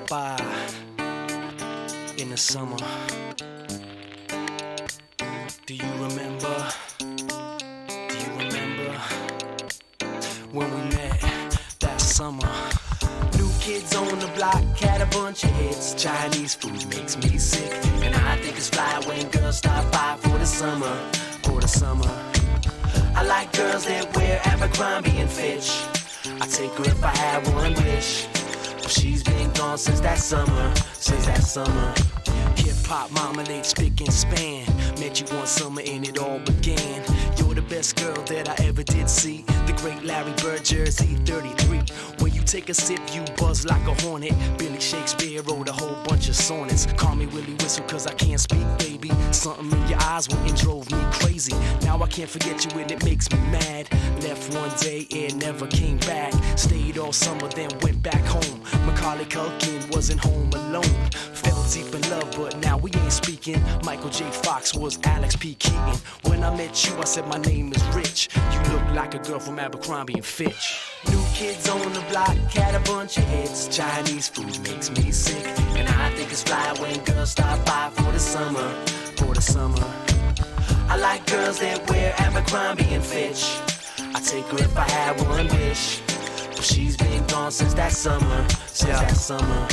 stop by in the summer. Do you remember? Do you remember when we met that summer? New kids on the block had a bunch of hits. Chinese food makes me sick, and I think it's fly when girls stop by for the summer. For the summer, I like girls that wear Abercrombie and Fitch. I take her if I had one wish. But she's been gone since that summer. Since that summer. Hip-hop marmalade, spick and span. Met you one summer and it all began. You're the best girl that I ever did see. The great Larry Bird, Jersey 33. When you take a sip, you buzz like a hornet. Billy Shakespeare wrote a whole bunch of sonnets. Call me Willie Whistle cause I can't speak, baby. Something in your eyes went and drove me crazy. Now I can't forget you and it makes me mad. Left one day and never came back. Stayed all summer then went back home. Macaulay Culkin wasn't home alone. Fell deep in love but now we ain't speaking. Michael J. Fox was Alex P. Keaton. When I met you I said my name is Rich. You look like a girl from Abercrombie and Fitch. New kids on the block had a bunch of hits. Chinese food makes me sick, and I think it's fly when girls stop by for the summer. For the summer, I like girls that wear Abercrombie and Fitch. I take her if I had one wish. But she's been gone since that summer. Since that summer.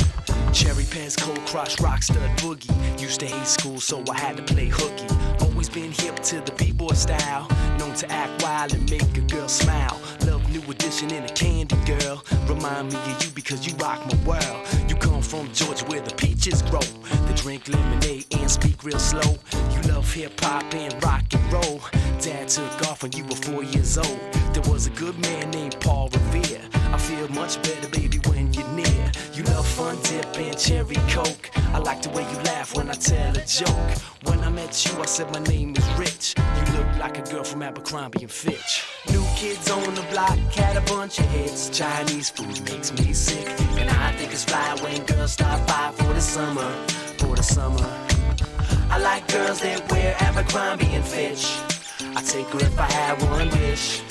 Cherry Pez, Cold Crush, Rockstud Boogie. Used to hate school so I had to play hooky. Always been hip to the b-boy style. Known to act wild and make a girl smile. Love New Edition and a Candy Girl. Remind me of you because you rock my world. You come from Georgia where the peaches grow. They drink lemonade and speak real slow. You love hip-hop and rock and roll. Dad took off when you were 4 years old. There was a good man named Paul Revere. I feel much better, baby, when you're near. You love Fun Dip and Cherry Coke. I like the way you laugh when I tell a joke. When I met you, I said my name is Rich. You look like a girl from Abercrombie and Fitch. New kids on the block had a bunch of hits. Chinese food makes me sick, and I think it's fly when girls stop by for the summer. For the summer, I like girls that wear Abercrombie and Fitch. I take her if I had one wish.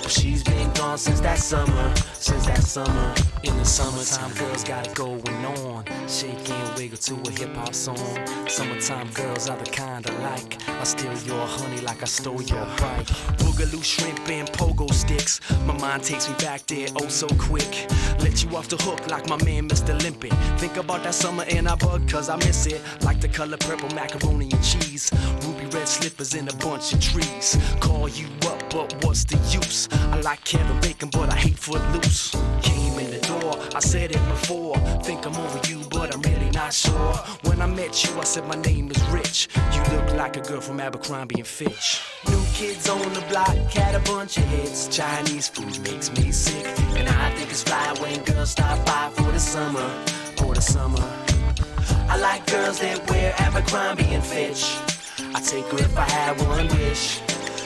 But she's been gone since that summer. Since that summer. In the summertime, girls got it going on. Shake and wiggle to a hip-hop song. Summertime girls are the kind I like. I steal your honey like I stole your bike. Boogaloo shrimp and pogo sticks. My mind takes me back there oh so quick. Let you off the hook like my man Mr. Limpin'. Think about that summer and I bug cause I miss it. Like the color purple macaroni and cheese. Ruby red slippers in a bunch of trees. Call you up but what's the use? I like Kevin Bacon but I hate Footloose. Came in the door, I said it before. Think I'm over you but I'm really not sure. When I met you I said my name is Rich. You look like a girl from Abercrombie and Fitch. New kids on the block had a bunch of hits. Chinese food makes me sick, and I think it's fly when girls stop by for the summer. For the summer, I like girls that wear Abercrombie and Fitch. I take her if I had one wish.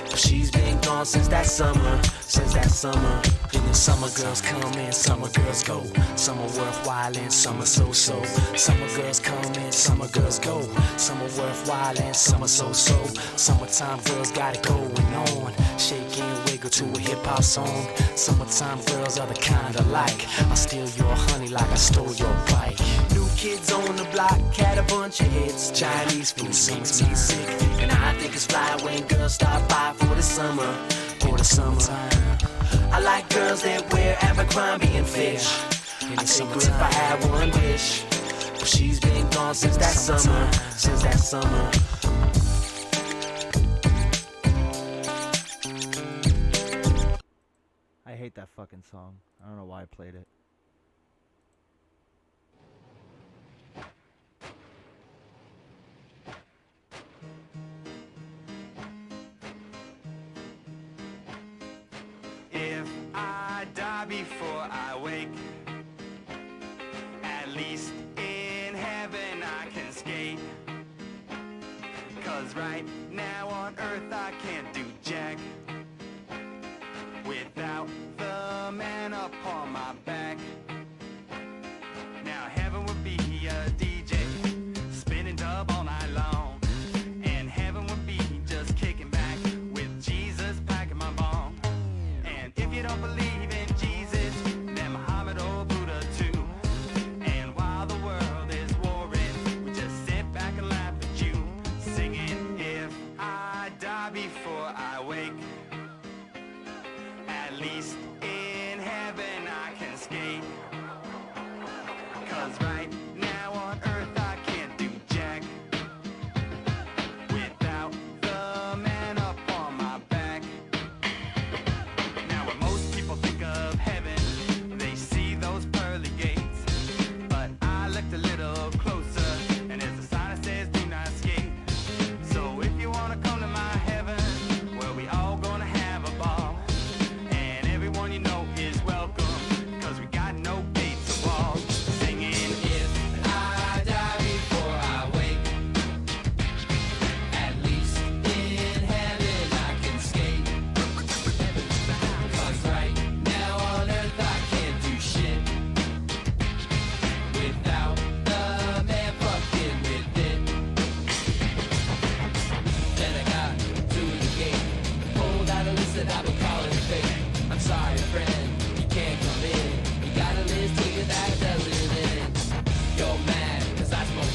But she's been gone since that summer. Since that summer. In the summer girls come and summer girls go. Some are worthwhile and some are so-so. Summer girls come and summer girls go. Some are worthwhile and some are so-so. Summertime girls got it going on. Shake and wiggle to a hip-hop song. Summertime girls are the kind I like. I steal your honey like I stole your bike. New kids on the block had a bunch of hits. Chinese food makes me sick, and I think it's fly when girls stop by for the summer. For the summertime, I like girls that wear Abercrombie and Fitch. I take her if I had one wish. But she's been gone since that summer. Since that summer. I hate that fucking song. I don't know why I played it. If I die before I wake, at least in heaven I can skate. 'Cause right now on earth I can't do jack without the man upon my back. Now heaven would be a DJ spinning dub all night long, and heaven would be just kicking back with Jesus packing my bomb. And if you don't believe in Jesus, then Muhammad or Buddha too. And while the world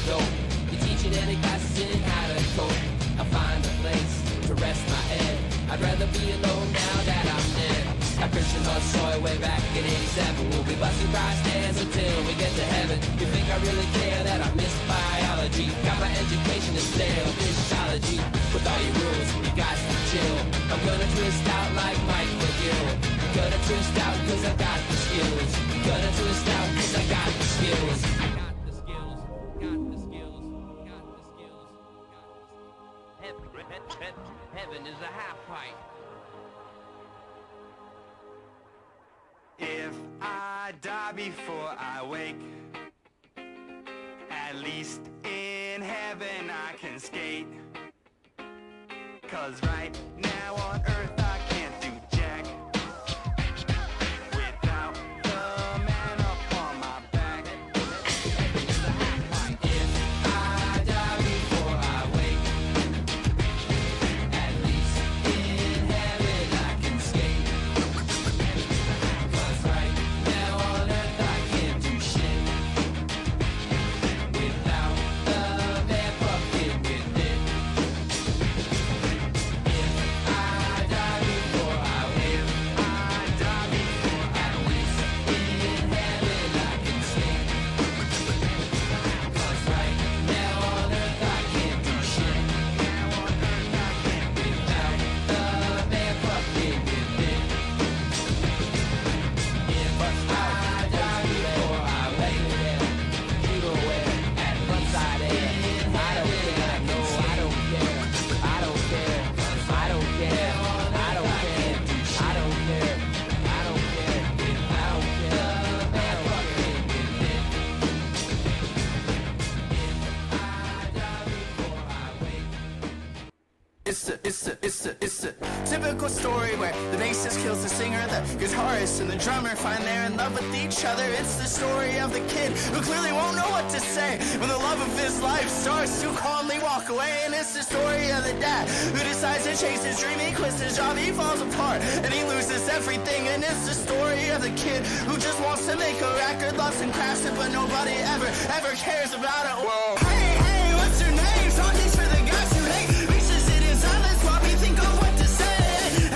dope. You're teaching any classes in how to cope. I find a place to rest my head. I'd rather be alone now that I'm dead. A Christian soy way back in 87. We'll be busting Christ hands until we get to heaven. You think I really care that I missed biology? Got my education in stale physiology. With all your rules, you guys can chill. I'm gonna twist out like Mike McGill. Gonna twist out cause I got the skills. Gonna twist out cause I got the skills. Got the skills, got the skills, got the skills. Heaven is a half pipe. If I die before I wake, at least in heaven I can skate. 'Cause right now on earth I can't do jack without the man up on my back. If I die before I wake, at least in heaven I can skate. 'Cause right now on earth I can't do shit without the man fucking with it. If I die before I wake, at least in heaven I can skate. 'Cause right now on earth I can't do shit without the man fucking with it. If I die before I wake, you go where? At least I am. I don't care. No, I don't care. I don't care. I don't care. I don't care. I don't care. I don't care. I don't care. The man fucking with it. If I die before I wake. It's a typical story where the bassist kills the singer, the guitarist and the drummer find they're in love with each other. It's the story of the kid who clearly won't know what to say when the love of his life starts to calmly walk away. And it's the story of the dad who decides to chase his dream. He quits his job, he falls apart, and he loses everything. And it's the story of the kid who just wants to make a record, loves and crafts it, but nobody ever cares about it. Whoa. Hey, what's your name? Something's for the guys who hate. Reaches it in silence while we think of what to say.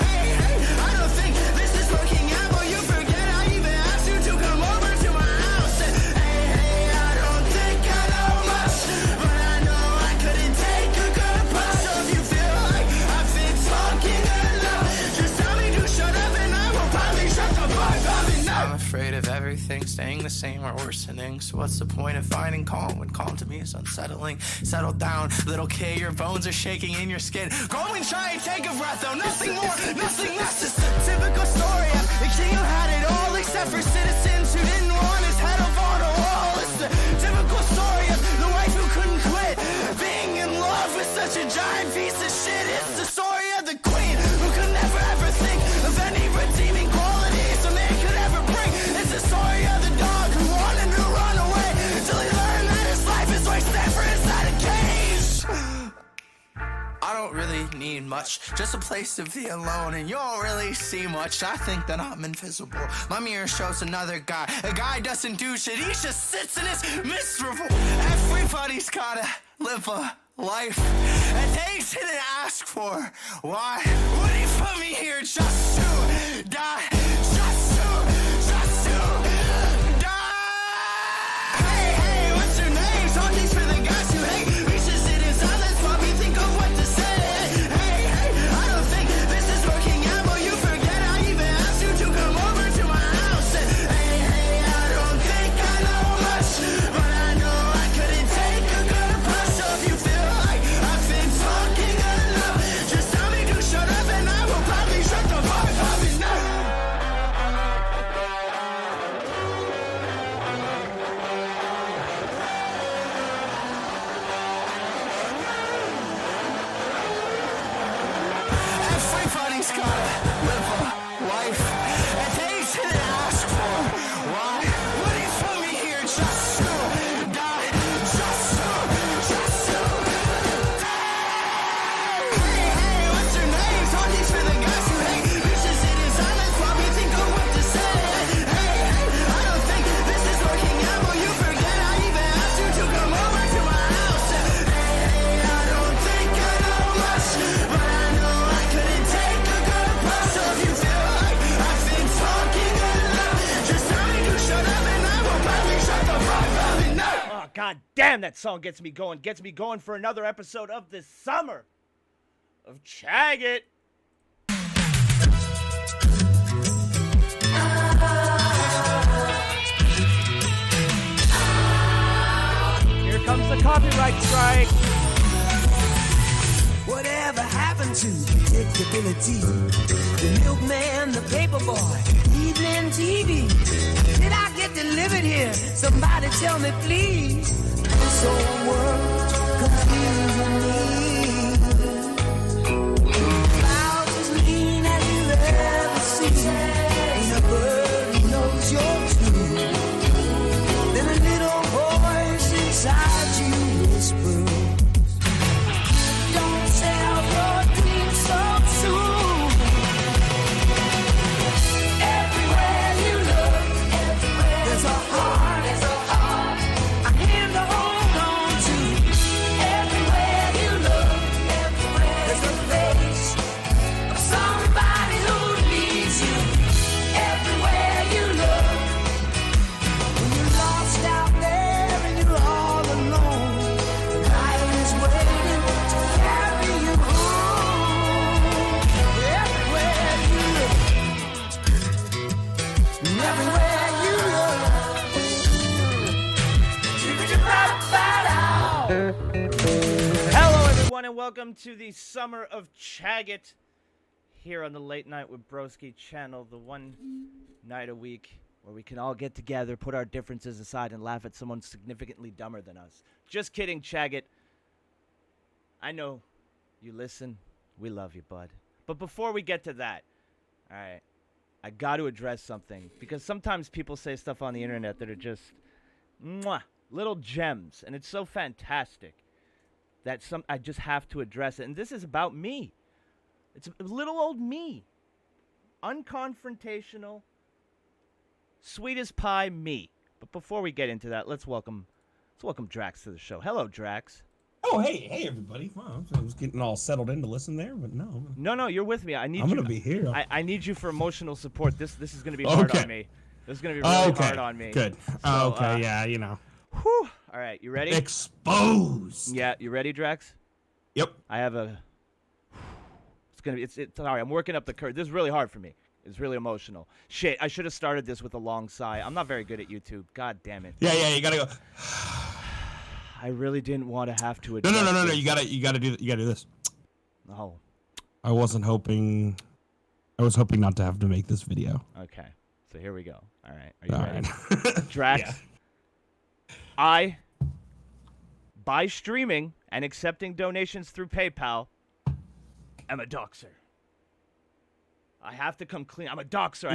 Hey, I don't think this is working out, but you forget I even asked you to come over to my house. Hey, I don't think I know much, but I know I couldn't take a good punch. So if you feel like I've been talking enough, just tell me to shut up and I will probably shut the fuck up enough. I'm afraid of everything staying the same or worsening. So what's the point of finding calm when calm to me is unsettling? Settle down, little kid, your bones are shaking in your skin. Go and try and take a breath, though. Nothing more, nothing less. It's the typical story of the king who had it all, except for citizens who didn't want his head up on a wall. It's the typical story of the wife who couldn't quit being in love with such a giant piece of shit. It's the story of the queen who could never ever think of any redeeming qualities a man could ever bring. It's the story of the dog who wanted to run away till he learned that his life is wasted for inside a cage. I don't really need much, just a place to be alone, and you don't really see much. I think that I'm invisible. My mirror shows another guy. A guy doesn't do shit, he just sits and is miserable. Everybody's gotta live a life, and they didn't ask for. Why would he put me here just to die? Just to die. Hey, what's your name? Something's for the guys who hate. Reaches it in silence while we think of what to say. Hey, I don't think this is working out, but you forget I even asked you to come over to my house. Hey, I don't think I know much, but I know I couldn't take a good punch. So if you feel like I've been talking enough, just tell me to shut up and I will probably shut the fuck up enough. Damn, that song gets me going. Gets me going for another episode of this summer of CHAGGOT. Here comes the copyright strike. Whatever happened to predictability? The milkman, the paperboy, evening TV. Did I get delivered here? Somebody tell me, please. This whole world confusing me. Clouds as lean as you've ever seen. Ain't a bird who knows you're true. Then a little voice inside you whispers. Don't sell your dreams so soon. Everywhere you look, there's a heart, a hand to hold on to. Everywhere you look, there's a face of somebody who needs you. Everywhere you look, when you're lost out there and you're all alone, life is waiting to carry you home. Everywhere you look, everywhere you look. Hello, everyone, and welcome to the Summer of CHAGGOT here on the Late Night with Broski channel, the one night a week where we can all get together, put our differences aside, and laugh at someone significantly dumber than us. Just kidding, CHAGGOT. I know you listen. We love you, bud. But before we get to that, all right, I got to address something, because sometimes people say stuff on the internet that are just little gems, and it's so fantastic that I just have to address it. And this is about me. It's little old me. Unconfrontational, sweet as pie me. But before we get into that, let's welcome Drax to the show. Hello, Drax. Oh, hey, everybody. Wow, I was getting all settled in to listen there, but no. No, you're with me. I'm going to be here. I need you for emotional support. This is going to be hard on me. This is going to be really hard on me. Good. So, yeah, you know. Whew. All right, you ready? Exposed. Yeah, you ready, Drax? Yep. I have a... It's sorry, I'm working up the courage. This is really hard for me. It's really emotional. Shit, I should have started this with a long sigh. I'm not very good at YouTube. God damn it. Yeah, you gotta go. I really didn't want to have to address No. this. You gotta do this. Oh, I was hoping not to have to make this video. okay. So here we go. All right. Are you All ready? right. Drax, Yeah. I, by streaming and accepting donations through PayPal, am a doxer. I have to come clean. I'm a doxer.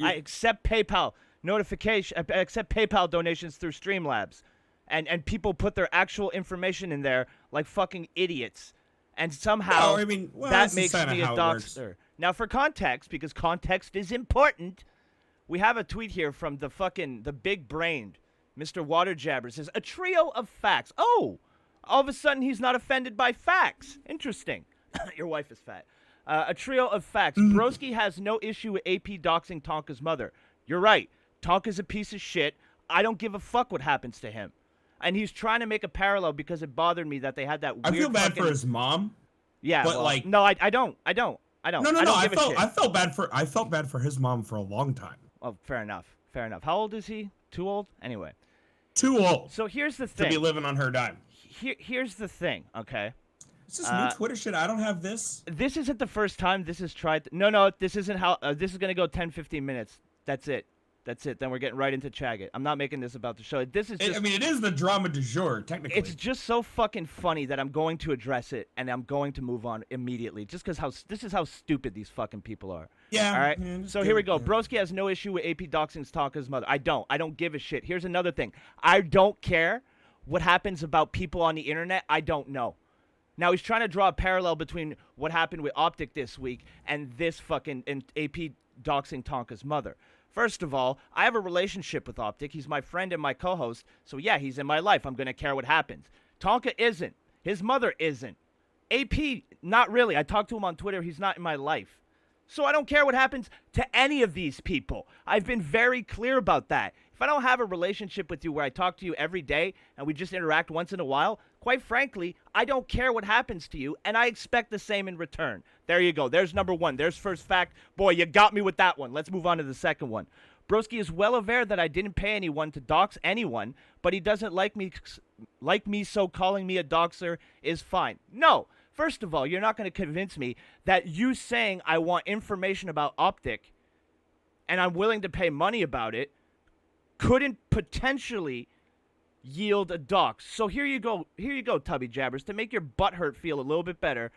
I accept PayPal notification. I accept PayPal donations through Streamlabs, and people put their actual information in there like fucking idiots, and somehow that makes me a doxer. Now, for context, because context is important, we have a tweet here from the big-brained Mr. Water Jabber. Says a trio of facts. Oh, all of a sudden he's not offended by facts. Interesting. Your wife is fat. A trio of facts. Broski has no issue with AP doxing Tonka's mother. You're right. Tonka's a piece of shit. I don't give a fuck what happens to him. And he's trying to make a parallel because it bothered me that they had that weird I feel bad for his mom. Yeah, but well, no, I don't. No. I don't give a shit. I felt bad for his mom for a long time. Oh, fair enough. How old is he? Too old? Anyway. Too old. So here's the thing. To be living on her dime. Here's the thing, okay? Is this new Twitter shit? I don't have this. This isn't the first time this is tried. No, this isn't how. This is going to go 10, 15 minutes. That's it. Then we're getting right into CHAGGOT. I'm not making this about the show. This is just, it is the drama du jour, technically. It's just so fucking funny that I'm going to address it, and I'm going to move on immediately, just because this is how stupid these fucking people are. Yeah. All right? Yeah, So here we go. Broski has no issue with AP doxing Tonka's mother. I don't give a shit. Here's another thing. I don't care what happens about people on the internet. I don't know. Now, he's trying to draw a parallel between what happened with Optic this week and this fucking AP doxing Tonka's mother. First of all, I have a relationship with Optic. He's my friend and my co-host. So, yeah, he's in my life. I'm going to care what happens. Tonka isn't. His mother isn't. AP, not really. I talked to him on Twitter. He's not in my life. So I don't care what happens to any of these people. I've been very clear about that. If I don't have a relationship with you where I talk to you every day and we just interact once in a while, quite frankly, I don't care what happens to you, and I expect the same in return. There you go. There's number one. There's first fact. Boy, you got me with that one. Let's move on to the second one. Broski is well aware that I didn't pay anyone to dox anyone, but he doesn't like me, so calling me a doxer is fine. No. First of all, you're not going to convince me that you saying I want information about Optic and I'm willing to pay money about it couldn't potentially yield a dox. So here you go, Tubby Jabbers, to make your butthurt feel a little bit better.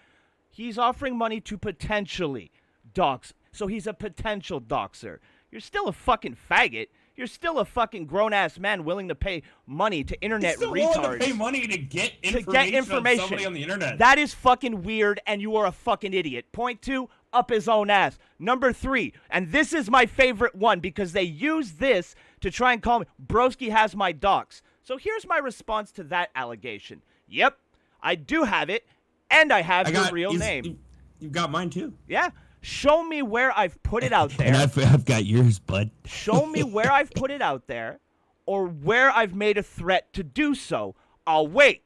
He's offering money to potentially dox. So he's a potential doxer. You're still a fucking faggot. You're still a fucking grown-ass man willing to pay money to internet Still retards. willing to pay money to get information on somebody on the internet. That is fucking weird, and you are a fucking idiot. Point two, up his own ass. Number three, and this is my favorite one because they use this to try and call me. Broski has my docs. So here's my response to that allegation. Yep, I do have it, and I have your real name. You've got mine too. Yeah. Show me where I've put it out there. And I've got yours, bud. Show me where I've put it out there or where I've made a threat to do so. I'll wait.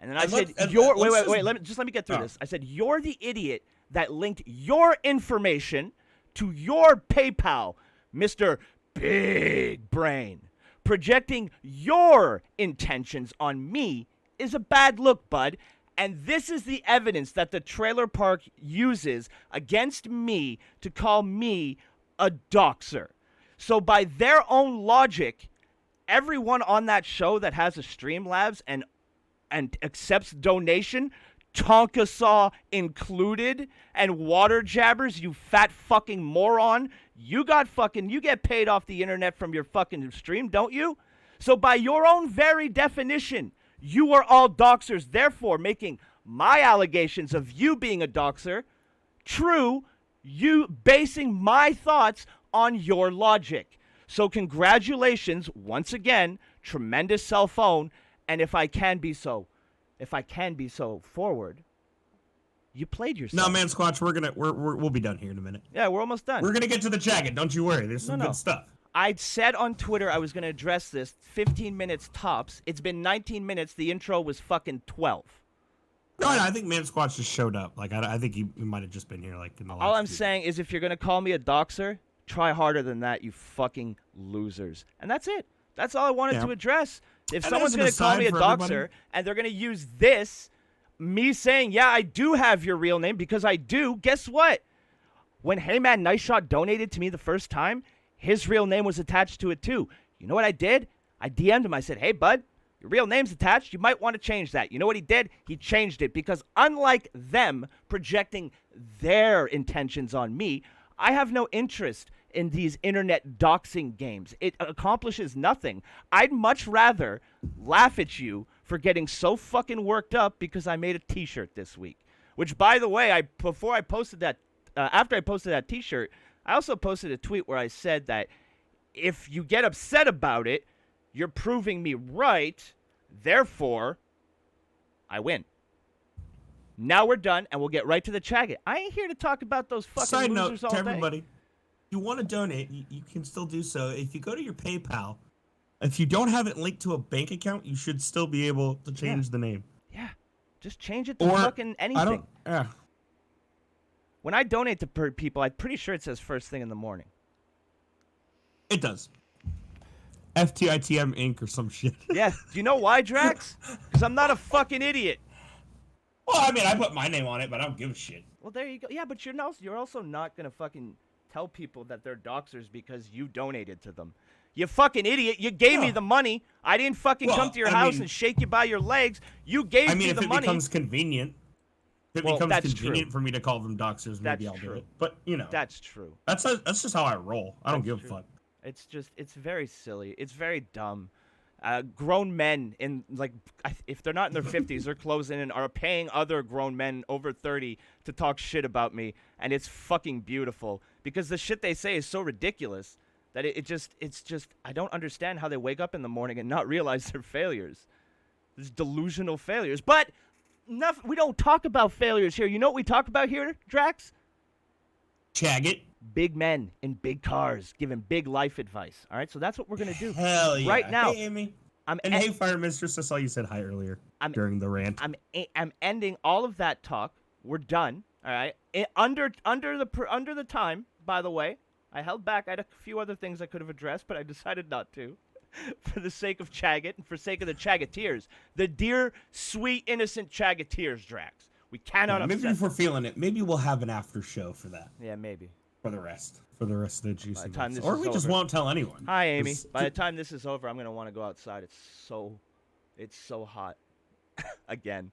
And then I said, wait, let me get through this. I said, you're the idiot that linked your information to your PayPal, Mr. Big Brain. Projecting your intentions on me is a bad look, bud. And this is the evidence that the trailer park uses against me to call me a doxer. So by their own logic, everyone on that show that has a Streamlabs and accepts donation, Tonka Saw included, and Water Jabbers, you fat fucking moron, you get paid off the internet from your fucking stream, don't you? So by your own very definition, you are all doxers, therefore making my allegations of you being a doxer true, you basing my thoughts on your logic. So congratulations, once again, tremendous cell phone, and if I can be so forward, you played yourself. No, man, Squatch, we'll be done here in a minute. Yeah, we're almost done. We're gonna get to the CHAGGOT, don't you worry. There's some good stuff. I said on Twitter I was going to address this 15 minutes tops. It's been 19 minutes. The intro was fucking 12. No, I think Man Squatch just showed up. Like, I think he might have just been here, like, in the last All I'm saying is if you're going to call me a doxer, try harder than that, you fucking losers. And that's it. That's all I wanted to address. If someone's going to call me a doxer and they're going to use this, me saying, yeah, I do have your real name because I do, guess what? When Hey Man Nice Shot donated to me the first time, his real name was attached to it too. You know what I did? I DM'd him. I said, hey, bud, your real name's attached. You might want to change that. You know what he did? He changed it because unlike them projecting their intentions on me, I have no interest in these internet doxing games. It accomplishes nothing. I'd much rather laugh at you for getting so fucking worked up because I made a t-shirt this week. Which, by the way, after I posted that t-shirt, I also posted a tweet where I said that if you get upset about it, you're proving me right. Therefore, I win. Now we're done, and we'll get right to the CHAGGOT. I ain't here to talk about those fucking Side losers note all to day. everybody, if you want to donate, you can still do so. If you go to your PayPal, if you don't have it linked to a bank account, you should still be able to change the name. Yeah, just change it to fucking anything. When I donate to people, I'm pretty sure it says first thing in the morning. It does. FTITM Inc. or some shit. Yeah. Do you know why, Drax? Because I'm not a fucking idiot. Well, I mean, I put my name on it, but I don't give a shit. Well, there you go. Yeah, but you're also not going to fucking tell people that they're doxers because you donated to them. You fucking idiot. You gave me the money. I didn't fucking come to your house and shake you by your legs. You gave me the money. I mean, if it becomes convenient. If it becomes convenient for me to call them doxers, maybe I'll do it. But, you know. That's true. That's just how I roll. I don't give a fuck. It's very silly. It's very dumb. Grown men if they're not in their 50s, they're closing and are paying other grown men over 30 to talk shit about me, and it's fucking beautiful because the shit they say is so ridiculous that it's just I don't understand how they wake up in the morning and not realize they're failures. There's delusional failures, but we don't talk about failures here. You know what we talk about here, Drax? CHAGGOT. big men in big cars giving big life advice. All right, so that's what we're gonna do Hell yeah. right now. Hey, Amy. I'm And hey, Fire Mistress, I saw you said hi earlier during the rant. I'm ending all of that talk. We're done. All right. Under the time. By the way, I held back. I had a few other things I could have addressed, but I decided not to, for the sake of CHAGGOT and for sake of the CHAGGOTeers, the dear, sweet, innocent CHAGGOTeers, Drax. We cannot upset. Maybe if we're feeling it, maybe we'll have an after show for that. Yeah, maybe. For the rest of the juicy the time bits. this Or is we just over. won't tell anyone. Hi, Amy. By the time this is over, I'm gonna want to go outside. It's so hot again.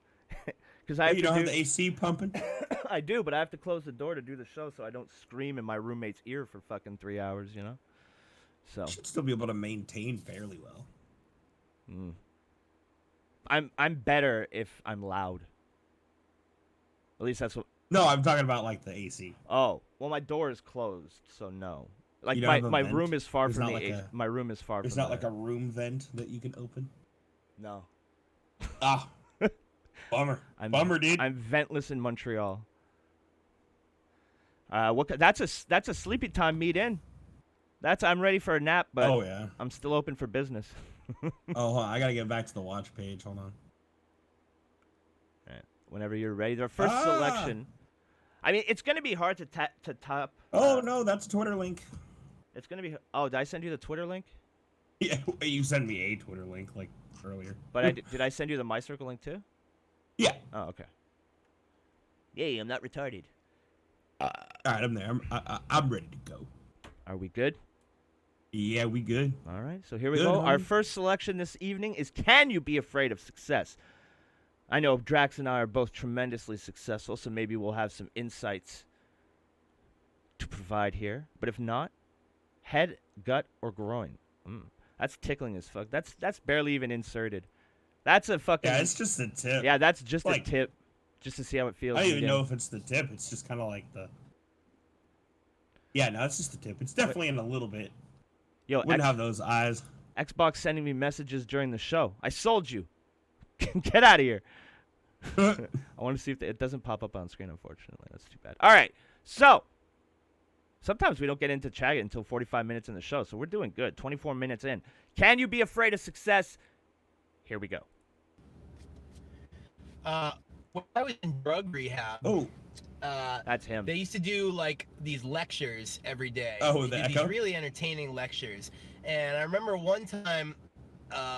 Because I have You don't have the AC pumping? I do, but I have to close the door to do the show so I don't scream in my roommate's ear for fucking 3 hours, you know? So You should still be able to maintain fairly well. I'm better if I'm loud. At least that's what. No, I'm talking about like the AC. Oh, well, my door is closed, so no. Like You don't have a my vent? room is far There's from not the like a- my room is far There's from not like the- a room vent that you can open. No. Ah, bummer. Bummer, dude. I'm ventless in Montreal. That's a sleepy time meet in. I'm ready for a nap, but Oh yeah. I'm still open for business. Oh, hold on. I gotta get back to the watch page. Hold on. Right. Whenever you're ready, the first selection. I mean, it's gonna be hard to top. Oh no, that's a Twitter link. It's gonna be. Oh, did I send you the Twitter link? Yeah, you sent me a Twitter link like earlier. But did I send you the MyCircle link too? Yeah. Oh, okay. Yay, I'm not retarded. All right, I'm there. I'm ready to go. Are we good? Yeah, we good. All right, so here we Good, go. Our homie. first selection this evening is Can You Be Afraid of Success? I know Drax and I are both tremendously successful, so maybe we'll have some insights to provide here. But if not, head, gut, or groin. That's tickling as fuck. That's barely even inserted. That's a fucking... Yeah, it's just the tip. Yeah, that's just Like- a tip, just to see how it feels. I don't when even you know if it's the tip. It's just kind of like the... Yeah, no, it's just the tip. It's definitely in a little bit. Yo, Wouldn't have those eyes. Xbox sending me messages during the show. I sold you. Get out of here. I want to see if it doesn't pop up on screen, unfortunately. That's too bad. All right. So, sometimes we don't get into CHAGGOT until 45 minutes in the show, so we're doing good. 24 minutes in. Can you be afraid of success? Here we go. When I was in drug rehab, Oh, That's him. they used to do like these lectures every day. Oh, They the did Echo? these really entertaining lectures. And I remember one time,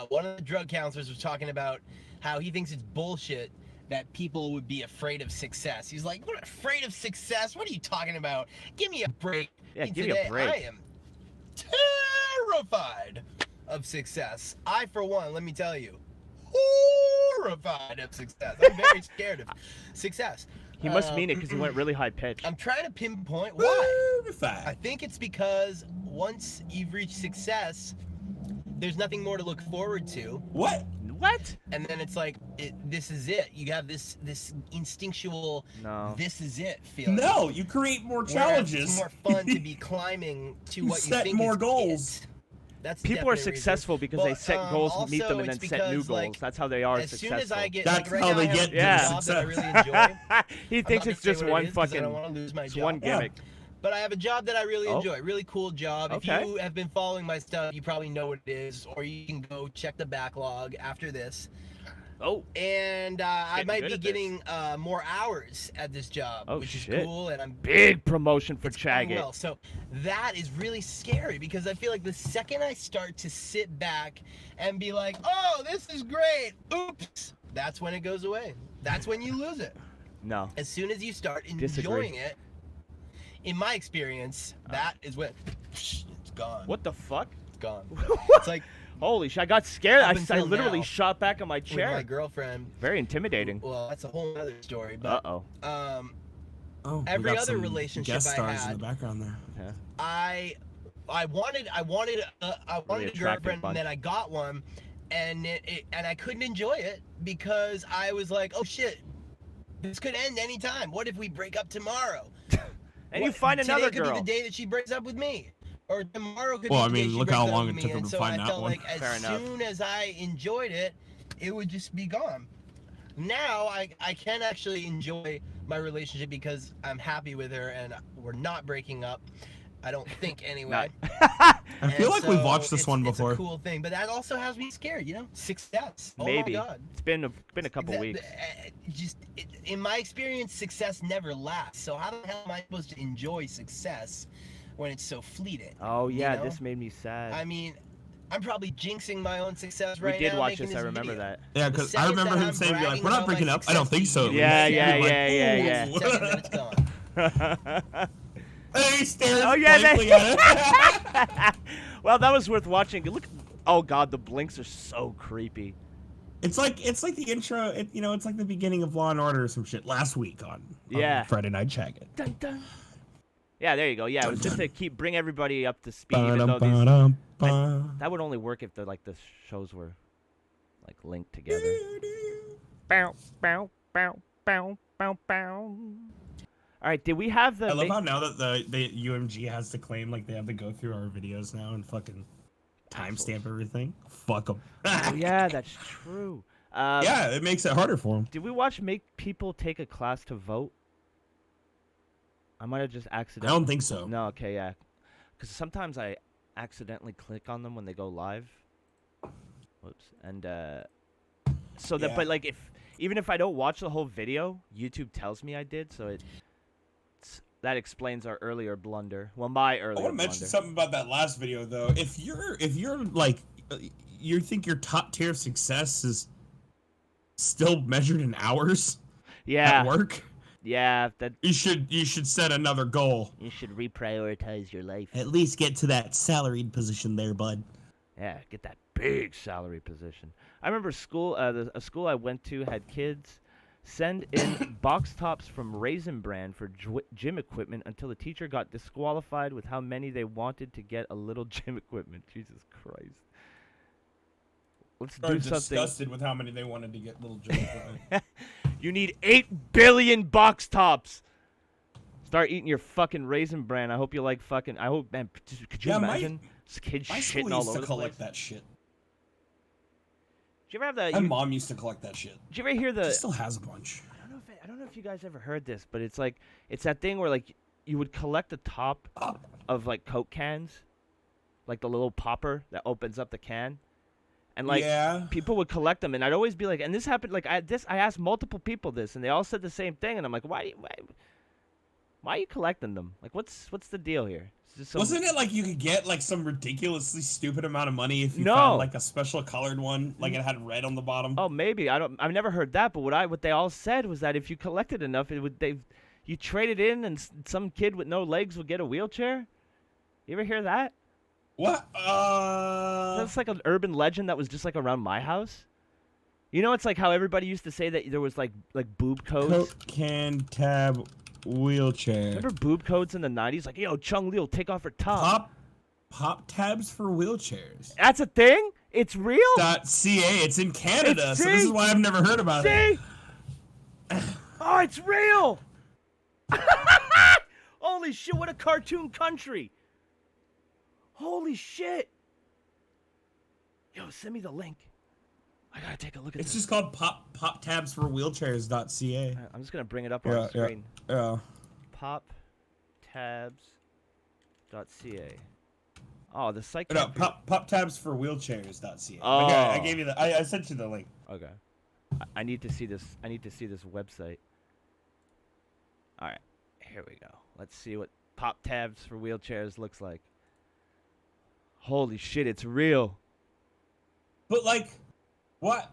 one of the drug counselors was talking about how he thinks it's bullshit that people would be afraid of success. He's like, "What, afraid of success? What are you talking about? Give me a break." Yeah, And give me a today, break. I am terrified of success. I, for one, let me tell you, horrified of success. I'm very scared of success. He must mean it because he went really high pitch. I'm trying to pinpoint why. I terrified. think it's because once you've reached success, there's nothing more to look forward to, What? What? and then it's like, this is it. You have this instinctual, No. this is it feeling. No, you create more Whereas challenges. It's more fun to be climbing to You what you set think more is goals. it. That's the People are definite reason. successful because they But, set goals, meet them, also and then it's set new because, goals. like, That's how they are as successful. soon as I get, That's like, right how now they I have get a to job that I success. really enjoy. He I'm thinks not it's gonna say just what it one is 'cause I fucking. don't want to lose my It's job. one gimmick. But I have a job that I really Oh. enjoy. Really cool job. Okay. If you have been following my stuff, you probably know what it is, or you can go check the backlog after this. Oh, And I Getting might good be at this. getting more hours at this job, Oh, which shit. is cool. And I'm big promotion for it's going CHAGGOT. well. So that is really scary because I feel like the second I start to sit back and be like, "Oh, this is great," oops, that's when it goes away. That's when you lose it. No. As soon as you start Disagree. enjoying it, in my experience, that is when it's gone. What the fuck? It's gone. It's like Holy shit! I got scared. Up I until literally now, shot back on my with chair. my girlfriend. Very intimidating. Well, that's a whole other story. Uh But oh. Oh, we Every got other some relationship guest I stars in had- the background there. Yeah. I wanted a Really girlfriend, attractive and then I got one, and and I couldn't enjoy it because I was like, "Oh shit, this could end anytime. What if we break up tomorrow?" And you find another Today could girl. be the day that she breaks up with me, or tomorrow could Well, be I the day mean, she look breaks how up long with it me. took him And to so find I that felt one. like as Fair enough. soon as I enjoyed it, it would just be gone. Now I can actually enjoy my relationship because I'm happy with her and we're not breaking up. I don't think anyway. I feel like we've watched this one It's before. a cool thing, but that also has me scared. You know, success. Maybe. Oh my God. It's been a couple weeks. In my experience, success never lasts. So how the hell am I supposed to enjoy success when it's so fleeting? Oh yeah, you know? this made me sad. I mean, I'm probably jinxing my own success right now. We did watch making this. I remember video. that. Yeah, because I remember him saying, like, we're not breaking up. I don't think so. Yeah, You're like, yeah. "Ooh." Second, then it's gone. He stares Oh, yeah, blankly at it. Well, that was worth watching. Look, oh god, the blinks are so creepy. It's like the intro. It's like the beginning of Law and Order or some shit last week on Friday Night CHAGGOT. Dun, dun. Yeah, there you go. Yeah, it was just to bring everybody up to speed. Even though that would only work if the shows were like linked together. Bow, bow, bow, bow, bow, bow. All right, did we have the? I love how now that the UMG has to claim like they have to go through our videos now and fucking timestamp everything. Fuck them. Oh, yeah, that's true. Yeah, it makes it harder for them. Did we watch Make People Take a Class to Vote? I might have just accidentally. I don't think so. No, okay, yeah. Because sometimes I accidentally click on them when they go live. Whoops. And so that, Yeah. but like even if I don't watch the whole video, YouTube tells me I did, so that explains our earlier blunder. Well, my earlier I want to mention blunder. something about that last video though. If you're like, you think your top tier success is still measured in hours Yeah. at work, Yeah, that you should set another goal. you should reprioritize your life. At least get to that salaried position there, bud. Yeah, get that big salary position. I remember school. A school I went to had kids send in box tops from Raisin Brand for gym equipment until the teacher got disqualified with how many they wanted to get a little gym equipment. Jesus Christ. Let's do something. Disgusted with how many they wanted to get little gym equipment. You need 8 billion box tops. Start eating your fucking Raisin Bran. I hope you like fucking. I hope, man. Could you imagine kids My shitting school all used over to the collect place? that shit. Did you ever have that? My mom used to collect that shit. Did you ever hear the? She still has a bunch. I don't know if you guys ever heard this, but it's like it's that thing where like you would collect the top of like Coke cans, like the little popper that opens up the can, and like people would collect them, and I'd always be like, and this happened like I asked multiple people this, and they all said the same thing, and I'm like, why are you collecting them? Like, what's the deal here? Wasn't it like you could get like some ridiculously stupid amount of money if you found like a special colored one, like it had red on the bottom? Oh, maybe. I've never heard that, but what they all said was that if you collected enough, you trade it in, and some kid with no legs would get a wheelchair. You ever hear that? What? That's like an urban legend that was just like around my house. You know, it's like how everybody used to say that there was like boob codes. Coke can tab wheelchair. Remember boob codes in the 90s? Like, yo, Chung Li will take off her top. Pop tabs for wheelchairs. That's a thing? It's real? .ca. It's in Canada, so this is why I've never heard about it. Oh, it's real! Holy shit, what a cartoon country! Holy shit! Yo, send me the link. I gotta take a look at this. It's just called pop tabs for wheelchairs.ca. I'm just gonna bring it up on the screen. Yeah. Poptabs.ca. Oh, the site. No, pop tabs for wheelchairs.ca. Oh. Okay, I gave you I sent you the link. Okay. I need to see this. I need to see this website. All right, here we go. Let's see what pop tabs for wheelchairs looks like. Holy shit, it's real. But like, what?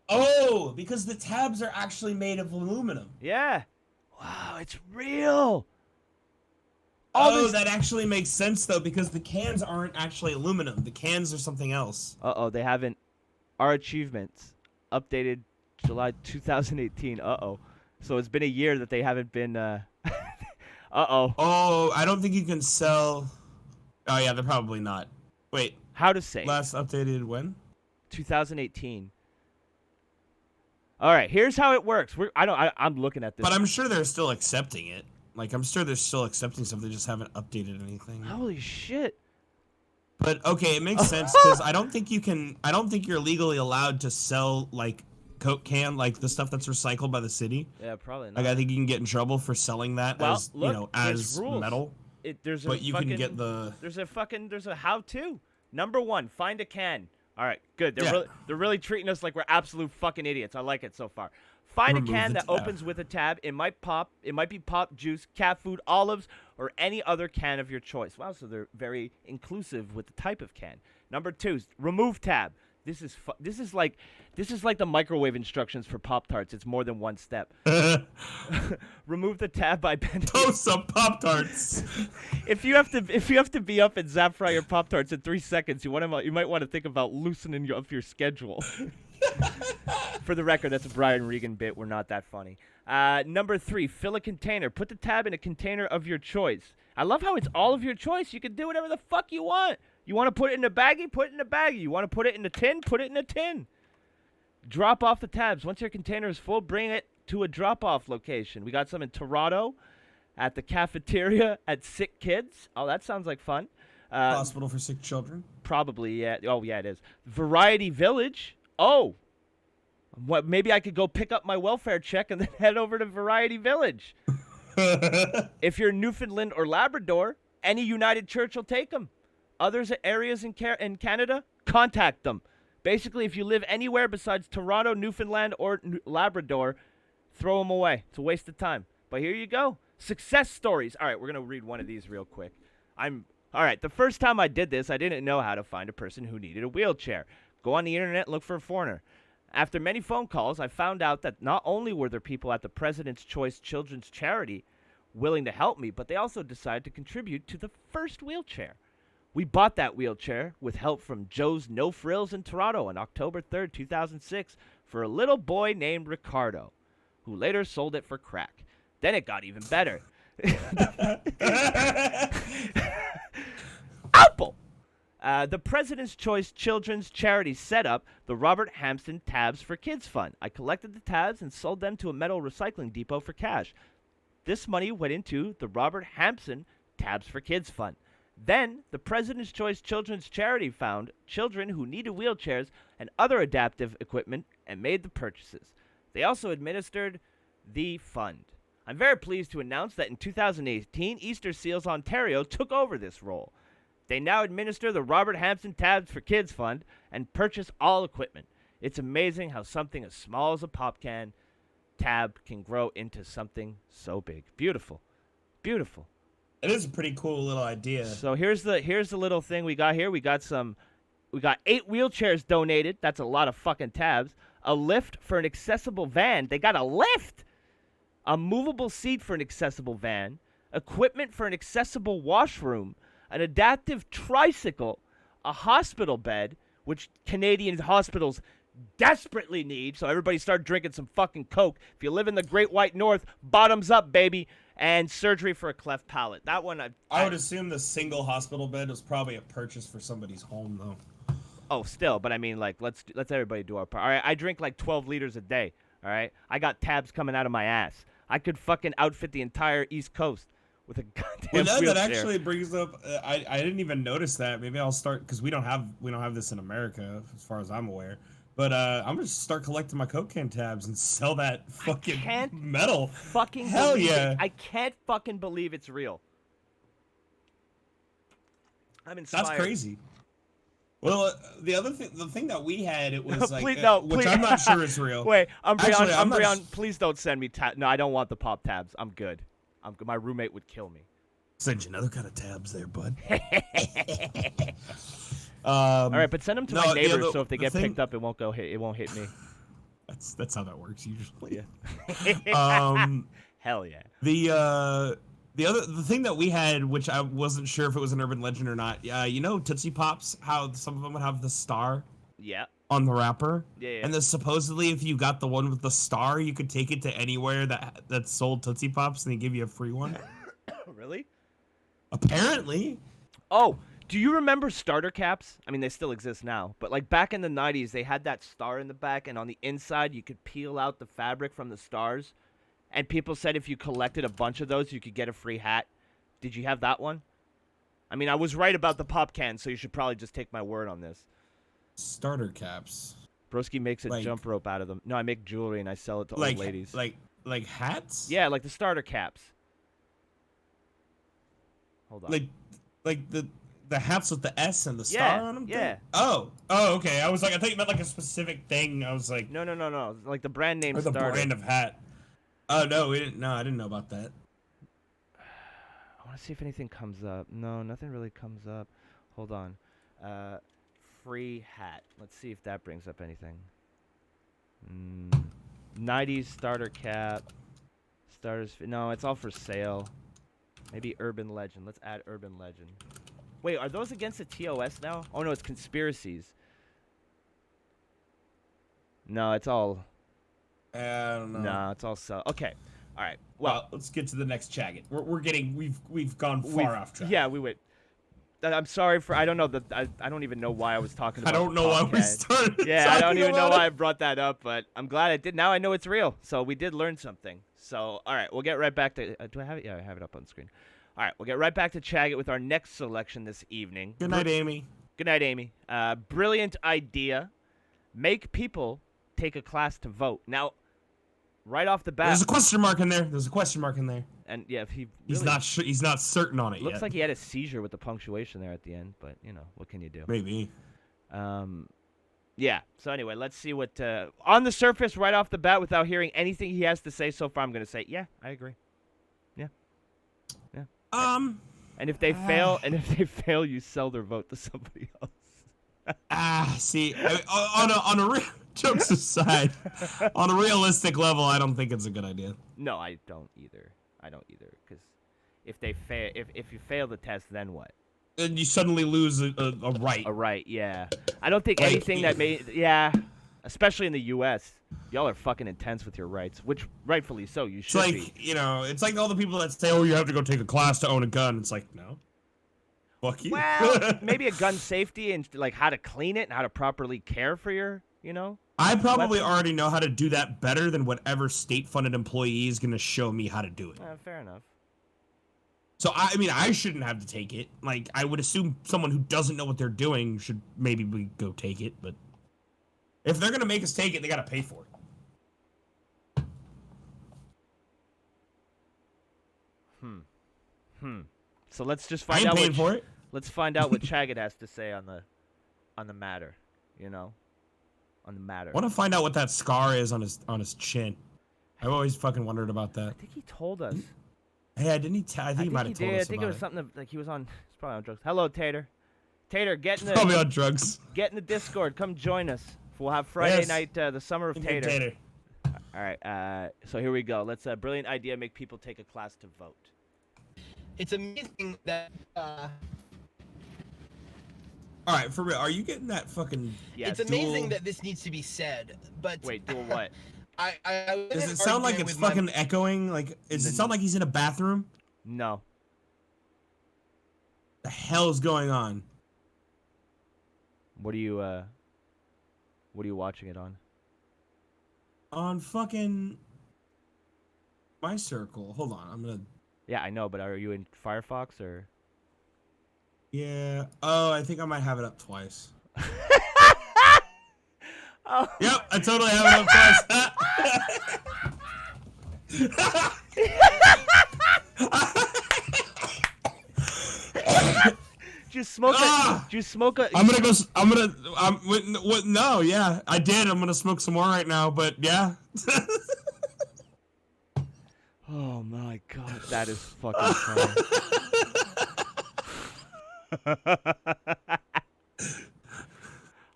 Oh, because the tabs are actually made of aluminum. Yeah. Wow, it's real. Oh, that actually makes sense though, because the cans aren't actually aluminum. The cans are something else. Uh-oh, they haven't. Our achievements updated July 2018. Uh-oh. So it's been a year that they haven't been. Uh-oh. Oh, I don't think you can sell. Oh yeah, they're probably not. Wait. How to say? Last updated when? 2018. All right, here's how it works. I'm looking at this. But I'm sure they're still accepting it. Like, I'm sure they're still accepting stuff. They just haven't updated anything. Holy shit. But okay, it makes sense because I don't think you're legally allowed to sell like Coke can, like the stuff that's recycled by the city. Yeah, probably not. Like I think you can get in trouble for selling that Well, as look, there's as rules. metal. There's But you can get there's a how-to. Number 1, find a can. All right, good. They're really treating us like we're absolute fucking idiots. I like it so far. Find Remove a can the that tab. opens with a tab. It might be pop, juice, cat food, olives, or any other can of your choice. Wow, so they're very inclusive with the type of can. Number 2, remove tab. This is like the microwave instructions for Pop-Tarts. It's more than one step. Remove the tab by bending. Toast some Pop-Tarts. If you have to be up and zap fry your Pop-Tarts in 3 seconds, you might want to think about loosening up your schedule. For the record, that's a Brian Regan bit. We're not that funny. Number 3, fill a container. Put the tab in a container of your choice. I love how it's all of your choice. You can do whatever the fuck you want. You want to put it in a baggie? Put it in a baggie. You want to put it in a tin? Put it in a tin. Drop off the tabs. Once your container is full, bring it to a drop-off location. We got some in Toronto, at the cafeteria, at Sick Kids. Oh, that sounds like fun. Hospital for sick children. Probably, yeah. Oh, yeah, it is. Variety Village. Oh. What? Maybe I could go pick up my welfare check and then head over to Variety Village. If you're Newfoundland or Labrador, any United Church will take them. Others areas in Canada, contact them. Basically, if you live anywhere besides Toronto, Newfoundland, or Labrador, throw them away. It's a waste of time. But here you go. Success stories. All right, we're going to read one of these real quick. All right, the first time I did this, I didn't know how to find a person who needed a wheelchair. Go on the internet and look for a foreigner. After many phone calls, I found out that not only were there people at the President's Choice Children's Charity willing to help me, but they also decided to contribute to the first wheelchair. We bought that wheelchair with help from Joe's No Frills in Toronto on October 3rd, 2006 for a little boy named Ricardo, who later sold it for crack. Then it got even better. Apple! The President's Choice Children's Charity set up the Robert Hampson Tabs for Kids Fund. I collected the tabs and sold them to a metal recycling depot for cash. This money went into the Robert Hampson Tabs for Kids Fund. Then, the President's Choice Children's Charity found children who needed wheelchairs and other adaptive equipment and made the purchases. They also administered the fund. I'm very pleased to announce that in 2018, Easter Seals Ontario took over this role. They now administer the Robert Hampson Tabs for Kids Fund and purchase all equipment. It's amazing how something as small as a pop can tab can grow into something so big. Beautiful. Beautiful. It is a pretty cool little idea. So here's the little thing we got here. We got 8 wheelchairs donated. That's a lot of fucking tabs. A lift for an accessible van. They got a lift. A movable seat for an accessible van. Equipment for an accessible washroom. An adaptive tricycle. A hospital bed, which Canadian hospitals desperately need. So everybody start drinking some fucking Coke. If you live in the Great White North, bottoms up, baby. And surgery for a cleft palate. That one, I would assume the single hospital bed was probably a purchase for somebody's home, though. Oh, still, but I mean, like, let's everybody do our part. All right, I drink like 12 liters a day. All right, I got tabs coming out of my ass. I could fucking outfit the entire East Coast with a goddamn wheelchair. That actually brings up. I didn't even notice that. Maybe I'll start because we don't have this in America, as far as I'm aware. But I'm gonna start collecting my Coke can tabs and sell that fucking metal. Fucking hell yeah! It. I can't fucking believe it's real. I'm inspired. That's crazy. Well, the thing that we had, it was like, please, which I'm not sure is real. Wait, Actually, Umbreon, please don't send me tabs. No, I don't want the pop tabs. I'm good. My roommate would kill me. Send you another kind of tabs there, bud. All right, but send them to my neighbors so if they get picked up, it won't hit me. That's how that works usually. Yeah. Hell yeah. The thing that we had, which I wasn't sure if it was an urban legend or not, Tootsie Pops, how some of them would have the star. Yeah. On the wrapper. Yeah. And then supposedly, if you got the one with the star, you could take it to anywhere that sold Tootsie Pops, and they give you a free one. Really? Apparently. Oh. Do you remember starter caps? I mean, they still exist now. But, like, back in the 90s, they had that star in the back, and on the inside, you could peel out the fabric from the stars. And people said if you collected a bunch of those, you could get a free hat. Did you have that one? I mean, I was right about the pop can, so you should probably just take my word on this. Starter caps. Broski makes a Like- jump rope out of them. No, I make jewelry and I sell it to Like old ladies. like hats? Yeah, like the starter caps. Hold on. Like the hats with the S and the star Yeah, on them? yeah. Oh, okay. I thought you meant like a specific thing. I was like, No. Like the brand name or the starter. brand of hat. Oh no, we didn't. No, I didn't know about that. I want to see if anything comes up. No, nothing really comes up. Hold on. Free hat. Let's see if that brings up anything. 90s starter cap. No, it's all for sale. Maybe urban legend. Let's add urban legend. Wait, are those against the TOS now? Oh no, it's conspiracies. No, it's all. I don't know. No, it's all so. Okay. All right. Well, let's get to the next CHAGGOT. We've gone far off track. Yeah, we went. I'm sorry for. I don't know that. I don't even know why I was talking I about. don't know why we started. Yeah, I don't talking even know about why I it. brought that up, but I'm glad I did. Now I know it's real. So we did learn something. So all right, we'll get right back to. Do I have it? Yeah, I have it up on the screen. All right, we'll get right back to CHAGGOT with our next selection this evening. Good night, Amy. Good night, Amy. Brilliant idea. Make people take a class to vote. Now, right off the bat. There's a question mark in there. And yeah, if he. He's really- not sure. He's not certain on it Looks yet. like he had a seizure with the punctuation there at the end, but you know, what can you do? Maybe. Yeah. So anyway, let's see what on the surface, right off the bat, without hearing anything he has to say so far, I'm gonna say, yeah, I agree. Yeah. Yeah. And if they fail, you sell their vote to somebody else. See, on a real jokes aside, on a realistic level, I don't think it's a good idea. No, I don't either. Because if they fail, if you fail the test, then what? And you suddenly lose a right. A right, yeah. I don't think Like, anything that made, yeah, especially in the U.S. Y'all are fucking intense with your rights, which rightfully so. You It's should like, be. it's like all the people that say, "Oh, you have to go take a class to own a gun." It's like, no. Fuck you. Well, maybe a gun safety and like how to clean it and how to properly care for your, I probably weapon. already know how to do that better than whatever state-funded employee is going to show me how to do it. Fair enough. So, I shouldn't have to take it. Like, I would assume someone who doesn't know what they're doing should maybe go take it. But if they're going to make us take it, they got to pay for it. So let's just I find ain't out paying what for it. let's find out what CHAGGOT has to say on the matter, on the matter. I want to find out what that scar is on his chin. I've always fucking wondered about that. I think he told us. Hey, didn't he? I think he might have told did. us I think about it was something like he was on. He's probably on drugs. Hello, Tater. Tater, get in Probably the on drugs. get in the Discord. Come join us. We'll have Friday Yes. night, the summer of Hey, Tater. All right. So here we go. Let's brilliant idea. Make people take a class to vote. It's amazing that All right, for real. Are you getting that fucking? Yes. it's amazing that this needs to be said, but Wait, dual what? I was in Does an it sound like argument it's with my- fucking echoing? Like, does it sound like he's in a bathroom? No. The hell's going on? What are you watching it on? On fucking my circle. Hold on, I'm gonna. Yeah, I know, but are you in Firefox or? Yeah. Oh, I think I might have it up twice. Oh. Yep, I totally have it up twice. Did you smoke a? I'm gonna go. No, yeah, I did. I'm gonna smoke some more right now, but yeah. Oh my god, that is fucking funny.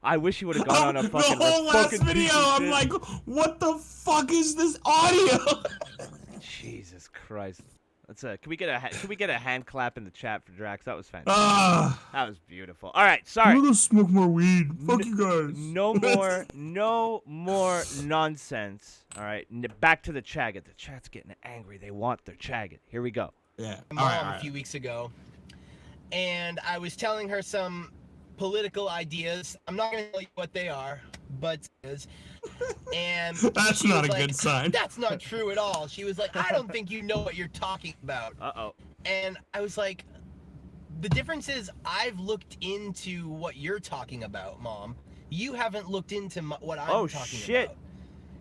I wish you would have gone on a fucking. The whole last fucking piece video, of I'm shit. like, what the fuck is this audio? Jesus Christ. Can we get a hand clap in the chat for Drax? That was fantastic. Ah, That was beautiful. All right, sorry. I'm gonna smoke more weed. Fuck you guys. No more nonsense. All right, back to the CHAGGOT. The chat's getting angry. They want their CHAGGOT. Here we go. Yeah. mom All right, all a right. few weeks ago, and I was telling her some political ideas. I'm not going to tell you what they are, but and That's she not was a good sign. That's not true at all. She was like, I don't think you know what you're talking about. Uh-oh. And I was like, the difference is I've looked into what you're talking about, Mom. You haven't looked into what I'm talking shit. about.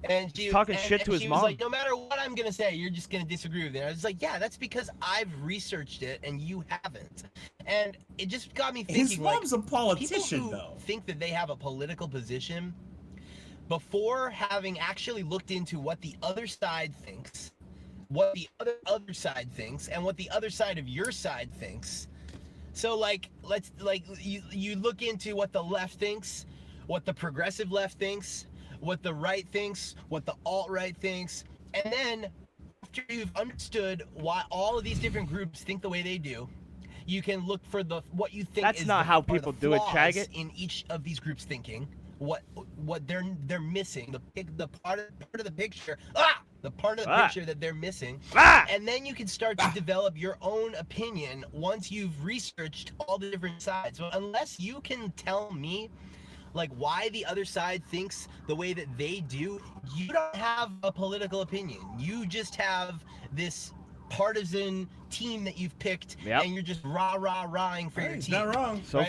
And He's talking shit to his she mom. was like, no matter what I'm gonna say, you're just gonna disagree with it. I was like, yeah, that's because I've researched it and you haven't. And it just got me thinking. His mom's a politician, people who though. think that they have a political position before having actually looked into what the other side thinks, what the other side thinks, and what the other side of your side thinks. So you look into what the left thinks, what the progressive left thinks, what the right thinks, what the alt-right thinks, and then after you've understood why all of these different groups think the way they do, you can look for what you think That's not how people do it, Chaggott. in each of these groups' thinking, what they're missing, the part of the picture, the part of the picture that they're missing, and then you can start to develop your own opinion once you've researched all the different sides. But unless you can tell me like why the other side thinks the way that they do, you don't have a political opinion. You just have this partisan team that you've picked, and you're just rah-rah-rahing for your team. He's not wrong. So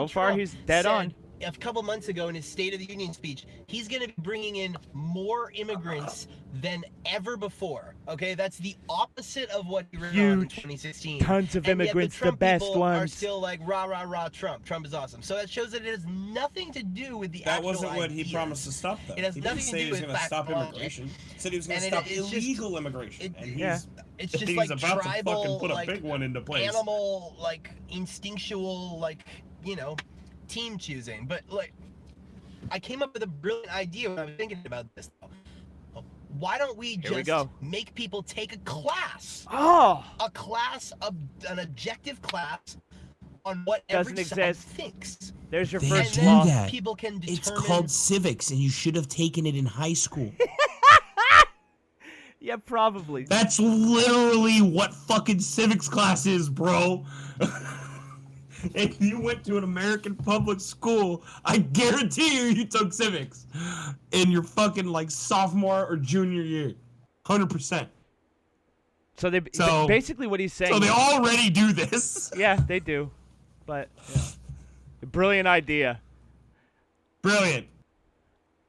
far, he's dead on. A couple months ago in his State of the Union speech, he's going to be bringing in more immigrants than ever before. Okay, that's the opposite of what he ran on in 2016. Tons of and immigrants, yet the best people ones. are still like rah rah rah Trump. Trump is awesome. So that shows that it has nothing to do with the That actual wasn't what he ideas. promised to stop, though. It has He nothing didn't to say do he was with going to stop fact immigration. He said he was going to And stop it's just- illegal immigration. And it's just he's like about tribal, to fucking put a like, big one into place. animal, like instinctual, like, you know, team choosing. But like, I came up with a brilliant idea when I was thinking about this. Why don't we just make people take a class? Oh, an objective class on what Doesn't every side exist. thinks. there's your They first do law. that. People can determine. It's called civics, and you should have taken it in high school. Yeah, probably. That's literally what fucking civics class is, bro. If you went to an American public school, I guarantee you took civics in your fucking like sophomore or junior year. 100%. So basically what he's saying. So they already do this. Yeah, they do. But brilliant idea. Brilliant.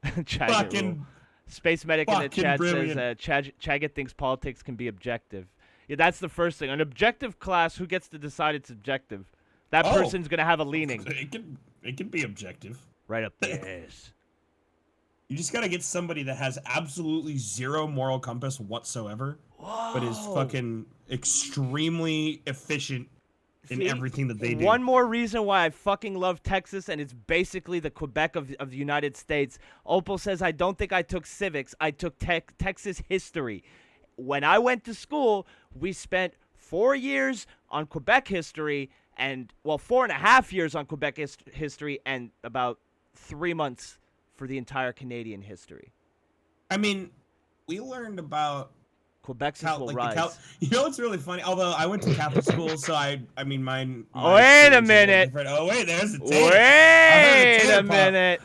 Chaggott Fucking rule. Space Medic in the fucking chat brilliant. says Chaggott thinks politics can be objective. Yeah, that's the first thing. An objective class, who gets to decide it's objective? That person's gonna have a leaning. It can be objective. Right up there. You just gotta get somebody that has absolutely zero moral compass whatsoever, but is fucking extremely efficient in everything that they do. One more reason why I fucking love Texas, and it's basically the Quebec of the United States. Opal says, I don't think I took civics. I took Texas history. When I went to school, we spent 4 years on Quebec history, and, 4.5 years on Quebec history, and about 3 months for the entire Canadian history. I mean, we learned about Quebec's will rise. You know what's really funny? Although I went to Catholic school, so I mean, mine. Wait a minute. Oh wait, there's a tape. Wait a minute.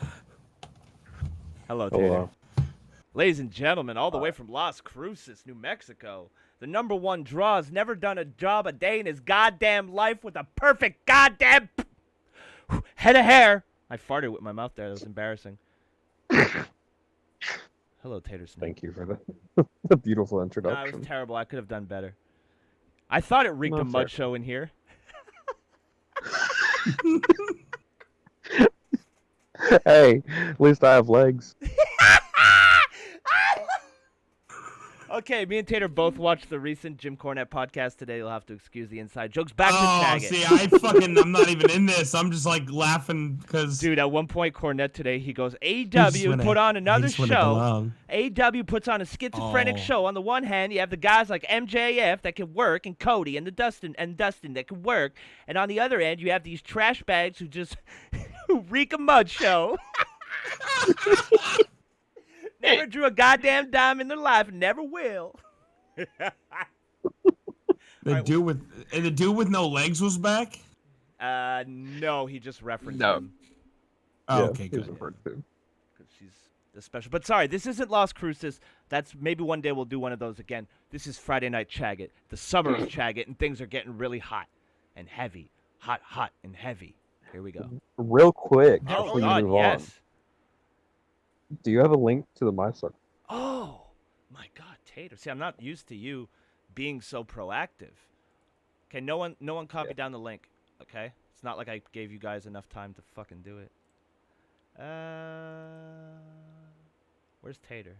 Hello, Taylor. Ladies and gentlemen, all the way from Las Cruces, New Mexico, the #1 draw has never done a job a day in his goddamn life with a perfect goddamn head of hair. I farted with my mouth there. That was embarrassing. Hello, Tater Snake. Thank you for the beautiful Nah, introduction. it was terrible. I could have done better. I thought it reeked No, a mud fair. show in here. Hey, at least I have legs. Okay, me and Tater both watched the recent Jim Cornette podcast today. You'll have to excuse the inside jokes. Back to Oh, Chaggott. see, I'm not even in this. I'm just like laughing because. Dude, at one point, Cornette today, he goes, AEW put on another show. AEW puts on a schizophrenic show. On the one hand, you have the guys like MJF that can work, and Cody, and Dustin that can work. And on the other end, you have these trash bags who just who reek a mud show. Never drew a goddamn dime in their life, and never will. The dude with no legs was back. No, he just referenced No. him. Oh, Yeah, okay, he was good. referred to. Because she's the special. But sorry, this isn't Las Cruces. That's maybe one day we'll do one of those again. This is Friday Night Chaggott, the summer of Chaggott, and things are getting really hot and heavy. Hot and heavy. Here we go. Real quick Oh, before you God, move yes. on, do you have a link to the My Circle? Oh, my God, Tater. See, I'm not used to you being so proactive. Okay, no one copy down the link. Okay, it's not like I gave you guys enough time to fucking do it. Where's Tater?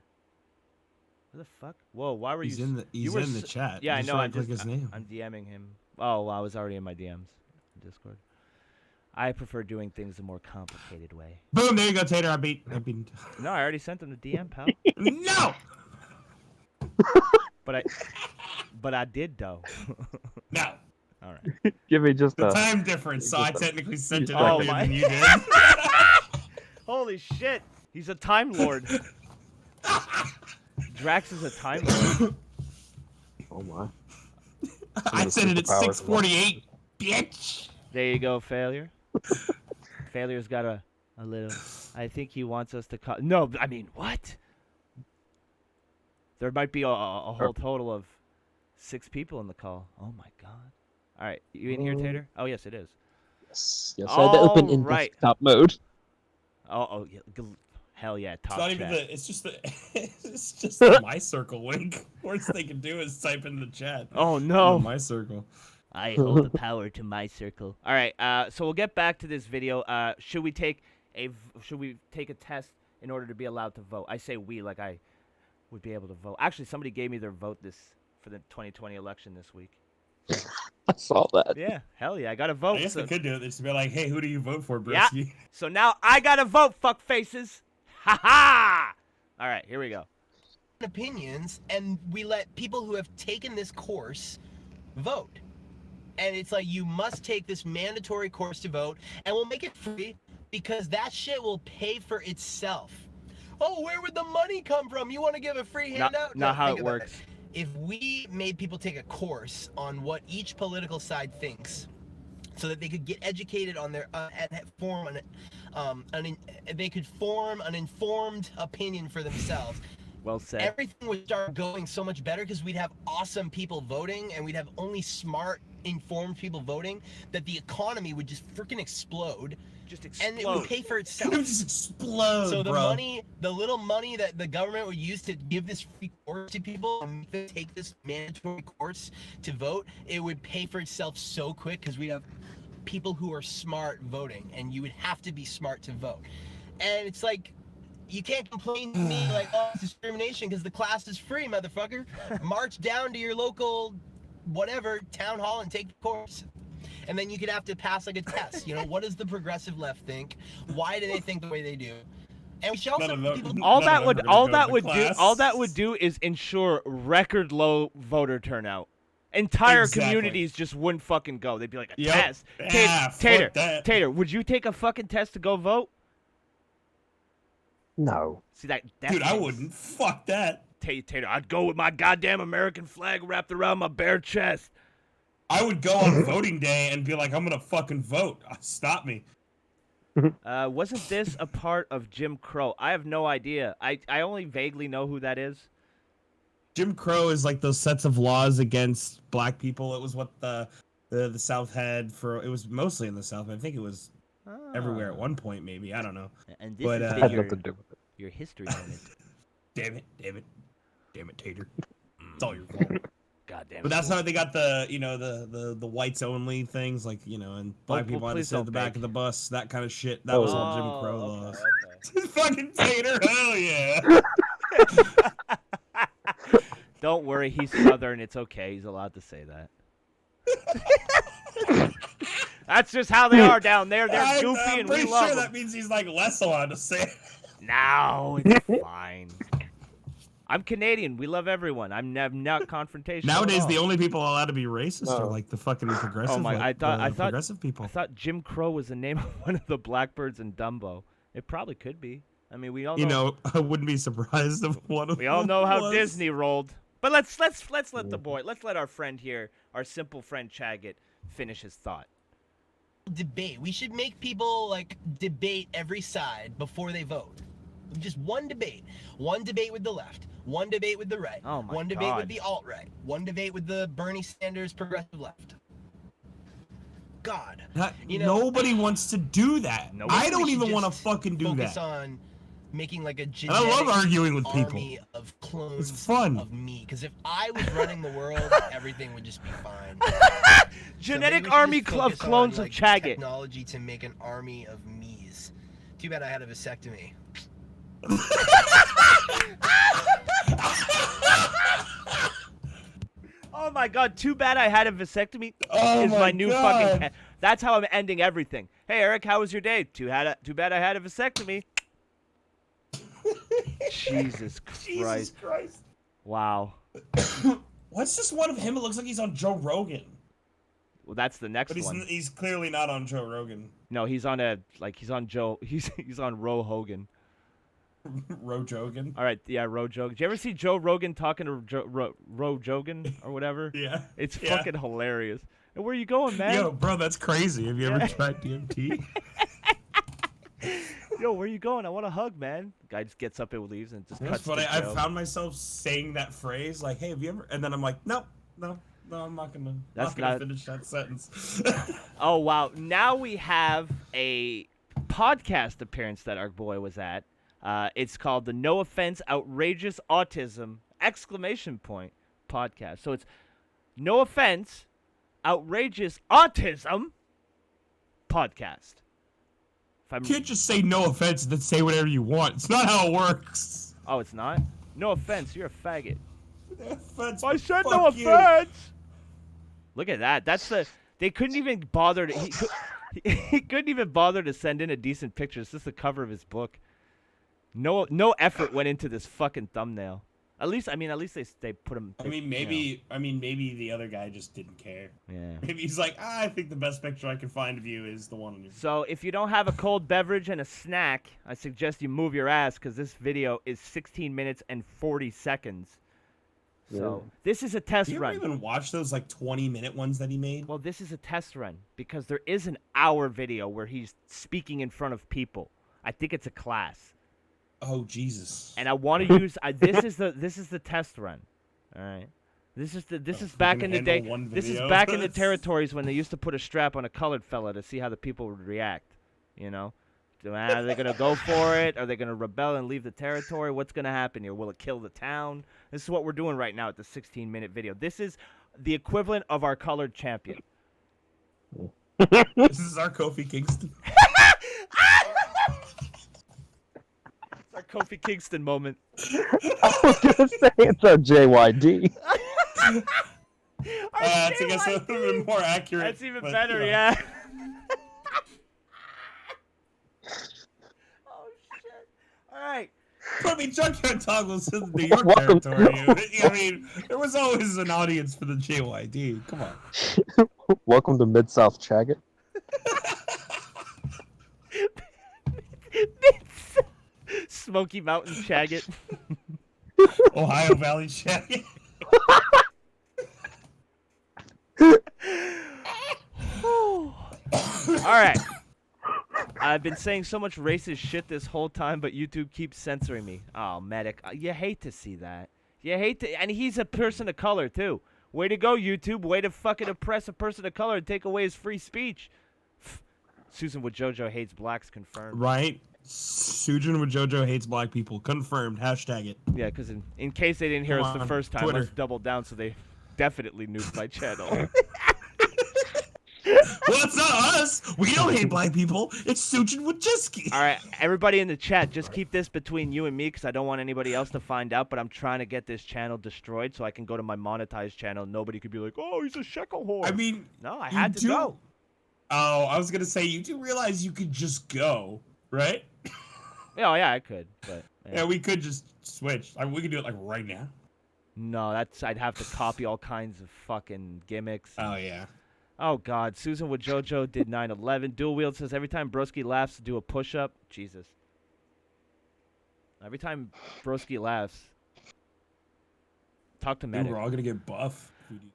Where the fuck? Whoa, why were He's you? in the you were he's in the s- chat. Yeah, I Just know. right-click his name. I'm DMing him. Oh, well, I was already in my DMs in Discord. I prefer doing things the more complicated way. Boom! There you go, Tater. I beat. No, I already sent him the DM, pal. No. But I did though. No. All right. Give me just The a time difference, so I technically sent it Oh earlier my- than you did. Holy shit! He's a time lord. Drax is a time lord. Oh my. I said it at superpowers 6:48, bitch. There you go, failure. Failure's got a little. I think he wants us to call. No, I mean what? There might be a whole total of 6 people in the call. Oh my god! All right, you in here, Tater? Oh yes, it is. Yes, yes. I had to open in Alright. desktop mode. Oh yeah, hell yeah, top It's not chat. even the. It's just the. It's just the My Circle link. Worst they can do is type in the chat. Oh no! My Circle. I hold the power to my circle. All right, so we'll get back to this video. Should we take a test in order to be allowed to vote? I say we, like I would be able to vote. Actually, somebody gave me their vote for the 2020 election this week. I saw that. Yeah, hell yeah, I got to vote. I guess so, they could do it. They should be like, "Hey, who do you vote for, Yeah. Broski?" so now I got to vote, fuck faces. Ha ha! All right, here we go. Opinions, and we let people who have taken this course vote. And it's like, you must take this mandatory course to vote, and we'll make it free because that shit will pay for itself. Oh, where would the money come from? You want to give a free handout? Not how think it about works. If we made people take a course on what each political side thinks, so that they could get educated on their they could form an informed opinion for themselves. Well said. Everything would start going so much better because we'd have awesome people voting, and we'd have only smart, informed people voting, that the economy would just freaking explode. Just explode. And it would pay for itself. It would just explode, So the bro. money, the little money that the government would use to give this free course to people and make them take this mandatory course to vote, it would pay for itself so quick because we'd have people who are smart voting, and you would have to be smart to vote. And it's like, you can't complain to me like, oh, it's discrimination because the class is free, motherfucker. March down to your local, whatever, town hall and take the course. And then you could have to pass like a test. You know, what does the progressive left think? Why do they think the way they do? And we should also people. All None of them are gonna all go to that would do is ensure record low voter turnout. Entire Exactly. communities just wouldn't fucking go. They'd be like, a Yep. test. Ah, fuck Tater, that. Tater, would you take a fucking test to go vote? No. See that? Dude, I wouldn't. Fuck that. Tater, I'd go with my goddamn American flag wrapped around my bare chest. I would go on voting day and be like, I'm gonna fucking vote. Stop me. Wasn't this a part of Jim Crow? I have no idea. I only vaguely know who that is. Jim Crow is like those sets of laws against black people. It was what the South had for. It was mostly in the South. But I think it was everywhere at one point, maybe. I don't know. And this But, has Had been your, nothing to do with it. your history moment. Damn it, Tater. It's all your fault. God damn it. But that's how they got the the whites only things, like, and black well, people had to please sit at don't the back beg. of the bus, that kind of shit. That was all Jim Oh, Crow okay, laws. okay. Fucking Tater, hell yeah. Don't worry, he's Southern. It's okay. He's allowed to say that. That's just how they are down there. They're goofy I'm and we pretty love sure them. that means he's like less allowed to say it. No, it's fine. I'm Canadian. We love everyone. I'm not confrontational. Nowadays, at all. the only people allowed to be racist are No. like the fucking progressive. Oh my! I thought progressive people. I thought Jim Crow was the name of one of the blackbirds in Dumbo. It probably could be. I mean, we all know. I wouldn't be surprised if one of We all them know how was. Disney rolled. But let's let our friend here, our simple friend CHAGGOT, finish his thought. Debate. We should make people like debate every side before they vote. Just one debate. One debate with the left. One debate with the right. Oh my one debate God. with the alt-right. One debate with the Bernie Sanders progressive left. God. Nobody wants to do that. I don't even want to fucking do focus that. on making like a And genetic I love arguing with army people. of clones It's fun. of me. Because if I was running the world, everything would just be fine. Genetic army of clones of CHAGGOT. Technology to make an army of me's. Too bad I had a vasectomy. Oh my god, too bad I had a vasectomy. Oh is my new fucking God. That's how I'm ending everything. Hey Eric, how was your day? Too bad I had a vasectomy. Jesus Christ. Jesus Christ. Wow. What's this one of him? It looks like he's on Joe Rogan. Well, that's the next But one. he's clearly not on Joe Rogan. No, he's on he's on Ro Hogan. Ro Jogan? All right, yeah, Ro Jogan. Did you ever see Joe Rogan talking to Ro Jogan or whatever? Yeah. It's yeah. fucking hilarious. And where you going, man? Yo, bro, that's crazy. Have you ever tried DMT? Yo, where you going? I want a hug, man. The guy just gets up and leaves and just That's cuts funny. to I Joe. found myself saying that phrase, like, "Hey, have you ever?" And then I'm like, "No, I'm not gonna finish that sentence." Oh wow! Now we have a podcast appearance that our boy was at. It's called the No Offense Outrageous Autism podcast. So it's No Offense Outrageous Autism podcast. You can't just say no offense and then say whatever you want. It's not how it works. Oh, it's not? No offense, you're a faggot. Offense, I said fuck no you. offense. Look at that. That's the. They couldn't even bother to. He couldn't even bother to send in a decent picture. It's just the cover of his book. No effort went into this fucking thumbnail. At least they put him. Maybe the other guy just didn't care. Yeah. Maybe he's like, I think the best picture I can find of you is the one on your. So if you don't have a cold beverage and a snack, I suggest you move your ass because this video is 16 minutes and 40 seconds. So this is a test You run. ever even watch those like 20-minute ones that he made? Well, this is a test run because there is an hour video where he's speaking in front of people. I think it's a class. Oh Jesus! And I want to use this is the test run. All right. This is back in the day. This is back in the territories when they used to put a strap on a colored fella to see how the people would react. You know, are they gonna go for it? Are they gonna rebel and leave the territory? What's gonna happen here? Will it kill the town? This is what we're doing right now at the 16-minute video. This is the equivalent of our colored champion. This is our Kofi Kingston. Our Kofi Kingston moment. I was gonna say it's our JYD. I guess that would have been more accurate. That's even better, yeah. Oh shit! All right. I mean, Junkyard Dog was in New York territory. I mean, there was always an audience for the JYD. Come on. Welcome to Mid-South CHAGGOT. Smoky Mountain CHAGGOT. Ohio Valley CHAGGOT. All right. I've been saying so much racist shit this whole time, but YouTube keeps censoring me. Oh, medic. You hate to see that. You hate to, and he's a person of color too. Way to go, YouTube. Way to fucking oppress a person of color and take away his free speech. Susan with JoJo hates blacks confirmed. Right? Susan with JoJo hates black people. Confirmed. Hashtag it. Yeah, because in case they didn't hear us the on, first time, Twitter. let's double down so they definitely nuked my channel. Well, it's not us. We don't hate black people. It's Sujan Wojcicki. All right, everybody in the chat, just keep this between you and me because I don't want anybody else to find out, but I'm trying to get this channel destroyed so I can go to my monetized channel and nobody could be like, oh, he's a shekel whore. I mean, no, I had to go. Oh, I was going to say, you do realize you could just go, right? Oh, yeah, I could. But yeah, we could just switch. I mean, we could do it like right now. No, I'd have to copy all kinds of fucking gimmicks. Oh, yeah. Oh, God. Susan with JoJo did 9/11. Dual Wield says every time Broski laughs, do a push-up. Jesus. Every time Broski laughs, talk to Medic. We're all going to get buff.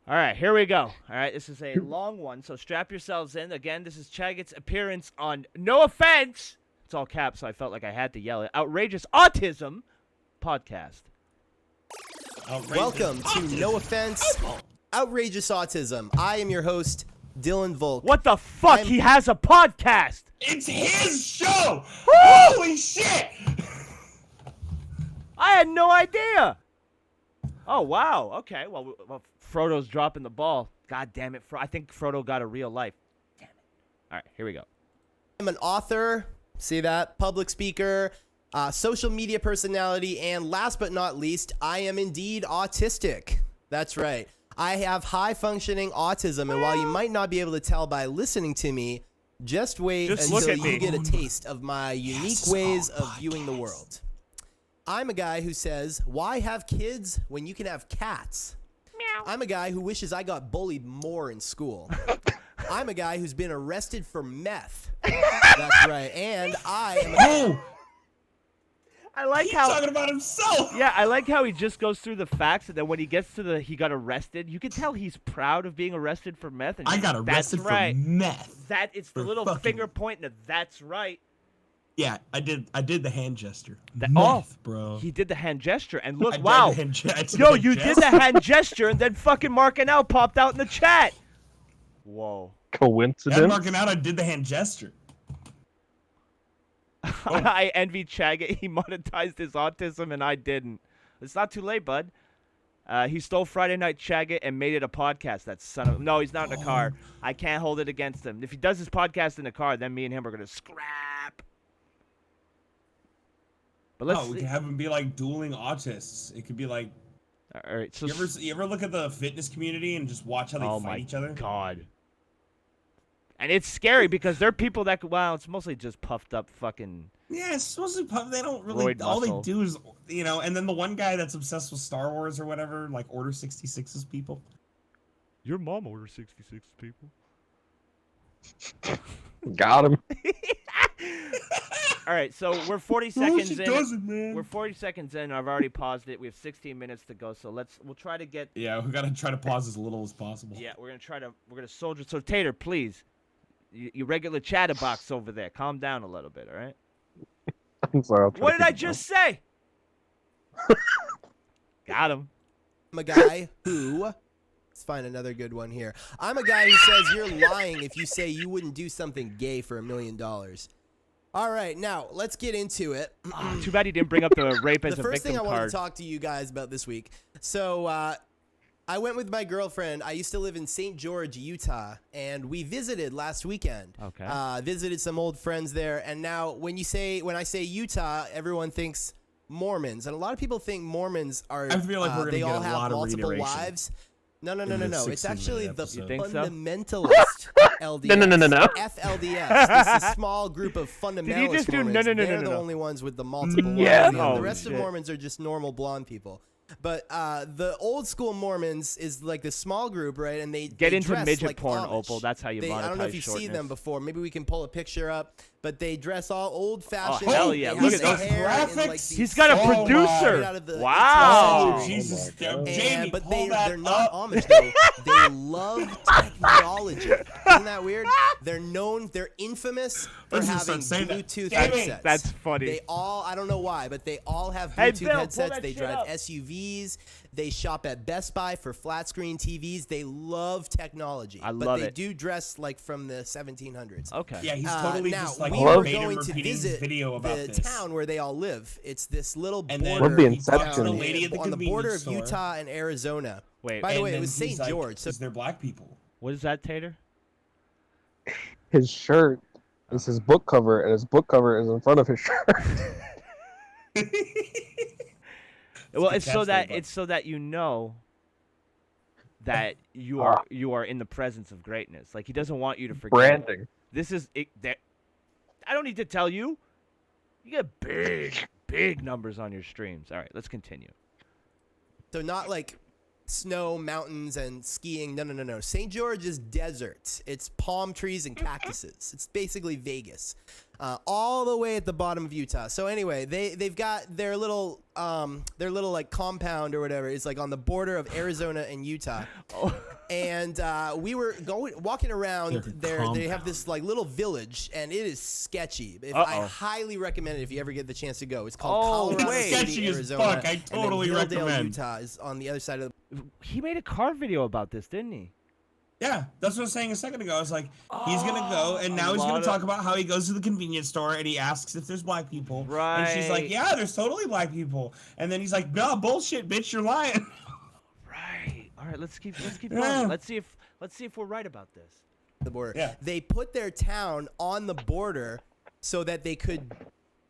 All right, here we go. All right, this is a long one, so strap yourselves in. Again, this is CHAGGOT's appearance on No Offense. It's all caps, so I felt like I had to yell it. Outrageous Autism podcast. Welcome to No Offense, Outrageous Autism. I am your host, Dylan Volk. What the fuck? He has a podcast. It's his show. Holy shit! I had no idea. Oh, wow. Okay. Well, Frodo's dropping the ball. God damn it. I think Frodo got a real life. Damn it. All right, here we go. I'm an author, see that? Public speaker, social media personality, and last but not least, I am indeed autistic. That's right. I have high-functioning autism, and while you might not be able to tell by listening to me, just wait until you get a taste of my unique ways of viewing the world. I'm a guy who says, why have kids when you can have cats? Meow. I'm a guy who wishes I got bullied more in school. I'm a guy who's been arrested for meth. That's right. And I am I like He's how talking about himself. Yeah, I like how he just goes through the facts, and then when he gets to he got arrested, you can tell he's proud of being arrested for meth. And I got arrested that's right. for meth. That it's the little finger pointing to that's right. Yeah, I did the hand gesture. Meth, bro. He did the hand gesture, and look, I did wow. the hand gesture. Yo, you did the hand gesture, and then fucking Marking Out popped out in the chat. Whoa. Coincidence? Yeah, Marking Out, I did the hand gesture. I envy CHAGGOT. He monetized his autism, and I didn't. It's not too late, bud. He stole Friday Night CHAGGOT and made it a podcast. That son of... No, he's not in a car. I can't hold it against him. If he does his podcast in a car, then me and him are going to scrap. But let's we can have them be like dueling autists. It could be like... All right, so... You ever look at the fitness community and just watch how they fight each other? Oh, my God. And it's scary because there are people that... Well, it's mostly just puffed up fucking... Yeah, it's mostly puff. They don't really... All they do is, and then the one guy that's obsessed with Star Wars or whatever, like Order 66's people. Your mom Order 66 people. Got him. All right, so we're 40 seconds in. Doesn't, man. We're 40 seconds in. I've already paused it. We have 16 minutes to go, so we'll try to get... Yeah, we gotta try to pause as little as possible. Yeah, we're gonna soldier. So Tater, please, you regular chatterbox over there, calm down a little bit, all right? I'm sorry. What did I just say? Got him. I'm a guy who... Let's find another good one here. I'm a guy who says you're lying if you say you wouldn't do something gay for $1 million. All right, now let's get into it. Too bad he didn't bring up the rape as a victim card. The first thing I want to talk to you guys about this week. So I went with my girlfriend. I used to live in St. George, Utah, and we visited last weekend. Okay. Visited some old friends there, and now when I say Utah, everyone thinks Mormons, and a lot of people think Mormons are. I feel like we're gonna they get all a have lot of multiple reiteration. wives. No. It's actually the think so? fundamentalist LDS. No. FLDS. It's a small group of fundamentalist just do Mormons. no, They're the no. only ones with the multiple wives. Yeah. The rest of Mormons are just normal blonde people. But the old school Mormons is like this small group, right? And they into dress midget like porn, Amish. Opal. That's how you monetize I don't know if you've seen shortness. them before. Maybe we can pull a picture up. But they dress all old-fashioned. Oh, hell yeah. They Look have at the those hair in, like, graphics. these He's got a straight producer. out of the Wow. 18th century. Jesus, And, Jamie, but pull that they're not up. Amish though. They love technology. Isn't that weird? They're infamous for Let's having just say that. Bluetooth Jamie. headsets. That's funny. They all, I don't know why, but they all have Hey, Bluetooth Bill, pull headsets. that They shit drive up. SUVs. They shop at Best Buy for flat screen TVs. They love technology. I but love they it. do dress like from the 1700s. Okay. Yeah, he's totally now, just like we were verbatim going to repeating his visit video about the this. town where they all live. It's this little And then border Would be he talks to Inception. the town lady at the on the border of convenience store. Utah and Arizona. Wait. By the And way, it then was he's St. like, George. So because they're black people. What is that, Tater? His shirt is his book cover, and his book cover is in front of his shirt. Well, the it's so that catchphrase, it's so that you know that you are in the presence of greatness. Like he doesn't want you to forget. Branding. This is it. I don't need to tell you. You get big numbers on your streams. All right, let's continue. So not like snow, mountains, and skiing. No. St. George is desert. It's palm trees and cactuses. It's basically Vegas, all the way at the bottom of Utah. So anyway, they've got their little like compound or whatever. It's like on the border of Arizona and Utah. And we were walking around there. They have this like little village, and it is sketchy. I highly recommend it if you ever get the chance to go. It's called Colorado wait. City, Sketchy as Arizona. fuck. I and then totally Hilldale, recommend. Utah is on the other side of the. He made a car video about this, didn't he? Yeah, that's what I was saying a second ago. I was like, he's gonna go, and now he's gonna talk about how he goes to the convenience store and he asks if there's black people. Right. And she's like, yeah, there's totally black people. And then he's like, no, bullshit, bitch, you're lying. Right. All right. Let's keep going. Let's see if we're right about this. The border. Yeah. They put their town on the border so that they could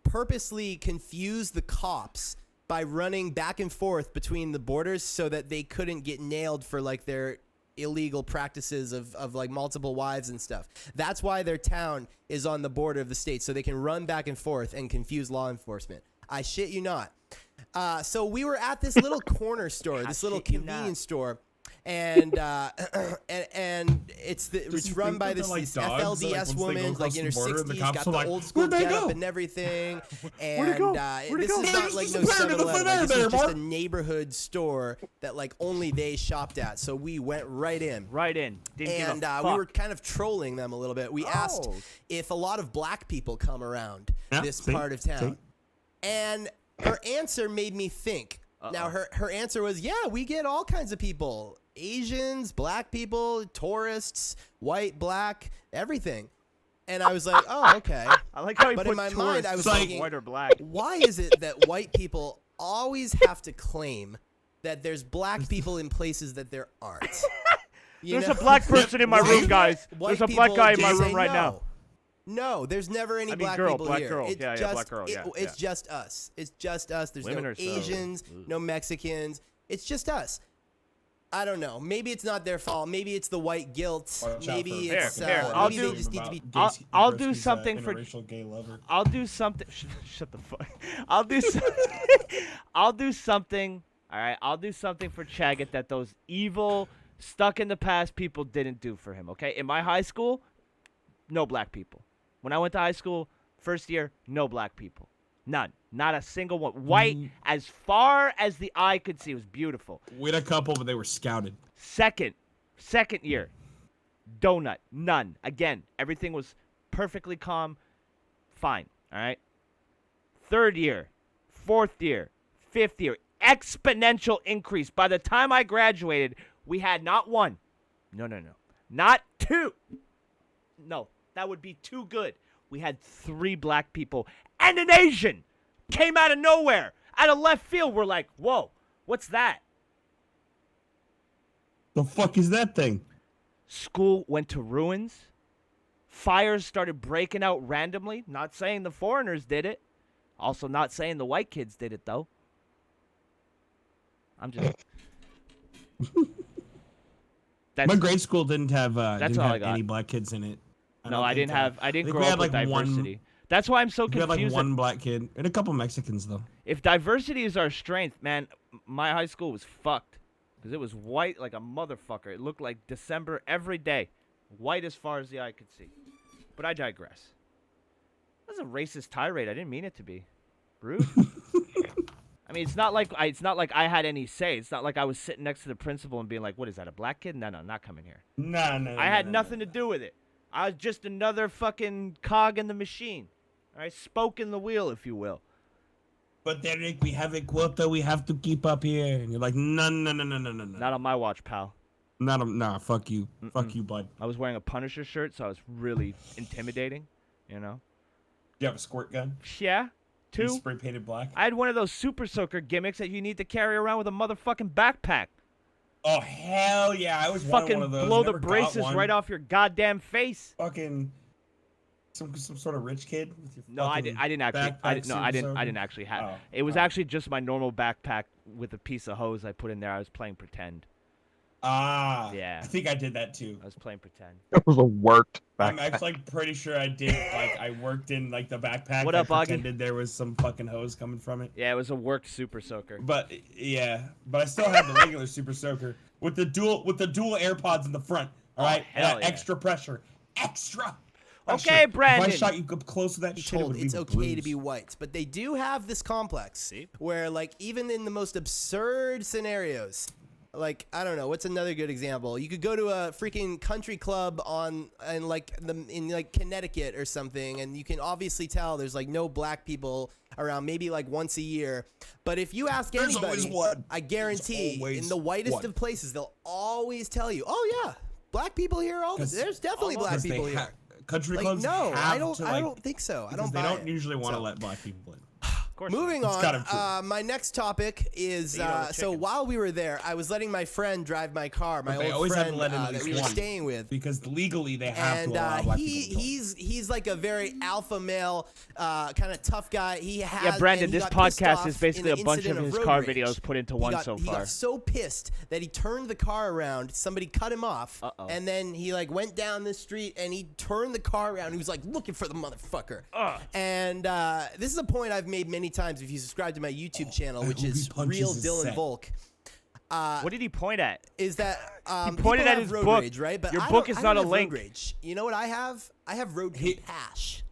purposely confuse the cops by running back and forth between the borders so that they couldn't get nailed for like their illegal practices of like multiple wives and stuff. That's why their town is on the border of the state, so they can run back and forth and confuse law enforcement. I shit you not. So we were at this little corner store, this little convenience store, and it's run by this FLDS woman, like in her 60s, got the old school getup and everything. And this is not like no 7-Eleven. Like, this is just a neighborhood store that like only they shopped at. So we went right in. Didn't give a fuck. We were kind of trolling them a little bit. We asked if a lot of black people come around this part of town, and her answer made me think. Now her answer was, yeah, we get all kinds of people. Asians, black people, tourists, white, black, everything. And I was like, oh, okay. I like how he But put in my mind, I was like thinking, white or black. why is it that white people always have to claim that there's black people in places that there aren't? There's a black person in my room, guys. There's a black guy in my room right now. No, there's never any black people black here. girl. It's Yeah, just, black girl. Yeah, it's just us. It's just us. There's Women no are so- Asians, no Mexicans. It's just us. I don't know. Maybe it's not their fault. Maybe it's the white guilt. Maybe it's I'll maybe do- they just need to be. I'll do something for. Interracial gay lover. I'll do something. Shut the fuck. I'll do. I'll do something. All right. I'll do something for Chaggot that those evil, stuck in the past people didn't do for him. Okay. In my high school, no black people. When I went to high school, first year, no black people. None. Not a single one. White as far as the eye could see. It was beautiful. We had a couple, but they were scouted. Second year, donut. None. Again, everything was perfectly calm. Fine. All right. Third year, fourth year, fifth year, exponential increase. By the time I graduated, we had not one. No. Not two. No, that would be too good. We had 3 black people and an Asian came out of nowhere, out of left field. We're like, whoa, what's that? The fuck is that thing? School went to ruins. Fires started breaking out randomly. Not saying the foreigners did it. Also not saying the white kids did it, though. I'm just... My grade school didn't have any black kids in it. I didn't grow up with diversity. That's why I'm so confused. We had like one black kid and a couple Mexicans though. If diversity is our strength, man, my high school was fucked because it was white like a motherfucker. It looked like December every day, white as far as the eye could see. But I digress. That was a racist tirade. I didn't mean it to be. Rude. I mean, it's not like I had any say. It's not like I was sitting next to the principal and being like, "What is that? A black kid? No, not coming here." No. I had nothing to do with it. I was just another fucking cog in the machine. All right, spoke in the wheel, if you will. But Derek, we have a quota we have to keep up here, and you're like, no. Not on my watch, pal. Nah, fuck you, fuck you, bud. I was wearing a Punisher shirt, so I was really intimidating. You know. You have a squirt gun? Yeah. 2. Spray painted black. I had one of those super soaker gimmicks that you need to carry around with a motherfucking backpack. Oh hell yeah! I was fucking one of those. Blow the braces right off your goddamn face. Fucking some sort of rich kid. With your no, I didn't actually. I didn't actually have. Oh, it was actually just my normal backpack with a piece of hose I put in there. I was playing pretend. Ah. Yeah. I think I did that too. I was playing pretend. It was a worked backpack. I'm actually pretty sure I did. Like I worked in like the backpack. What up, Augie? Pretended there was some fucking hose coming from it. Yeah, it was a worked super soaker. But I still had the regular super soaker with the dual AirPods in the front. All right, hell yeah. Extra pressure. Extra. Okay, Brandon. If I shot you up close to that shit, it would It's be okay bruised. to be white, but they do have this complex where, like, even in the most absurd scenarios, like, I don't know, what's another good example? You could go to a freaking country club in Connecticut or something, and you can obviously tell there's like no black people around, maybe like once a year. But if you ask anybody, I guarantee in the whitest of places, they'll always tell you, "Oh yeah, black people here all the 'Cause- There's definitely black 'Cause they people here. country Like, clubs no, have I don't. to, I like, don't think so. I because don't they buy don't it. usually want to So- let black people in. Of course. Moving It's gotta on, improve. my next topic is Eat all the so chicken. while we were there, I was letting my friend drive my car, my But they old always have friend to let in at that least we were one. staying with. Because legally they have And to allow black he people to join. he's like a very alpha male, kind of tough guy. He has Yeah, Brandon, and he this got pissed podcast off is basically in a an bunch of incident his road car rage. videos put into He one got- so He far. got so pissed that he turned the car around. Somebody cut him off, Uh-oh. and then he like went down the street and he turned the car around. He was like looking for the motherfucker. And this is a point I've made many times. If you subscribe to my YouTube channel, which hope he is punches Real his Dylan set. Volk. What did he point at? Is that pointed people at have his road book. rage, right? But Your I book don't- is I not don't a have link. Road rage. You know what I have? I have road compassion.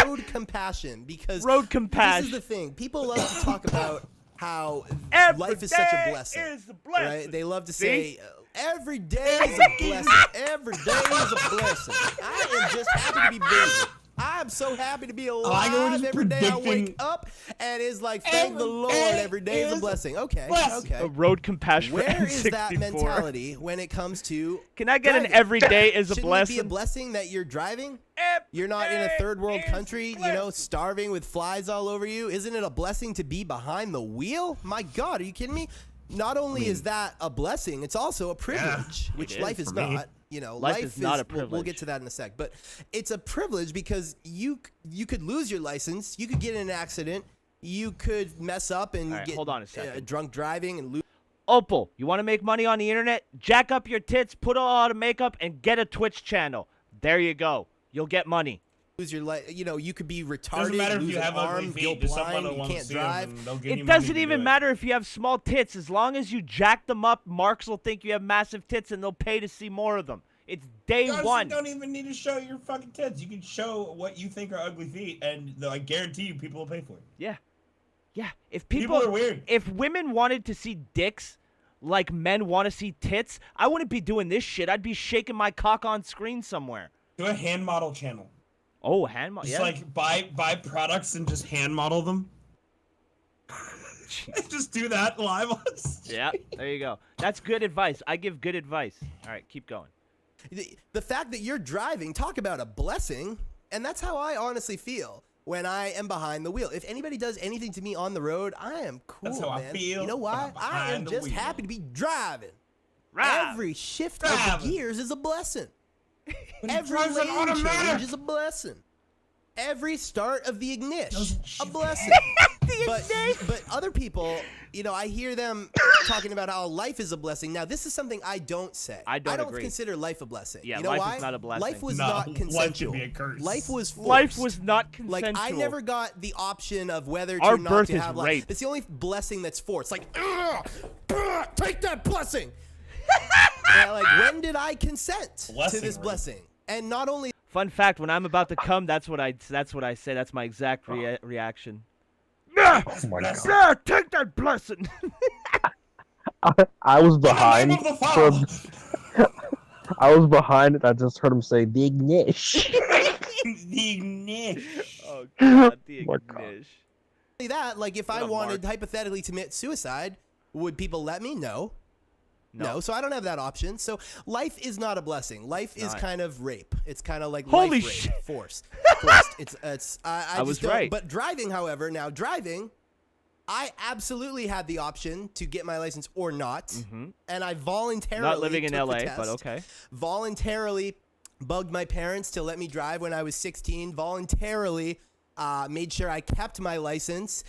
Road compassion, because Road This compassion. is the thing. People love to talk about how Every life is such a day blessing. is a blessing. Right? They love to See? say every day is a blessing. Every day is a blessing. I am just happy to be busy. I'm so happy to be like it when alive. he's Every day I predicting- wake up and it's like, thank the Every Lord. day Every day is a is blessing. Okay. blessing. A Okay. road compassion for Where is that N64. mentality when it comes to Can I get an driving? every day is a Shouldn't blessing? it be a blessing that you're driving? Every You're not in a day third world is country, you know, starving with flies all over you. Isn't it a blessing to be behind the wheel? My God, are you kidding me? Not only is that a blessing, it's also a privilege, which is life is for me. not. You know, Life is not a We'll privilege. get to that in a sec, but it's a privilege because you could lose your license, you could get in an accident, you could mess up and All right, get hold on a second. drunk driving and lose. Opal, you want to make money on the internet? Jack up your tits, put on a lot of makeup, and get a Twitch channel. There you go. You'll get money. Lose your life. You know, you could be retarded, Doesn't matter if lose you an have ugly arm, feet. go Just someone blind, will you want to can't see 'em drive. and they'll give you It money doesn't to even do it. matter if you have small tits. As long as you jack them up, marks will think you have massive tits, and they'll pay to see more of them. It's day Guys, one. You don't even need to show your fucking tits. You can show what you think are ugly feet, and I guarantee you, people will pay for it. Yeah. Yeah. If People are weird. If women wanted to see dicks like men want to see tits, I wouldn't be doing this shit. I'd be shaking my cock on screen somewhere. Do a hand model channel. Oh, hand model. Just Yeah. like buy products and just hand model them. Just do that live on stream. Yeah, there you go. That's good advice. I give good advice. All right, keep going. The fact that you're driving, talk about a blessing, and that's how I honestly feel when I am behind the wheel. If anybody does anything to me on the road, I am cool, That's how I man. feel You know when why? I'm I am behind the just wheel. happy to be driving. Drive. Every shift of Driving. the gears is a blessing. But he Every drives an lane automatic. change is a blessing. Every start of the ignition, a blessing. But other people, you know, I hear them talking about how life is a blessing. Now, this is something I don't say. I don't agree. consider life a blessing. Yeah, you know life why? is not a blessing. Life was No, not life should consensual. be a curse. Life was forced. Life was not consensual. Like, I never got the option of whether Our to not birth to is have rape. life. It's the only blessing that's forced. Like, take that blessing. Yeah, like, when did I consent to Blessing this rape. blessing? And not only Fun fact: when I'm about to come, that's what I say. That's my exact reaction. Oh my God. Yeah, take that blessing. I was behind. In the name of the Father. from- I was behind it. I just heard him say the ignition. The ignition. Oh God, the my God. ignition. that, like, if I What a wanted mark. hypothetically to commit suicide, would people let me? No, so I don't have that option. So life is not a blessing. Life is Not. kind of rape. It's kind of like Holy life rape, shit. forced. It's. I was just don't. right. But driving, however, now driving, I absolutely had the option to get my license or not, and I voluntarily Not living in took the LA, test, but okay. Voluntarily bugged my parents to let me drive when I was 16. Voluntarily made sure I kept my license.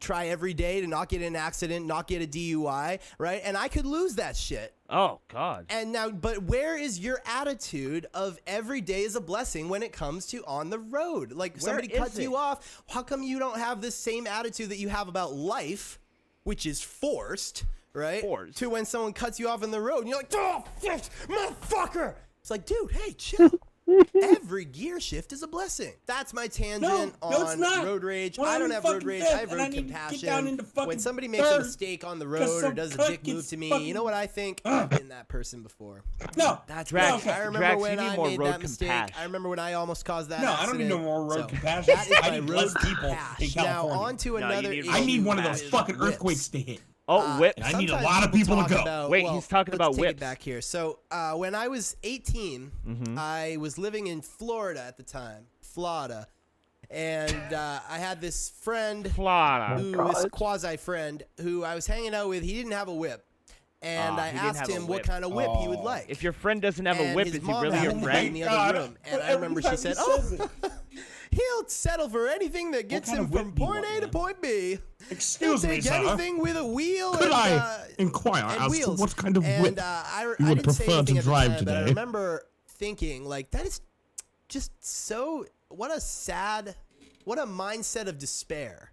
Try every day to not get in an accident, not get a DUI, right? And I could lose that shit. Oh God. And now, but where is your attitude of every day is a blessing when it comes to on the road? Like, somebody is cuts it? you off. How come you don't have this same attitude that you have about life, which is forced, right? Forced. To when someone cuts you off on the road and you're like, oh, shit, motherfucker. It's like, dude, hey, chill. Every gear shift is a blessing. That's my tangent No, it's on not. road rage. When I I'm don't in have road fucking rage. fifth I have and I road need to get compassion. down into fucking When somebody makes a third mistake on the 'cause road or some does a cunt dick move gets to me, fucking- you know what I think? I've been that person before. No. That's Drax, right. I remember Drax, you when need I more made road that mistake. compassion. I remember when I almost caused that No, I accident. don't need no more road So, compassion. That is I my need road less people in compassion. California. Now, on to No, you another need issue. road I need one of that those is fucking whips. earthquakes to hit. Oh, whip. And I need a Sometimes lot of people to talk go. about- Wait, well, he's talking let's about take whips. it back here. So when I was 18, Mm-hmm. I was living in Florida at the time, Florida, and I had this friend Florida. who was quasi friend who I was hanging out with. He didn't have a whip, and I he didn't asked have a him what whip. kind of whip he would like. If your friend doesn't have a And whip, his is he mom really your happened to be in friend? the other room, and I remember she said, "Oh, he'll settle for anything that gets kind him of whip from do you point want, A to man? point B. Excuse He'll me, take sir. anything with a wheel Could and, I inquire and as wheels. to what kind of and, whip I you would didn't say prefer to anything at the drive time, but I today? remember thinking, like, that is just so, what a mindset of despair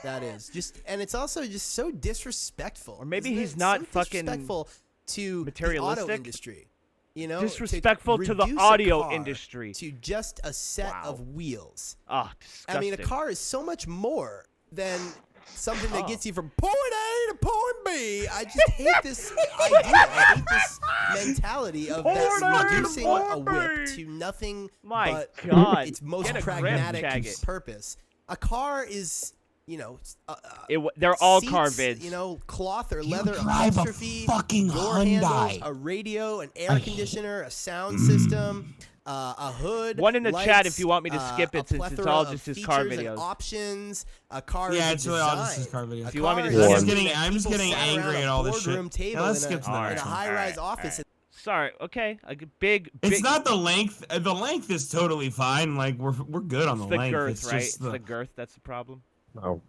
that is. And it's also just so disrespectful. Or maybe isn't he's it? not So fucking disrespectful to the auto materialistic? industry. You know, Disrespectful to the reduce a audio car industry. to just a set Wow. of wheels. Oh, disgusting. I mean, a car is so much more than something that Oh. gets you from point A to point B. I just hate this idea. I hate this mentality of that reducing a whip to nothing My but God. its most Get a grip, pragmatic CHAGGOT. purpose. A car is, They're all seats, car vids. Cloth or leather drive a upholstery, fucking door handles, Hyundai. a radio, an air conditioner, a sound system, a hood. One in the lights, chat if you want me to skip a it, since it's plethora all of just his car features and videos. Options. A car. Yeah, is a it's really all just design. his car videos. A If you want me car to is skip- something that I'm just people getting sat around angry a at all this boardroom shit. table Now let's in skip to the in next a one. high-rise office. Alright. Sorry. Okay. A big. It's not the length. The length is totally fine. Like we're good on the It's the length. girth, It's right? just It's the girth that's the problem. Oh,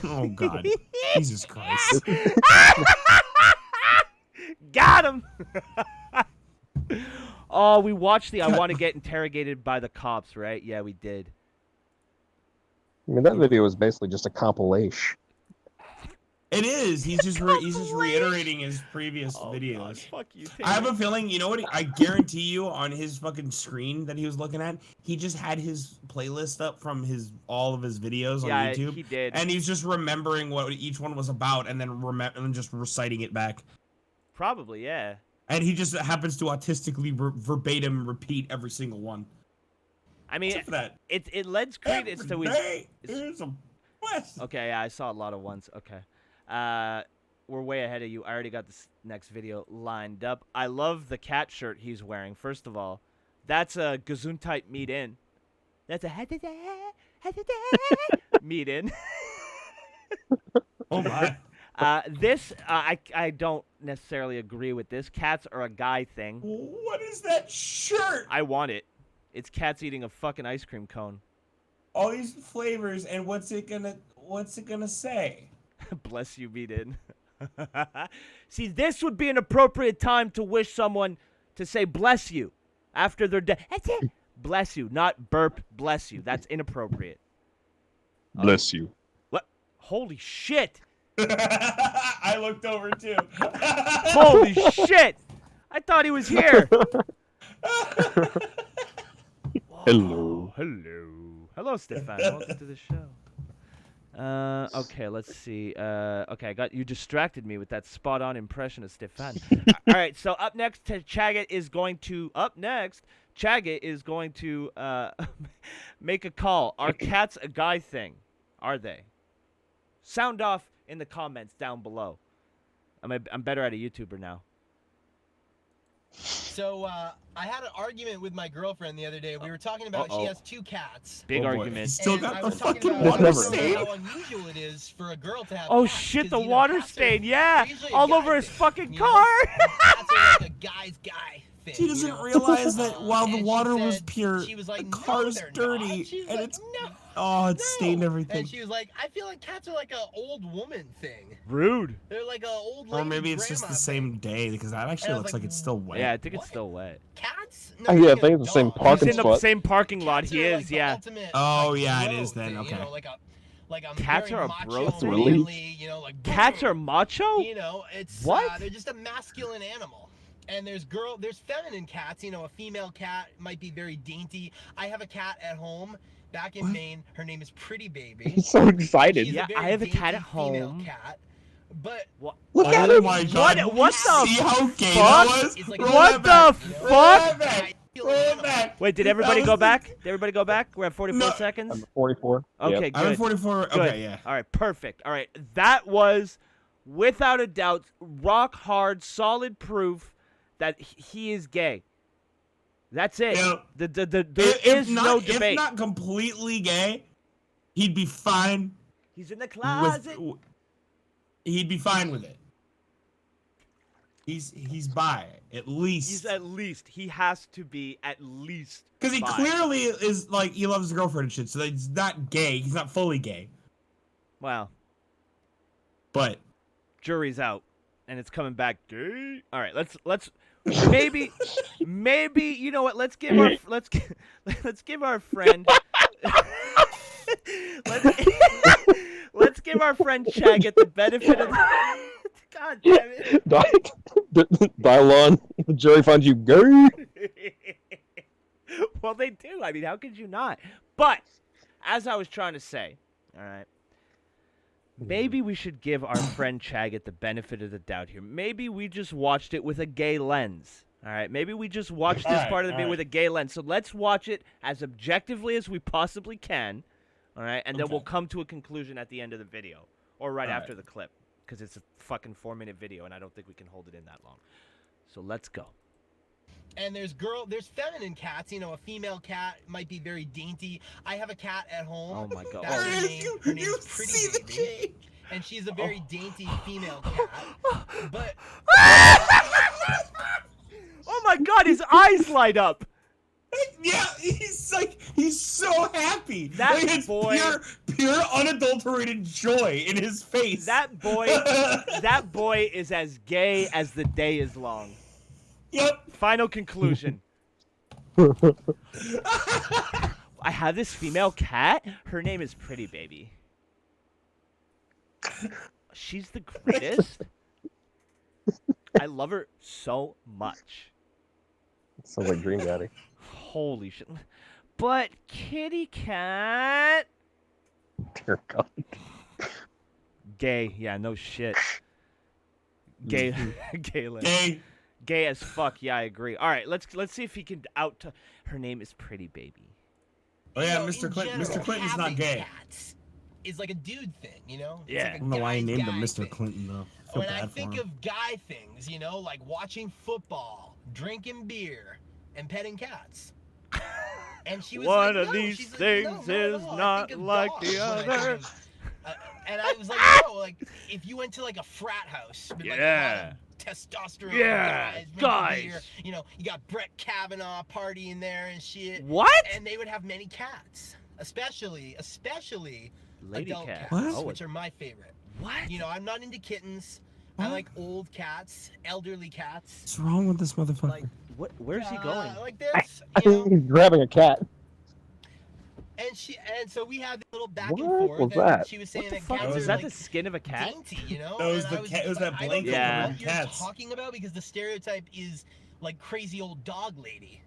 oh God, Jesus Christ! Got him. Oh, we watched the I Want to Get Interrogated by the Cops, right? Yeah, we did. I mean, that video was basically just a compilation. It is. He's just reiterating his previous videos. God, fuck you. I have a feeling. You know what? I guarantee you, on his fucking screen that he was looking at, he just had his playlist up from all of his videos on Yeah, YouTube. he did. And he's just remembering what each one was about, and then just reciting it back. Probably, yeah. And he just happens to autistically verbatim repeat every single one. I mean, Except for that. it lends credence to his. Every day is a blessing. Okay, yeah, I saw a lot of ones. Okay. We're way ahead of you. I already got this next video lined up. I love the cat shirt he's wearing. First of all, that's a Gesundheit meet in. That's a meet in. Oh my. I don't necessarily agree with this. Cats are a guy thing. What is that shirt? I want it. It's cats eating a fucking ice cream cone. All these flavors, and what's it gonna say? Bless you, meet in. See, this would be an appropriate time to wish someone to say bless you after they're dead. That's it. Bless you, not burp. Bless you. That's inappropriate. Bless you. What? Holy shit! I looked over too. Holy shit! I thought he was here. Hello. Hello, Stefan. Welcome to the show. Okay, let's see. Okay, you distracted me with that spot-on impression of Stefan. All right, so up next, CHAGGOT is going to make a call. Are cats a guy thing? Are they? Sound off in the comments down below. I'm better at a YouTuber now. So I had an argument with my girlfriend the other day. We were talking about she has 2 cats. Big Oh, boy. argument. Still And got I the was talking fucking about water stain. how unusual it is for a girl to have Oh cats, shit, 'cause, the you know, water cats are stain. Yeah, usually a all guy over his thing, fucking you know? car. Cats are like a guy's guy thing. She doesn't you know? realize that while the And she water was said- pure, she was like, the "No, car's they're not." dirty, She was and like, it's no, stained everything. And she was like, I feel like cats are like an old woman thing. Rude. They're like an old lady Or maybe it's just grandma the same day, because that actually And I was looks like, like it's still wet. Yeah, I think it's What? still wet. Cats? Oh, yeah, I like think a it's the same dog. parking He's in the spot. same parking lot. Cats He are is, like the yeah. ultimate, Oh, like, yeah, it bro is then, thing, okay. You know, like a Cats very are a macho, bro thing? manly, you know, like Cats are macho? You know, it's What? they're just a masculine animal. And there's feminine cats. You know, a female cat might be very dainty. I have a cat at home back in Maine. Her name is Pretty Baby. He's so excited. She's Yeah, a very I have a cat dainty at female home. Cat, but What? Look Oh at him. my god. What the See how gay fuck? that was? It's like Roll What that the back. fuck? Roll that back. I feel Roll like it back. Wait, did That everybody was go the- back? Did everybody go back? We're at 44 No. seconds. I'm 44. Okay, Yep. I'm at good. 44. Good. Okay, yeah. All right, perfect. All right, that was without a doubt, rock hard, solid proof that he is gay. That's it. Yeah. There is no debate. If not completely gay, he'd be fine. He's in the closet. He'd be fine with it. He's bi, at least. He's at least. He has to be at least. Because he bi. clearly is like, he loves his girlfriend and shit, so he's not gay. He's not fully gay. Wow. But Jury's out, and it's coming back gay. All right, let's maybe you know what? Let's give our friend let's give our friend Chaggot the benefit of. God damn it. Dylon, the jury finds you gay. Well, they do. I mean, how could you not? But, as I was trying to say, all right, maybe we should give our friend Chaggot the benefit of the doubt here. Maybe we just watched it with a gay lens. All right, maybe we just watched this part of the video with a gay lens. So let's watch it as objectively as we possibly can. All right, and then we'll come to a conclusion at the end of the video or right after the clip. Because it's a fucking 4-minute video, and I don't think we can hold it in that long. So let's go. And there's feminine cats. You know, a female cat might be very dainty. I have a cat at home. Oh my god. That's her name. Her name is Pretty Baby. And she's a very dainty female cat. But oh my god, his eyes light up. yeah, he's so happy. That like, it's boy, pure unadulterated joy in his face. That boy is as gay as the day is long. Yep. Final conclusion. I have this female cat. Her name is Pretty Baby. She's the greatest. I love her so much. Sounds like Dream Daddy. Holy shit. But kitty cat. Dear God. Gay. Yeah, no shit. Gay. Galen. Gay as fuck. Yeah, I agree. All right, let's see if he can her name is Pretty Baby. Oh yeah, you know, Mr. Clinton. general, Mr. Clinton's not gay. Cats is like a dude thing, you know? It's Yeah. like a I don't know why he guy's named him guy Mr. thing. Clinton though. I feel When I bad for think him. of guy things, you know, like watching football, drinking beer, and petting cats. And she was One like, of no, these she's like, things no, is I think not of like dogs the when I think other. of- and I was like, no, like if you went to like a frat house with like a lot of testosterone Yeah, guys, drinking guys. beer, you know, you got Brett Kavanaugh partying there and shit. What? And they would have many cats, especially Lady adult cat. cats, What? which are my favorite. What? You know, I'm not into kittens. I like old cats, elderly cats. What's wrong with this motherfucker? Like, what? Where's he going? Like this, you know. He's grabbing a cat. And so we had a little back What and forth. was and that? She was saying What the that fuck? cats Was are that like the skin of a cat? dainty, you know. That was And the I cat- it was that I don't blanket know Yeah. what you're cats. talking about because the stereotype is like crazy old dog lady.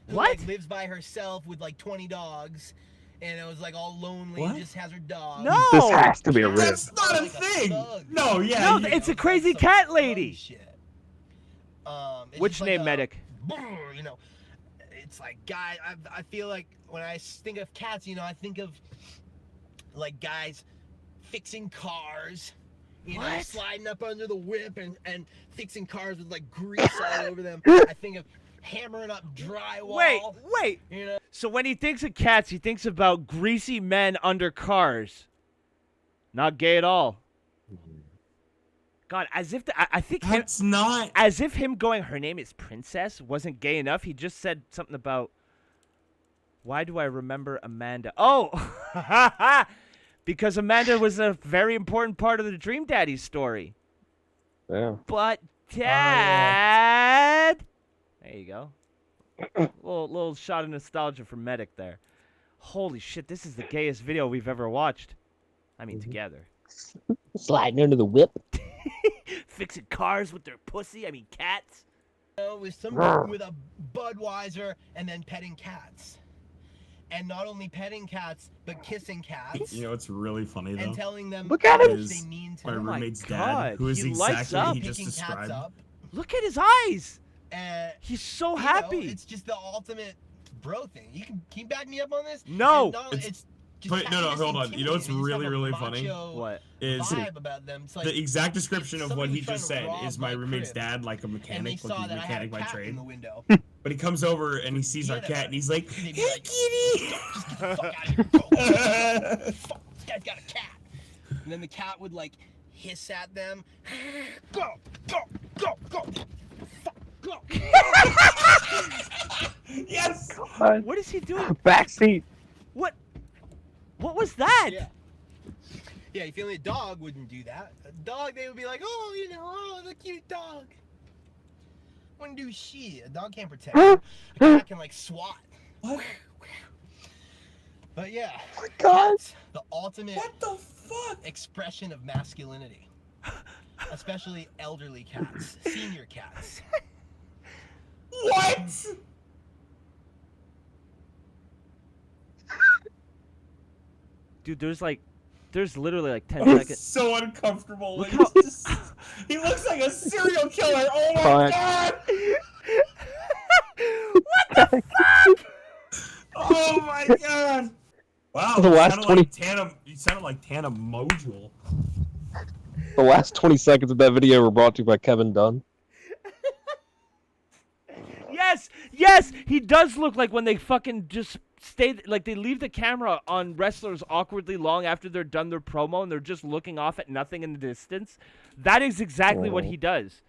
Who, What? Like, lives by herself with like 20 dogs, and it was like all lonely. What? And just has her dog. No. This has to be a rib. That's not a Like a thing. thug. No, yeah. No, you- it's a Like crazy some cat thug lady. shit. It's Which just like name, a- medic? You know, it's like guy. I feel like when I think of cats, you know, I think of like guys fixing cars. You know, What? sliding up under the whip and fixing cars with like grease all over them. I think of hammering up drywall. Wait. You know, So when he thinks of cats, he thinks about greasy men under cars. Not gay at all. God, as if I think him, That's not. as if him going, her name is Princess, wasn't gay enough. He just said something about, why do I remember Amanda? Oh, because Amanda was a very important part of the Dream Daddy story. Yeah. But Dad, there you go. little shot of nostalgia for Medic there. Holy shit, this is the gayest video we've ever watched. I mean, together. Sliding under the whip. Fixing cars with their pussy. I mean, cats. with a Budweiser and then petting cats. And not only petting cats, but kissing cats. You know what's really funny though? And telling them Look at how him. much they mean to My them. roommate's God, dad, who is he lights exactly up. what he just Picking cats described. up. Look at his eyes. And He's so you know, happy. it's just the ultimate bro thing. Can you back me up on this? No. And not only- Wait, no, hold on. You know what's really, really funny? What? Is vibe about them. It's like the exact description of what somebody he was trying just to said rob is my roommate's crib, dad, like a and they mechanic, saw like that he's I had a mechanic by cat trade. in the window. But he comes over and he sees our cat and he's like, They'd "Hey, be like, kitty!" Just get the fuck out of here. Go. Fuck, this guy's got a cat. And then the cat would like hiss at them. Go, go, go, go. Fuck, go. Yes. What is he doing? Backseat. What? What was that? Yeah. Yeah, you feel me? A dog wouldn't do that. A dog, they would be like, oh, you know, oh, the cute dog. Wouldn't do shit. A dog can't protect you. A cat can like swat. What? But yeah, God. cats, the ultimate What the fuck? expression of masculinity. Especially elderly cats, senior cats. What? Dude, there's literally like 10 I'm seconds. so uncomfortable. Look It's how- just- he looks like a serial killer. Oh my Fuck. god! What the fuck? Oh my god! Wow, The you last sounded 20 like Tana. You sounded like Tana Module. The last 20 seconds of that video were brought to you by Kevin Dunn. Yes, yes, he does look like when they fucking just stay, like they leave the camera on wrestlers awkwardly long after they're done their promo and they're just looking off at nothing in the distance. That is exactly what he does.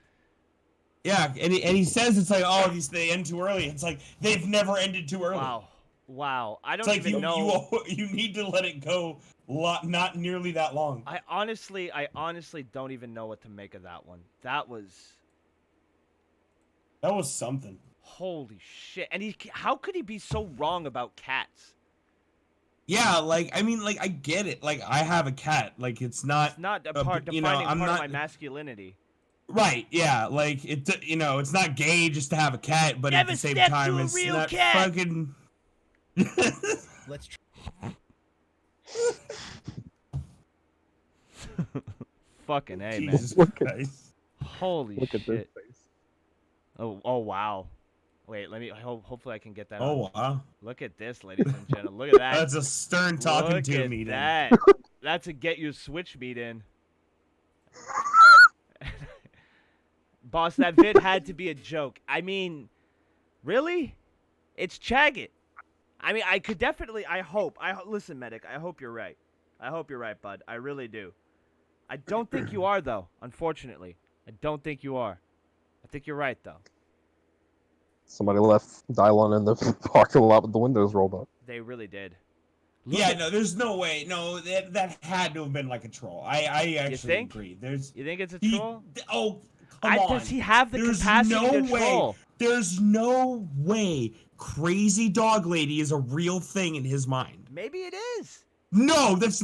Yeah, and he says it's like, oh, they end too early. It's like they've never ended too early. Wow, wow. I don't It's like even know. you need to let it go. Not nearly that long. I honestly don't even know what to make of that one. That was something. holy shit. And how could he be so wrong about cats? Yeah, like I mean, like I get it. Like I have a cat. Like it's not a part you know, defining I'm part not of my masculinity. right. Yeah, like you know, it's not gay just to have a cat, but Never at the same step to time, a it's real not cat. fucking. Let's Fucking A, man. Jesus Look at- Christ. Holy Look shit. at this face. Oh wow. Wait, let me hopefully I can get that on. Oh wow, Look at this, ladies and gentlemen. Look at that. that's a stern talking Look to at meeting. that. That's a get your switch meet in. Boss, that vid had to be a joke. I mean, really? It's CHAGGOT. I mean, I could definitely, listen, Medic, I hope you're right. I hope you're right, bud. I really do. I don't think you are, though, unfortunately. I don't think you are. I think you're right, though. Somebody left Dylon in the parking lot with the windows rolled up. They really did. No, there's no way. No, that had to have been like a troll. I actually think? agree. You think it's a He- troll? Oh, come on. Does he have the There's capacity no to way. troll? There's no way Crazy Dog Lady is a real thing in his mind. Maybe it is. No, there's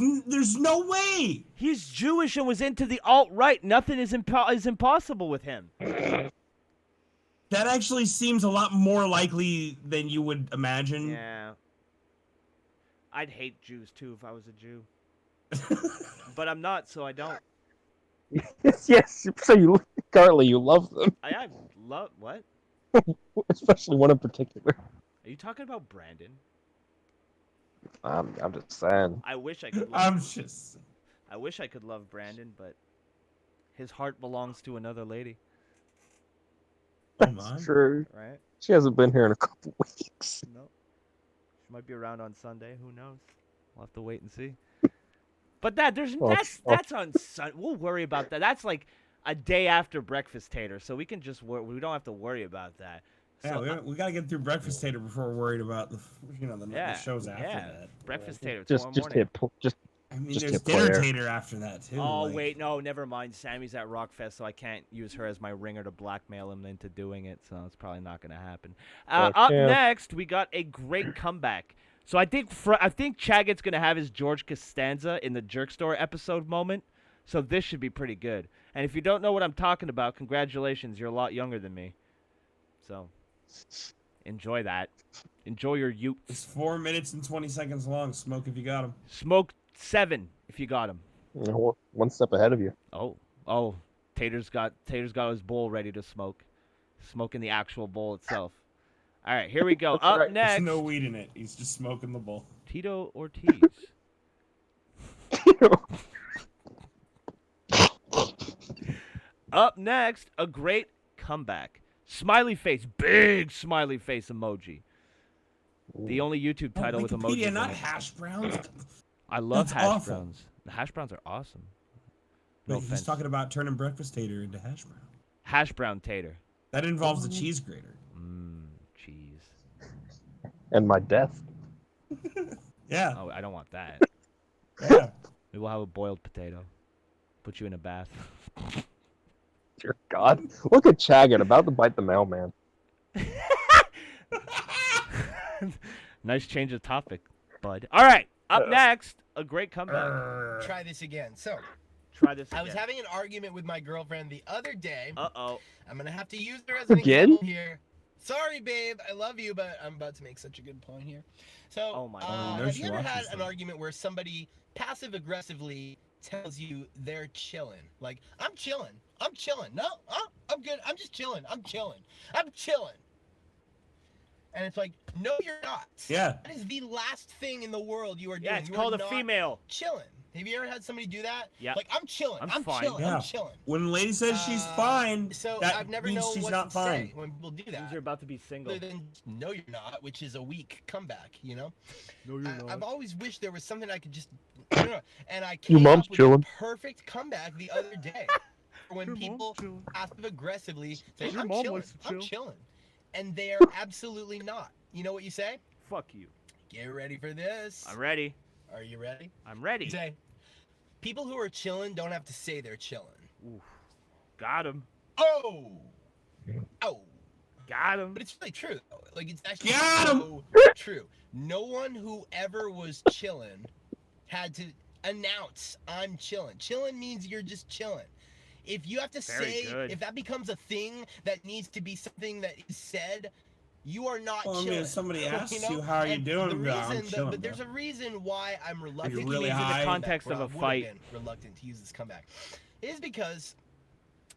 no way. He's Jewish and was into the alt-right. Nothing is impossible with him. That actually seems a lot more likely than you would imagine. Yeah. I'd hate Jews, too, if I was a Jew. But I'm not, so I don't. Yes, so you currently you love them, I love... What? especially one in particular. Are you talking about Brandon? I'm just saying. I wish I could I wish I could love Brandon, but his heart belongs to another lady, Oh my. That's true. right? She hasn't been here in a couple weeks. No. She might be around on Sunday. Who knows? We'll have to wait and see. But that's on Sunday. We'll worry about that. That's like a day after breakfast tater, so we can just we don't have to worry about that. So, Yeah, we gotta get through breakfast tater before we're worried about the shows after that. Breakfast tater Just tomorrow just morning. hit I mean, Just there's hit dinner player. tater after that too. Oh like- wait, no, never mind. Sammy's at Rockfest, so I can't use her as my ringer to blackmail him into doing it. So it's probably not going to happen. Fuck Up yeah. next, we got a great comeback. So I think CHAGGOT's going to have his George Costanza in the Jerk Store episode moment. So this should be pretty good. And if you don't know what I'm talking about, congratulations, you're a lot younger than me. So enjoy that. Enjoy your youth. It's 4 minutes and 20 seconds long. Smoke if you got them. Smoke 7 if you got him. one step ahead of you. Oh, Tater's got his bowl ready to smoke. Smoking the actual bowl itself. All right, here we go. Up right. next, There's no weed in it. He's just smoking the bowl. Tito Ortiz. Up next, a great comeback. Smiley face, big smiley face emoji. The only YouTube title with emojis. Wikipedia, not in it. hash browns. I love That's hash awful. browns. The hash browns are awesome. No Wait, he's offense. talking about turning breakfast tater into hash brown. Hash brown tater. That involves a cheese grater. Cheese. And my death. Yeah. Oh, I don't want that. Yeah. Maybe we'll have a boiled potato. Put you in a bath. Dear God. Look at Chaggott about to bite the mailman. Nice change of topic, bud. All right. Up next, a great comeback. Try this again. So, Try this I was again. having an argument with my girlfriend the other day. Uh-oh. I'm gonna have to use her as an Again? example here. Sorry, babe. I love you, but I'm about to make such a good point here. So, Oh my God. No, have she you ever watches had an them. argument where somebody passive aggressively tells you they're chilling? Like, I'm chilling. I'm chilling. No, I'm good. I'm just chilling. I'm chilling. I'm chilling. And it's like, no, you're not. Yeah. That is the last thing in the world you are doing. Yeah, it's You called are a not female. chilling. Have you ever had somebody do that? Yeah. Like, I'm chilling. I'm fine. chilling. Yeah. I'm chilling. When a lady says she's fine, So that I've never means known she's what not to fine. say when people do Means that. you're about to be single. Other than no, you're not, which is a weak comeback. You know. No, you're I've always wished there was something I could just. And I Your came mom's up with chilling. a perfect comeback the other day. When people passive aggressively say, Your "I'm mom chilling. likes to I'm chill." chilling," and they are absolutely not. You know what you say? Fuck you. Get ready for this. I'm ready. Are you ready? I'm ready. You say, people who are chilling don't have to say they're chilling. Got him. Oh. Got him. But it's really true. Though. Like it's actually Got 'em! so true. No one who ever was chilling had to announce I'm chilling. Chilling means you're just chilling. If you have to Very say, good. if that becomes a thing that needs to be something that is said, you are not Well, I mean, chilling. if somebody asks know? you, how are you And doing? the You go, "I'm reason, chilling, but there's bro." a reason why I'm reluctant. You're to really use high? this In the context comeback, of a or I would've fight. been reluctant to use this comeback, is because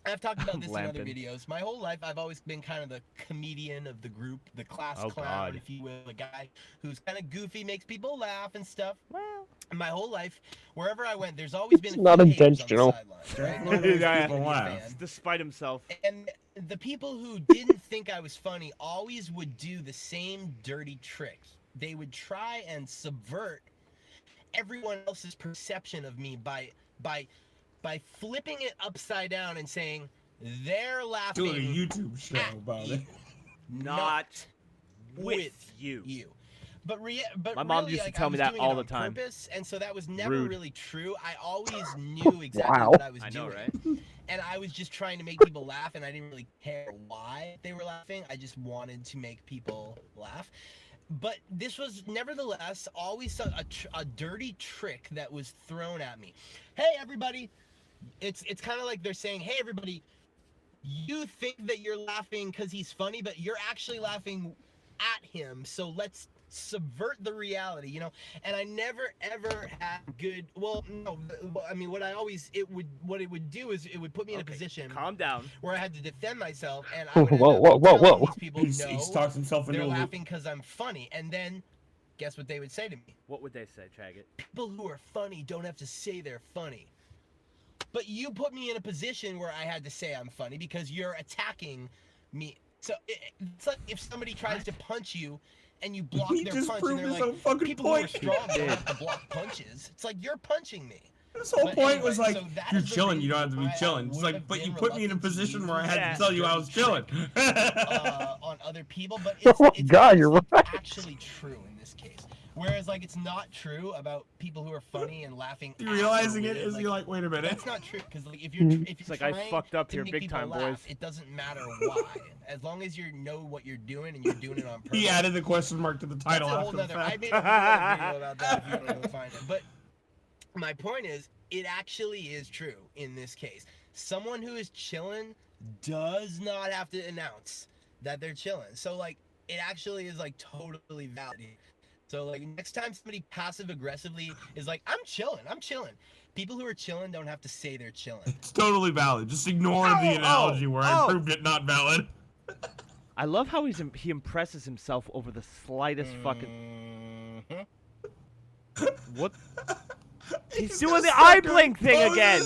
I've talked about this in other Lamping. videos. My whole life, I've always been kind of the comedian of the group, the class Oh, clown, God. if you will, the guy who's kind of goofy, makes people laugh and stuff. Well, My whole life, wherever I went, there's always been It's a not few haters on the intentional. sidelines, right? Well, Nobody's Yeah. gonna be a Laugh. fan. despite himself. And the people who didn't think I was funny always would do the same dirty tricks. They would try and subvert everyone else's perception of me by flipping it upside down and saying they're laughing Doing a YouTube show at about you, it. Not with you. But My mom really, used to like, tell I me was that doing all it the on time. Purpose, and so that was never Rude. really true. I always knew exactly Wow. what I was I doing. know, right? And I was just trying to make people laugh, and I didn't really care why they were laughing. I just wanted to make people laugh. But this was nevertheless always a dirty trick that was thrown at me. Hey, everybody. It's kind of like they're saying, hey, everybody, you think that you're laughing because he's funny, but you're actually laughing at him. So let's subvert the reality, you know. And I never ever had good. Well, no. I mean, what it would do is it would put me in a Okay, position calm down. where I had to defend myself, and I would end Whoa, up whoa, whoa, telling whoa. these people, He's no, talked himself into they're a loop. laughing because I'm funny. And then, guess what they would say to me? What would they say, Chaggott? People who are funny don't have to say they're funny. But you put me in a position where I had to say I'm funny because you're attacking me. So it's like if somebody tries to punch you and you block He their just punch, proved and his they're own like, fucking people who are point. strong don't have to block punches. It's like you're punching me. This whole But point was anyway, like, so that you're is the chilling, you don't have to reason be why I chilling. It's would like, have but you been put me in a reluctant to position use where I had Yeah. to tell you I was chilling. On other people, but Oh it's, my it's God, you're actually, right. actually true in this case. Whereas, like, it's not true about people who are funny and laughing. You at realizing your it wit, is you like, wait a minute. That's not true because like if you're It's like, I trying fucked up to here make big people time, laugh, boys. it doesn't matter why, as long as you know what you're doing and you're doing it on purpose. He added the question mark to the That's title a whole after the nother. I fact. made a whole other video about that if you want to find it. But my point is, it actually is true in this case. Someone who is chilling does not have to announce that they're chilling. So like, it actually is like totally valid. So like next time somebody passive aggressively is like, I'm chilling. People who are chilling don't have to say they're chilling. It's totally valid. Just ignore the analogy where I proved it not valid. I love how he impresses himself over the slightest fucking. Mhm. What? He's doing the eye blink thing again.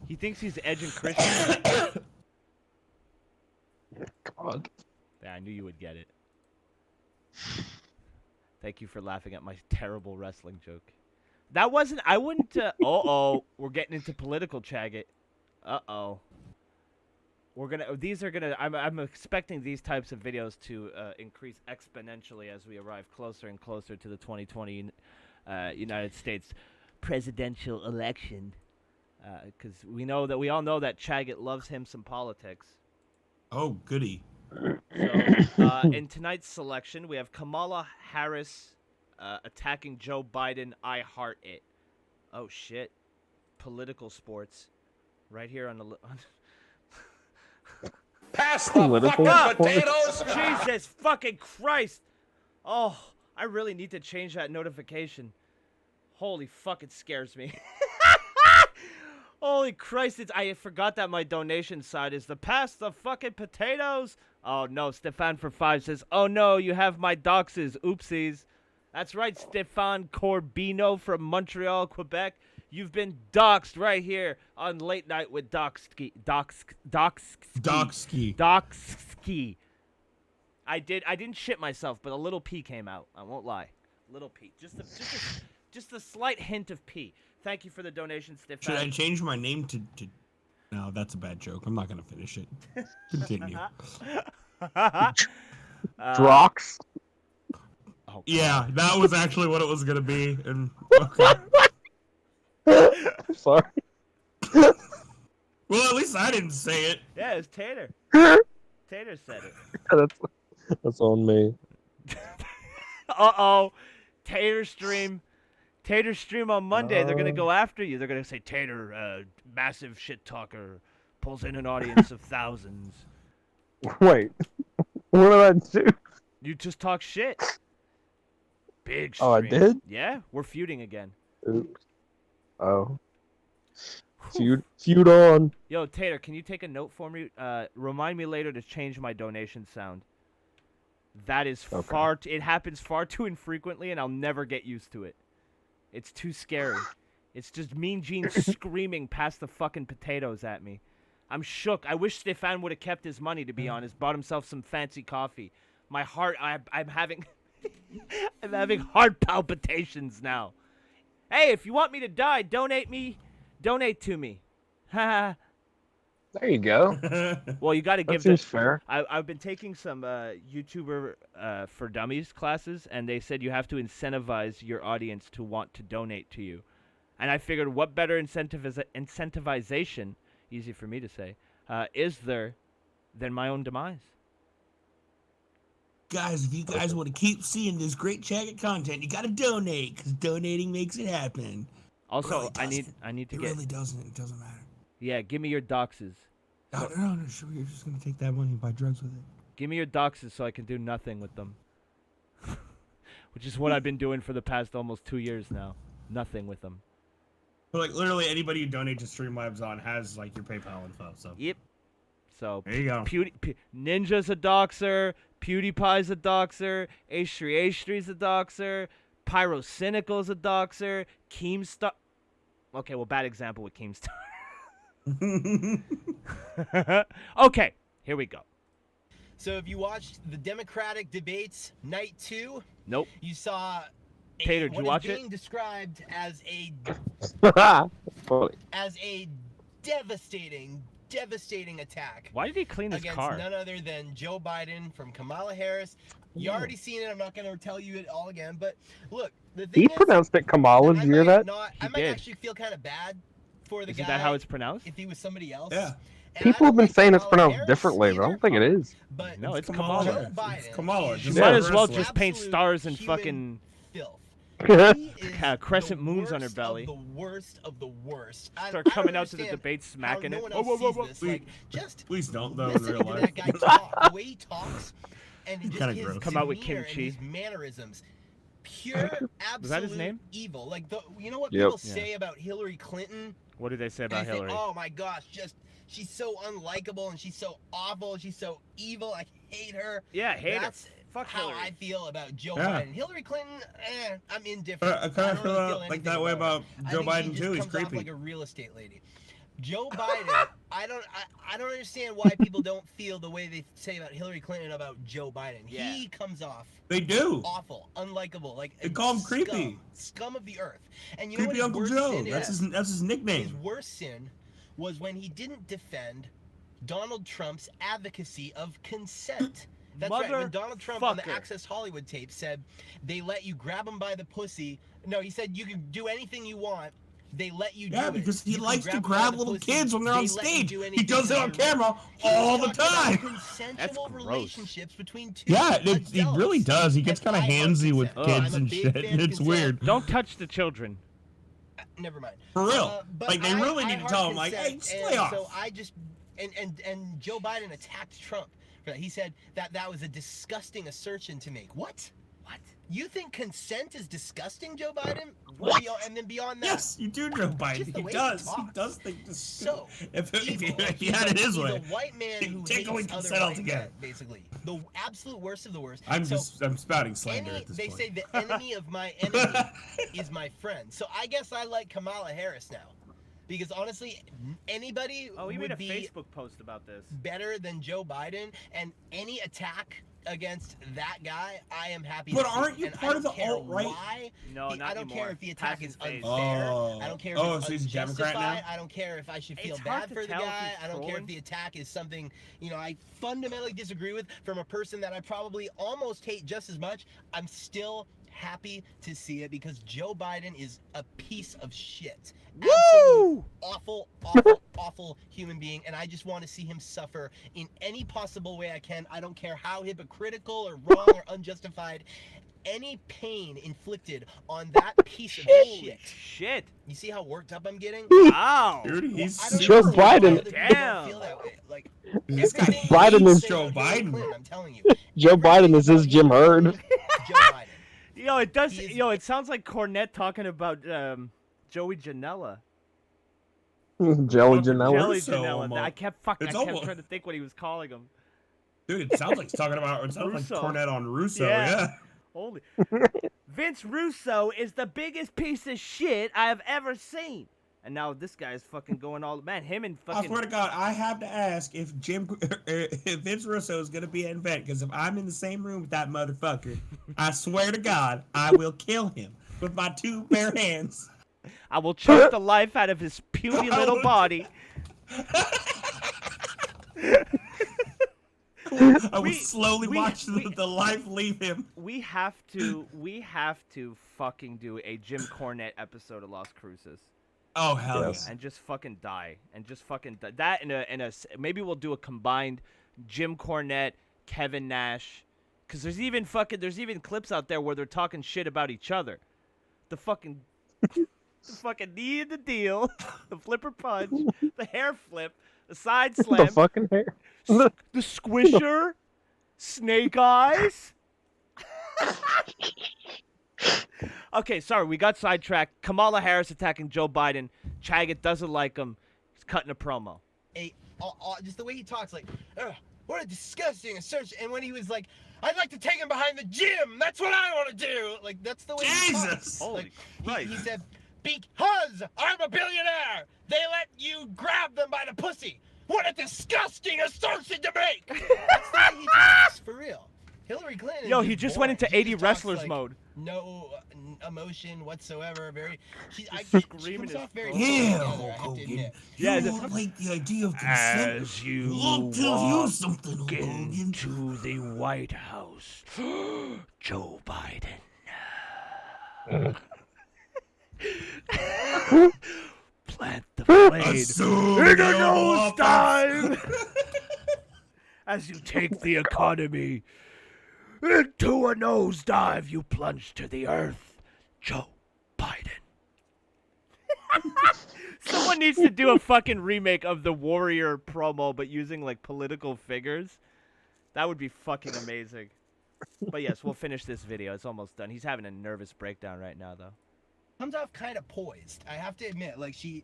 He thinks he's edging Christian. God. Yeah, I knew you would get it. Thank you for laughing at my terrible wrestling joke. That wasn't. I wouldn't. We're getting into political, CHAGGOT. We're gonna. These are gonna. I'm expecting these types of videos to increase exponentially as we arrive closer and closer to the 2020 United States presidential election. Because we all know that CHAGGOT loves him some politics. Oh, goody. So, in tonight's selection, we have Kamala Harris attacking Joe Biden. I heart it. Oh shit! Political sports, right here on the. Pass the fucking potatoes! Jesus fucking Christ! Oh, I really need to change that notification. Holy fuck! It scares me. Holy Christ, I forgot that my donation side is the pass the fucking potatoes. Oh no, Stefan for 5 says, oh no, you have my doxes. Oopsies. That's right, Stefan Corbino from Montreal, Quebec. You've been doxed right here on Late Night with Doxski. Doxski. I didn't shit myself, but a little pee came out. I won't lie. Little pee. Just a slight hint of pee. Thank you for the donation, Stefan. Should I change my name to... No, that's a bad joke. I'm not going to finish it. Continue. Drox? Oh, yeah, that was actually what it was going to be. And okay. I'm sorry. Well, at least I didn't say it. Yeah, it's Tater. Tater said it. That's on me. Uh-oh. Tater stream on Monday. They're going to go after you. They're going to say, Tater, massive shit talker, pulls in an audience of thousands. Wait. What did I do? You just talk shit. Big stream. Oh, I did? Yeah, we're feuding again. Oops. Oh. Feud on. Yo, Tater, can you take a note for me? Remind me later to change my donation sound. That is okay. It happens far too infrequently, and I'll never get used to it. It's too scary. It's just Mean Gene screaming past the fucking potatoes at me. I'm shook. I wish Stefan would have kept his money, to be honest. Bought himself some fancy coffee. My heart, I'm having... I'm having heart palpitations now. Hey, if you want me to die, donate to me. Haha. There you go. Well, you got to That give seems fair. I've been taking some YouTuber for Dummies classes, and they said you have to incentivize your audience to want to donate to you. And I figured, what better incentivization, easy for me to say, is there than my own demise? Guys, if you guys want to keep seeing this great CHAGGOT content, you got to donate, because donating makes it happen. Also, Really I need to it get... really doesn't. It doesn't matter. Yeah, give me your doxes. No, sure, you're just going to take that money and buy drugs with it. Give me your doxes so I can do nothing with them. Which is what I've been doing for the past almost 2 years now. Nothing with them. But like literally anybody you donate to Streamlabs on has like your PayPal info. So Yep. So there you go. Ninja's a doxer. PewDiePie's a doxer. H3H3's a doxer. Pyrocynical's a doxer. Keemstar. Okay, well, bad example with Keemstar. Okay, here we go. So if you watched the Democratic debates night 2, Nope. you saw Tater, did you watch what is it? being described as a devastating attack. Why did he clean his against car? none other than Joe Biden from Kamala Harris. You already seen it. I'm not going to tell you it all again. But look, the thing He is, pronounced it Kamala. Did you hear that? I might did. actually feel kind of bad for the Isn't guy. that how it's pronounced? If he was somebody else. Yeah. And I People don't have been like saying it's Kamala pronounced Harris differently, but I don't think it is. But No, it's Joe Kamala. Biden It's Kamala. is You Just might like as well wrestling. just paint absolute stars and human fucking filth. crescent moons on her Worst belly. Of the worst of the worst. Start I coming don't out to the understand debate, how smacking no it. one Whoa, else whoa, whoa, sees whoa. this. Like, just Please don't though in listen real to life. that guy talk. The way he talks, and just Kinda his gross. Come out with demeanor and kimchi. his mannerisms. Pure, absolute Was that his name? evil. Like you know what Yep. people Yeah. say about Hillary Clinton? What did they say about They say, Hillary? oh my gosh, she's so unlikable and she's so awful. She's so evil. I hate her. Yeah, hate her. Fuck how Hillary. I feel about Joe Yeah. Biden. Hillary Clinton, I'm indifferent. I kind of don't feel really feel like anything that way about her. Joe I think Biden she just too. He's comes off creepy. like a real estate lady. Joe Biden, I don't understand why people don't feel the way they say about Hillary Clinton about Joe Biden. Yeah. He comes off They do. awful, unlikable, like They call him scum, creepy. scum of the earth. And you know what Creepy his Uncle worst Joe. sin That's is? his nickname. His worst sin was when he didn't defend Donald Trump's advocacy of consent. That's right. When Donald Trump on the Motherfucker. Access Hollywood tape said they let you grab him by the pussy. No, he said you can do anything you want. They let you do Yeah, it. because he You can likes to him by grab the little pussy. kids when they're They on let you stage. do He anything does it on because you're camera right. He was all the talking about time. Consensual gross. relationships between two Yeah, adults. he really does. He gets And kind of I want handsy with consent. kids I'm a and big shit. fan of It's consent. weird. Don't touch the children. Never mind. For real. But Like, they really need to heart tell him, like, consent, hey, just and lay off. So I just and Joe Biden attacked Trump for that. He said that was a disgusting assertion to make. What? What? You think consent is disgusting, Joe Biden? What? And then beyond that, Yes, you do, Joe Biden. just the He way does. he He talks. does think this. So if evil. he had it his he's way. a white man who Take away hates other consent white altogether. men, basically. The absolute worst of the worst. I'm So spouting slander at this they point. say the enemy of my enemy is my friend. So I guess I like Kamala Harris now. Because honestly, anybody Oh, you made would a be Facebook post about this. better than Joe Biden, and any attack against that guy, I am happy But to see. aren't you And I part of don't the care alt-right? why. No, not I don't anymore. care if the attack is Passing unfair. phase. Oh. I don't care if Oh, it's so he's a Democrat unjustified. now? I don't care if I should feel It's hard bad to for the tell if guy. he's I don't care if trolling. the attack is something, I fundamentally disagree with from a person that I probably almost hate just as much. I'm still happy to see it because Joe Biden is a piece of shit. Absolute awful, awful human being, and I just want to see him suffer in any possible way I can. I don't care how hypocritical or wrong or unjustified. Any pain inflicted on that piece of shit. Shit. You see how worked up I'm getting? Wow. Dude, he's I don't Joe know why Biden. other people don't Damn. feel that way. Like, This guy everything Biden you is say Joe about Hillary Biden. Clinton, I'm telling you. Joe Biden is his Jim Hurd. Joe Biden. Yo, it does. He is- Yo, it sounds like Cornette talking about Joey Janela. Jelly Janela. Jelly Russo Janela. almost. I kept It's trying almost- to think what he was calling him. Dude, it sounds like he's talking about. It sounds Russo. like Cornette on Russo. Yeah. Yeah. Holy. Vince Russo is the biggest piece of shit I have ever seen. And now this guy's fucking going all man. Him and I fucking. swear to God, I have to ask if if Vince Russo is gonna be an event. Because if I'm in the same room with that motherfucker, I swear to God, I will kill him with my two bare hands. I will choke the life out of his puny little body. I will We- slowly we- watch we- the life leave him. We have to fucking do a Jim Cornette episode of Las Cruces. Oh hell Yes. yeah! And just fucking die. And just fucking die. That maybe we'll do a combined Jim Cornette, Kevin Nash. Cause there's even clips out there where they're talking shit about each other. The fucking knee in the deal, the flipper punch, the hair flip, the side The slam, fucking hair. the squisher, snake eyes. Okay, sorry, we got sidetracked. Kamala Harris attacking Joe Biden. CHAGGOT doesn't like him. He's cutting a promo. Just the way he talks, like, ugh, what a disgusting assertion. And when he was like, I'd like to take him behind the gym. That's what I want to do. Like, that's the way he talks. Jesus! Holy Like, Christ. he said, because I'm a billionaire, they let you grab them by the pussy. What a disgusting assertion to make. That's the way he talks, for real. Hillary Clinton. Yo, is he just went boring. into She 80 just talks wrestlers like mode. No emotion whatsoever. She screaming comes his off very throat. Yeah, together, Hulk I have to Hogan. admit. Yeah, You the- don't like the idea of consent. As you I'll tell you something, Hulk Hogan. into the White House, Joe Biden. Plant the blade Assume in a your nosedive as you take the economy into a nosedive. You plunge to the earth, Joe Biden. Someone needs to do a fucking remake of the Warrior promo, but using like political figures. That would be fucking amazing. But yes, we'll finish this video. It's almost done. He's having a nervous breakdown right now, though. Comes off kind of poised. I have to admit, like, she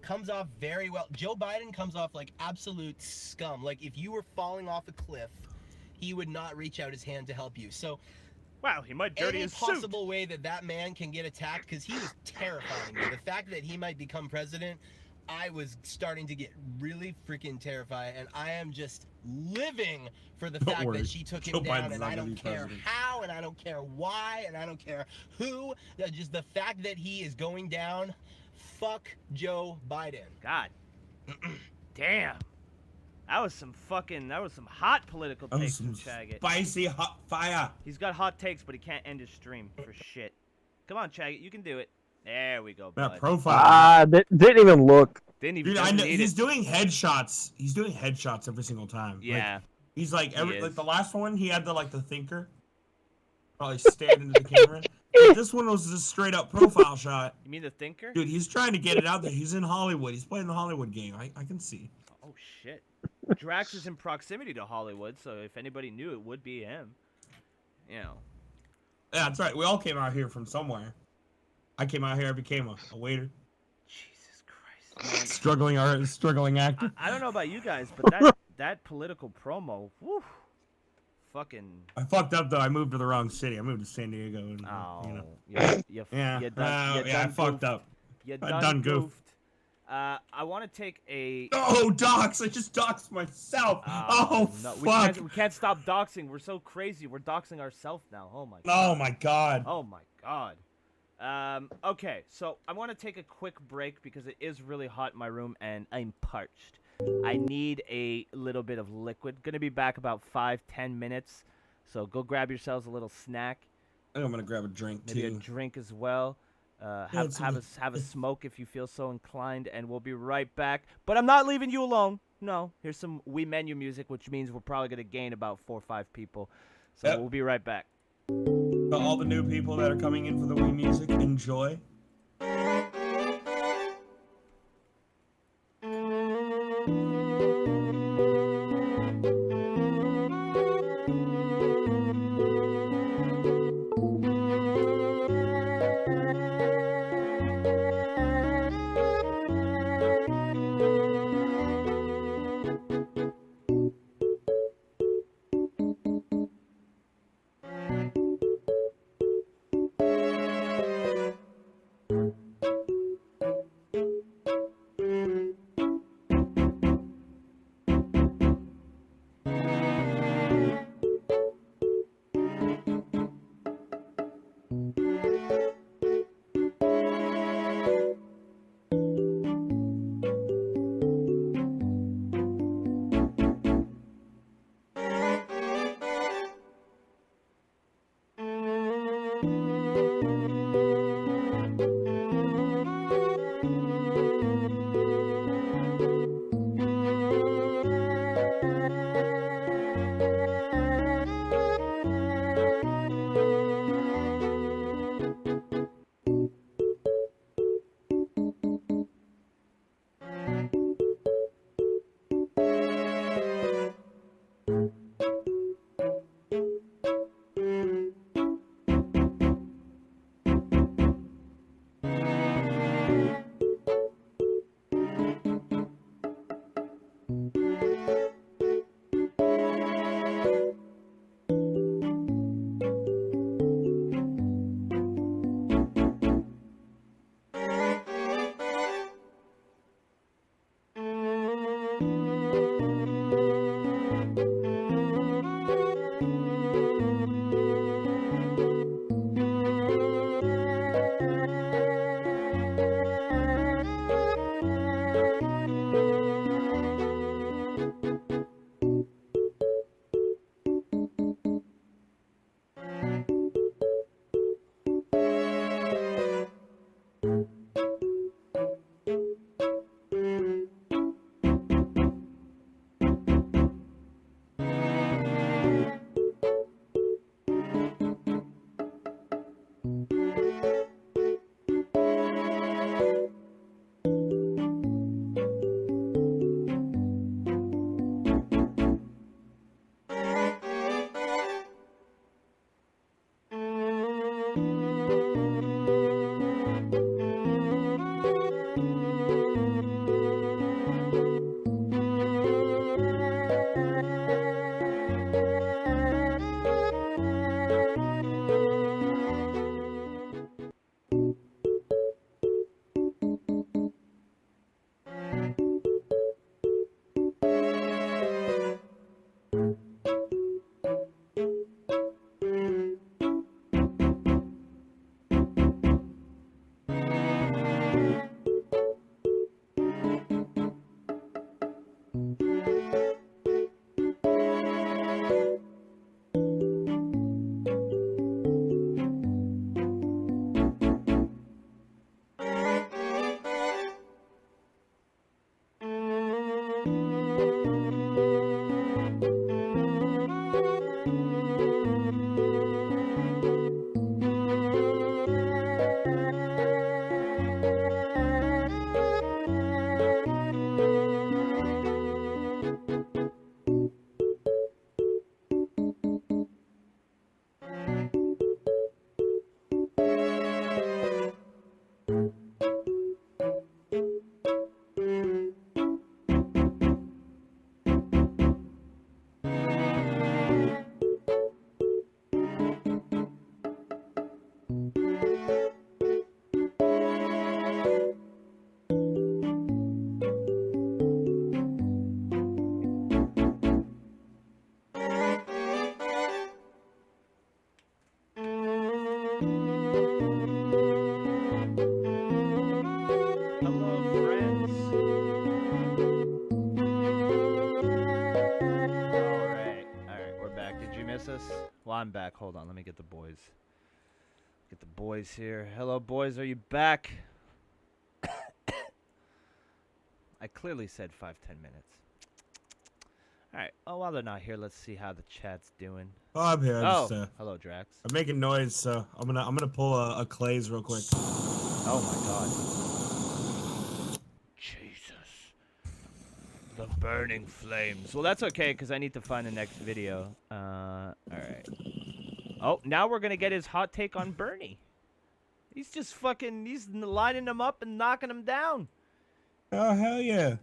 comes off very well. Joe Biden comes off like absolute scum. Like, if you were falling off a cliff, he would not reach out his hand to help you. So Wow, he might dirty any his suit. possible way that that man can get attacked, because he was terrifying me. The fact that he might become president, I was starting to get really freaking terrified, and I am just living for the fact worry. that she took Joe him down, Biden's and not I gonna don't be care president. how, and I don't care why, and I don't care who. Just the fact that he is going down, fuck Joe Biden. God. Damn. That was some hot political That was takes from some Chaggott. spicy hot fire. He's got hot takes, but he can't end his stream for shit. Come on, Chaggott, you can do it. There we go, That bud. profile. Didn't even look. Didn't even Dude, I doesn't know need he's it. doing headshots. He's doing headshots every single time. Yeah. Like, he's like He like is. the last one, he had the thinker. Probably stared into the camera. But this one was just straight up profile shot. You mean the thinker? Dude, he's trying to get it out there. He's in Hollywood. He's playing the Hollywood game. I can see. Oh shit. Drax is in proximity to Hollywood, so if anybody knew, it would be him. You know. Yeah, that's right. We all came out here from somewhere. I came out here. I became a waiter. Jesus Christ. Struggling actor. I don't know about you guys, but that political promo, whew, fucking. I fucked up though. I moved to the wrong city. I moved to San Diego. And, Oh, you know. you Yeah. you done, you I done fucked goofed. up. You I done done goofed. goofed. I want to take a. Oh, dox! I just doxed myself. Oh, no, fuck! we can't stop doxing. We're so crazy. We're doxing ourselves now. Oh my. Oh God. my god. Oh my god. Okay, so I want to take a quick break because it is really hot in my room and I'm parched. I need a little bit of liquid. Gonna be back about 5-10 minutes. So go grab yourselves a little snack. I think I'm gonna grab a drink Maybe a too. drink as well. Have a smoke if you feel so inclined, and we'll be right back. But I'm not leaving you alone. No, here's some Wii menu music, which means we're probably gonna gain about 4 or 5 people. So Yep. we'll be right back. To all the new people that are coming in for the Wii music, enjoy. us? Well, I'm back. Hold on. Let me get the boys. Get the boys here. Hello, boys. Are you back? I clearly said 5-10 minutes. All right. Oh, while they're not here, let's see how the chat's doing. Oh, I'm here. Hello, Drax. I'm making noise, so I'm gonna pull a Clay's real quick. Oh my God. Jesus. The burning flames. Well, that's okay, because I need to find the next video. All right. Oh, now we're gonna get his hot take on Bernie. He's just fucking. He's lining them up and knocking them down. Oh hell yeah!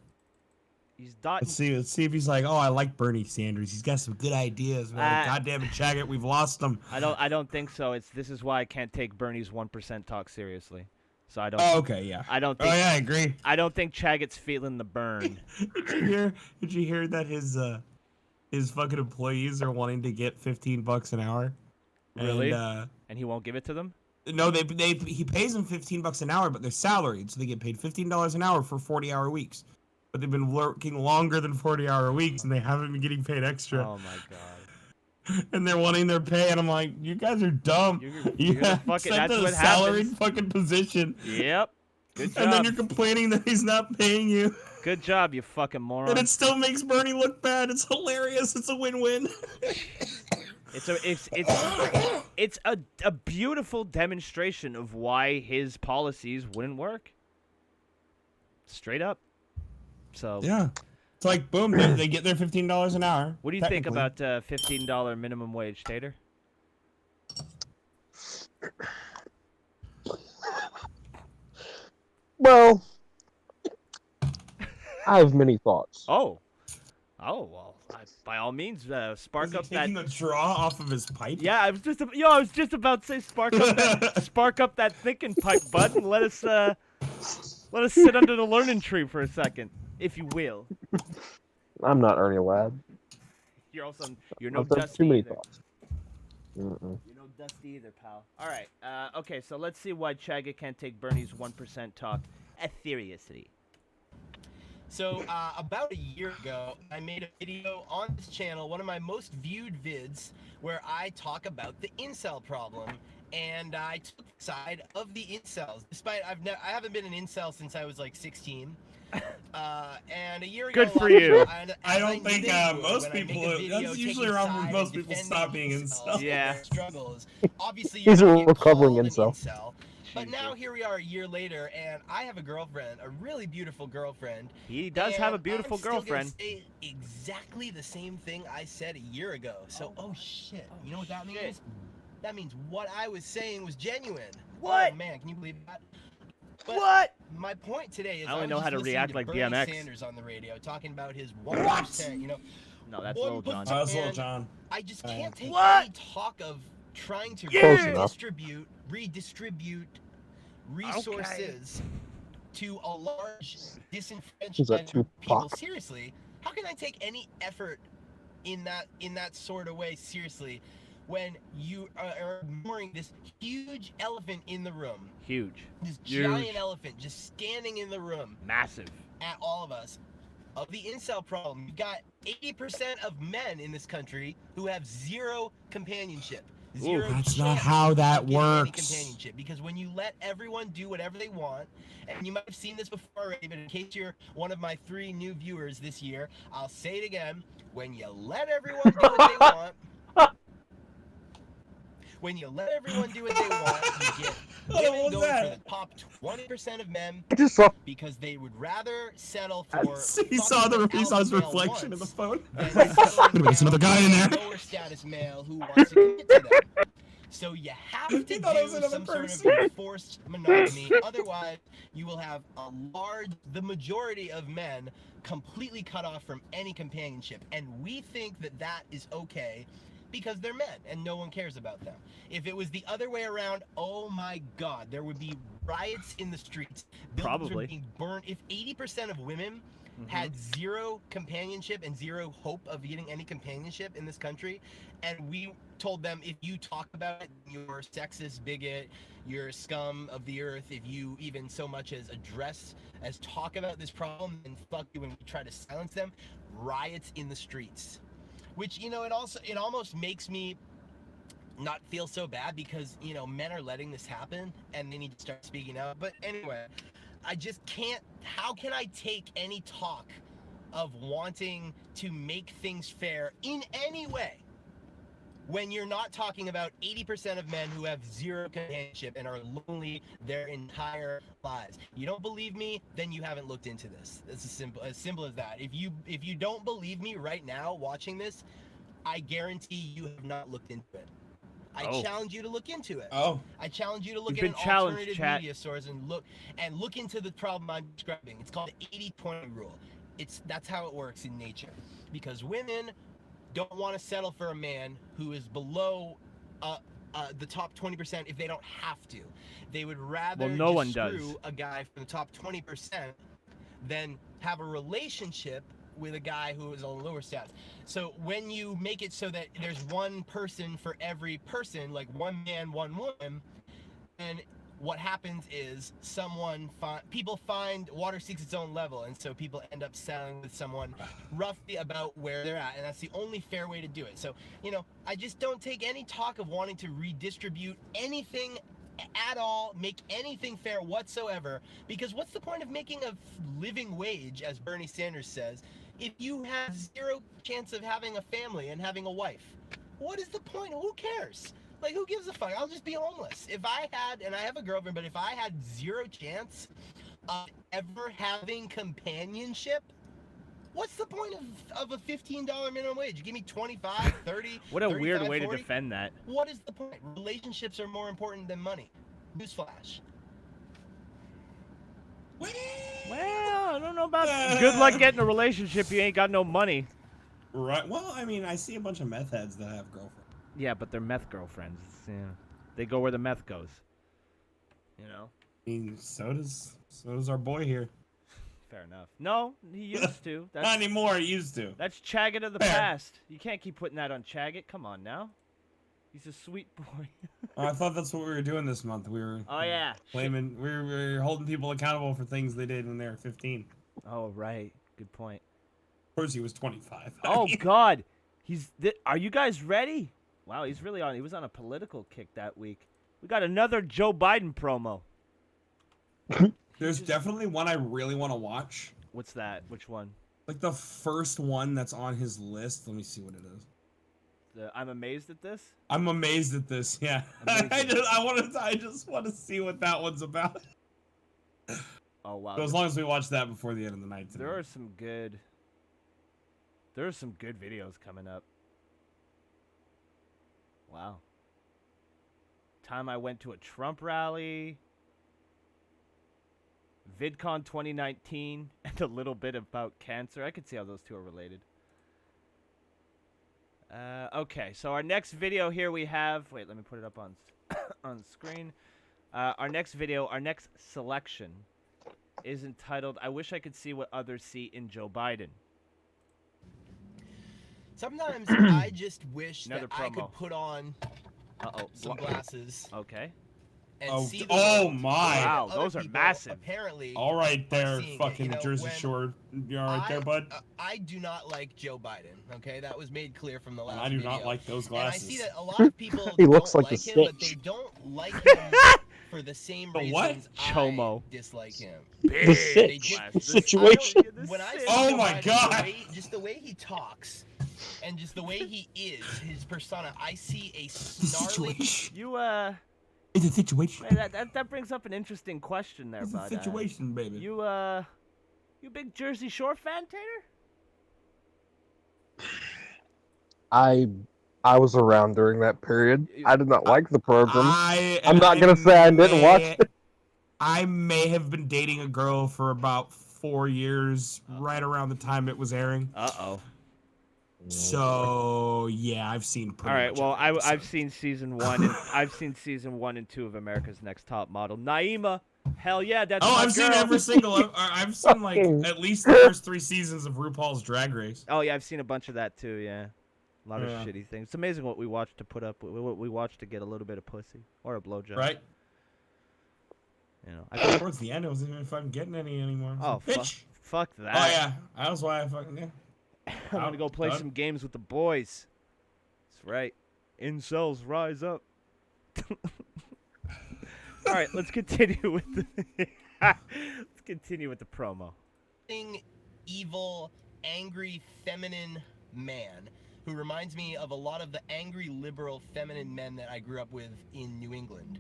He's dotting. Let's see if he's like, oh, I like Bernie Sanders. He's got some good ideas, man. Goddamn it, Chaggott, we've lost him. I don't think so. This is why I can't take Bernie's 1% talk seriously. So I don't. Oh, okay, yeah. I don't think. Oh yeah, I agree. I don't think Chaggott's feeling the burn. Did you hear that his fucking employees are wanting to get $15 an hour? Really? And he won't give it to them? No, he pays them $15 an hour, but they're salaried, so they get paid $15 an hour for 40-hour weeks. But they've been working longer than 40-hour weeks, and they haven't been getting paid extra. Oh my God. And they're wanting their pay, and I'm like, you guys are dumb. You're fucking, that's a what salaried happens. fucking position. Yep. Good job. And then you're complaining that he's not paying you. Good job, you fucking moron. And it still makes Bernie look bad. It's hilarious. It's a win-win. It's a beautiful demonstration of why his policies wouldn't work. Straight up. So yeah, it's like boom, they get their $15 an hour. What do you think about $15 minimum wage, Tater? Well, I have many thoughts. Oh well. By all means, spark up that. Taking the draw off of his pipe. Yeah, I was just about to say spark up that thinking pipe, bud, and let us sit under the learning tree for a second, if you will. I'm not Ernie Ladd. You're no Dusty too many either. thoughts. Mm-mm. You're no Dusty either, pal. All right. Okay, so let's see why Chaggott can't take Bernie's 1% talk seriously. So, about a year ago, I made a video on this channel, one of my most viewed vids, where I talk about the incel problem, and I took the side of the incels. Despite I haven't been an incel since I was like 16. And a year ago, good for you. I don't think most people. That's usually around when most people stop being incel. Yeah. Struggles. Obviously, He's a you're recovering called an incel. But now here we are a year later, and I have a girlfriend, a really beautiful girlfriend. He does have a beautiful I'm still girlfriend. Gonna say exactly the same thing I said a year ago. So, oh shit. You know what that means? That means what I was saying was genuine. What? Oh man, can you believe that? But What? My point today is I only was know how just to listening react to like Bernie DMX. Sanders on the radio talking about his 1%. You know, No, that's Lil Jon. Oh, that's Lil Jon. I just can't take What? any talk of trying to Close enough. redistribute resources to a large Is that disenfranchised group of people Tupac? seriously. How can I take any effort in that sort of way seriously when you are ignoring this huge elephant in the room? Huge. This Huge. giant elephant just standing in the room Massive. at all of us. Of the incel problem, you've got 80% of men in this country who have zero companionship. Zero That's not chance how that of getting any works. companionship, because when you let everyone do whatever they want, and you might have seen this before already, but in case you're one of my 3 new viewers this year, I'll say it again. When you let everyone do what they want, when you let everyone do what they want, you get women going for the top 20% of men I just saw. because they would rather settle for. He saw his alpha male reflection in the once phone. than settling There's another guy in there. down a lower status male who wants to commit to them. So you have to do thought it was another some sort person. of enforced monogamy. Otherwise, you will have the majority of men completely cut off from any companionship. And we think that that is okay because they're men and no one cares about them. If it was the other way around, oh my God, there would be riots in the streets. Buildings Probably. are being burned. If 80% of women had zero companionship and zero hope of getting any companionship in this country, and we told them, if you talk about it, you're sexist, bigot, you're scum of the earth, if you even so much as talk about this problem, then fuck you, and we try to silence them, riots in the streets. Which, you know, it almost makes me not feel so bad because, you know, men are letting this happen and they need to start speaking out. But anyway, I just can't, how can I take any talk of wanting to make things fair in any way when you're not talking about 80% of men who have zero companionship and are lonely their entire lives? You don't believe me? Then you haven't looked into this. It's as simple as that. If you don't believe me right now watching this, I guarantee you have not looked into it. I challenge you to look into it. I challenge you to look at an alternative media source and look into the problem I'm describing. It's called the 80-20 rule. That's how it works in nature. Because women don't want to settle for a man who is below the top 20% if they don't have to. They would rather screw a guy from the top 20% than have a relationship with a guy who is on lower stats. So when you make it so that there's one person for every person, like one man, one woman, and what happens is people find water seeks its own level, and so people end up settling with someone roughly about where they're at, and that's the only fair way to do it. So, you know, I just don't take any talk of wanting to redistribute anything at all, make anything fair whatsoever, because what's the point of making a living wage, as Bernie Sanders says, if you have zero chance of having a family and having a wife? What is the point? Who cares? Like, who gives a fuck? I'll just be homeless. If I had, and I have a girlfriend, but if I had zero chance of ever having companionship, what's the point of a $15 minimum wage? Give me 25, 30, What a 35, weird way 40? to defend that. What is the point? Relationships are more important than money. Newsflash. Well, I don't know about good luck getting a relationship. You ain't got no money. Right. Well, I mean, I see a bunch of meth heads that have girlfriends. Yeah, but they're meth girlfriends. Yeah. They go where the meth goes. You know? I mean, so does our boy here. Fair enough. No, he used to. That's, Not anymore, he used to. That's CHAGGOT of the past. You can't keep putting that on CHAGGOT. Come on now. He's a sweet boy. I thought that's what we were doing this month. We were blaming, we were holding people accountable for things they did when they were 15. Oh, right. Good point. Of course, he was 25. Oh, God. Are you guys ready? Wow, he's really on. He was on a political kick that week. We got another Joe Biden promo. There's definitely one I really want to watch. What's that? Which one? Like the first one that's on his list. Let me see what it is. I'm amazed at this. I'm amazed at this. Yeah. I just want to see what that one's about. Oh wow. So as long as we watch that before the end of the night today. There are some good videos coming up. Wow. Time I went to a Trump rally. VidCon 2019 and a little bit about cancer. I could see how those two are related. Okay, so our next video here we have... Wait, let me put it up on screen. Our next selection is entitled, I Wish I Could See What Others See in Joe Biden. Sometimes I just wish Another that I promo. could put on some glasses. Okay. And see the oh world. my! Wow, Other those are people massive. Apparently, All right there, seeing it, fucking you know, Jersey when Shore. You all right there, bud? I do not like Joe Biden. Okay, that was made clear from the last I do video. not like those And I glasses. see that a lot of people He looks don't like a him, but they snitch. don't like him for the same The reasons what? Chomo. I dislike him. The situation. When I see Oh Joe my Biden, God. just the way he talks, and just the way he is, his persona, I see a snarly. You, It's a situation. man, that brings up an interesting question there, It's a bud. situation, baby. You big Jersey Shore fan, Tater? I was around during that period. I did not like the program. I'm not gonna say I didn't watch it. I may have been dating a girl for about 4 years, right around the time it was airing. Uh-oh. So yeah, I've seen. All right. much Well, of it, I've seen season 1 and I've seen season 1 and 2 of America's Next Top Model. Naima, hell yeah, that's. Oh, my I've seen girl. every single. I've seen like at least the first 3 seasons of RuPaul's Drag Race. Oh yeah, I've seen a bunch of that too. Yeah, a lot of shitty things. It's amazing what we watch to put up. What we watch to get a little bit of pussy or a blowjob. Right. You know. Towards the end, I wasn't even fucking getting any anymore. Oh Bitch. fuck that. Oh yeah, that was why I fucking yeah. I'm gonna go play some games with the boys. That's right. Incels rise up. All right, let's continue with the promo. Evil, angry, feminine man who reminds me of a lot of the angry, liberal, feminine men that I grew up with in New England.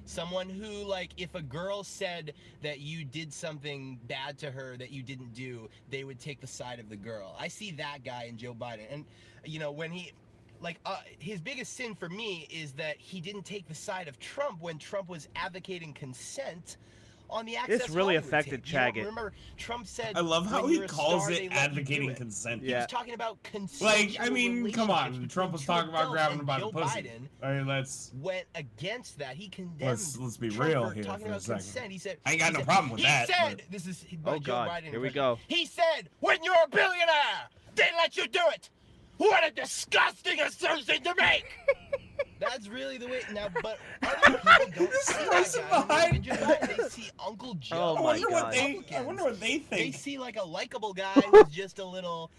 Someone who, like, if a girl said that you did something bad to her that you didn't do, they would take the side of the girl. I see that guy in Joe Biden. And, you know, when he, like, his biggest sin for me is that he didn't take the side of Trump when Trump was advocating consent on the Access This really Hollywood affected tape. You know, CHAGGOT. remember, Trump said, I love how when he you're a calls star, it they let you do advocating it. consent. He was talking about consent. Like, I mean, come on. Trump was talking about grabbing him by the Joe pussy. Biden I mean, let's went against that. He condemned. let's be Trump real for here talking for a about second. consent. He said, I ain't got he no said- problem with he that, said, but- this is by Oh, Joe God. Biden. Here we impression. go. He said, when you're a billionaire, they let you do it. What a disgusting assertion to make. That's really the way. Now, but other people don't see that guy. When they look at Joe Biden, they see Uncle Joe. Oh, my They God. I wonder what they They think. see like a likable guy who's just a little.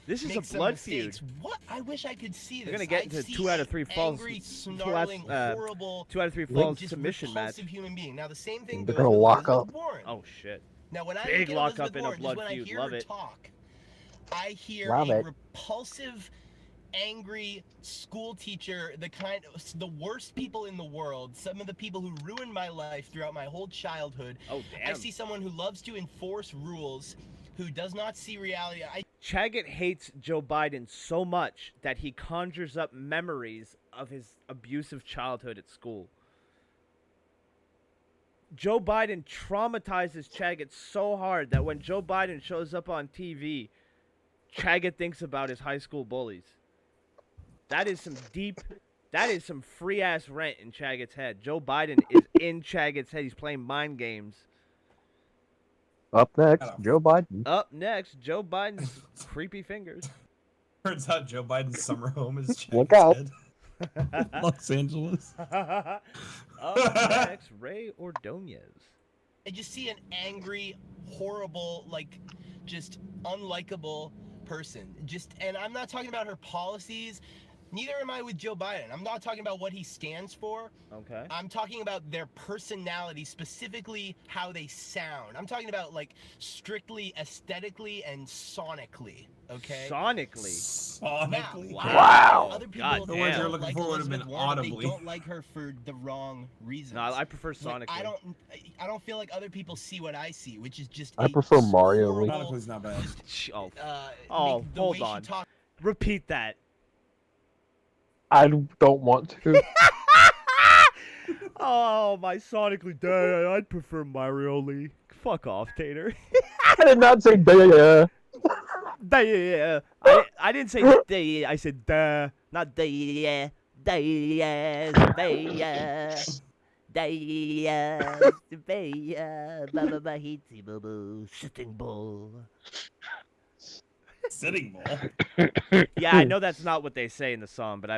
This is a makes some blood mistakes. feud. What? I wish I could see this. We're gonna get I'd into see 2 out of 3 falls, angry, 2 snarling, horrible, 2 out of 3 falls just submission match. repulsive human being. Now the same thing They're goes gonna with lock Elizabeth up. Warren. Oh shit. Now when I Big look at lock Elizabeth up in a Warren, blood just when feud. I hear Love her it. talk, I hear Love a it. repulsive, angry school teacher, the worst people in the world, some of the people who ruined my life throughout my whole childhood. Oh damn. I see someone who loves to enforce rules, who does not see reality. CHAGGOT hates Joe Biden so much that he conjures up memories of his abusive childhood at school. Joe Biden traumatizes CHAGGOT so hard that when Joe Biden shows up on TV, CHAGGOT thinks about his high school bullies. That is some free-ass rent in CHAGGOT's head. Joe Biden is in CHAGGOT's head. He's playing mind games. Up next, Joe Biden. Up next, Joe Biden's creepy fingers. Turns out Joe Biden's summer home is Look out. Los Angeles. Up next, Ray Ordonez. I just see an angry, horrible, like, just unlikable person. And I'm not talking about her policies. Neither am I with Joe Biden. I'm not talking about what he stands for. Okay. I'm talking about their personality, specifically how they sound. I'm talking about, like, strictly aesthetically and sonically. Okay. Sonically. Sonically. Wow. Other people God The words damn. you're looking for would have been Elizabeth Warren, but audibly. They don't like her for the wrong reasons. No, I prefer sonically. Like, I don't feel like other people see what I see, which is just. I prefer Mario. horrible- Sonically's not bad. Oh, the way hold she on. talks. Repeat that. I don't want to. Oh, my sonically dad. I'd prefer Mario Lee. Fuck off, Tater. I did not say duh. Duh. I didn't say duh. I said duh, not duh. Sitting bull. Sitting bull. Yeah, I know that's not what they say in the song, but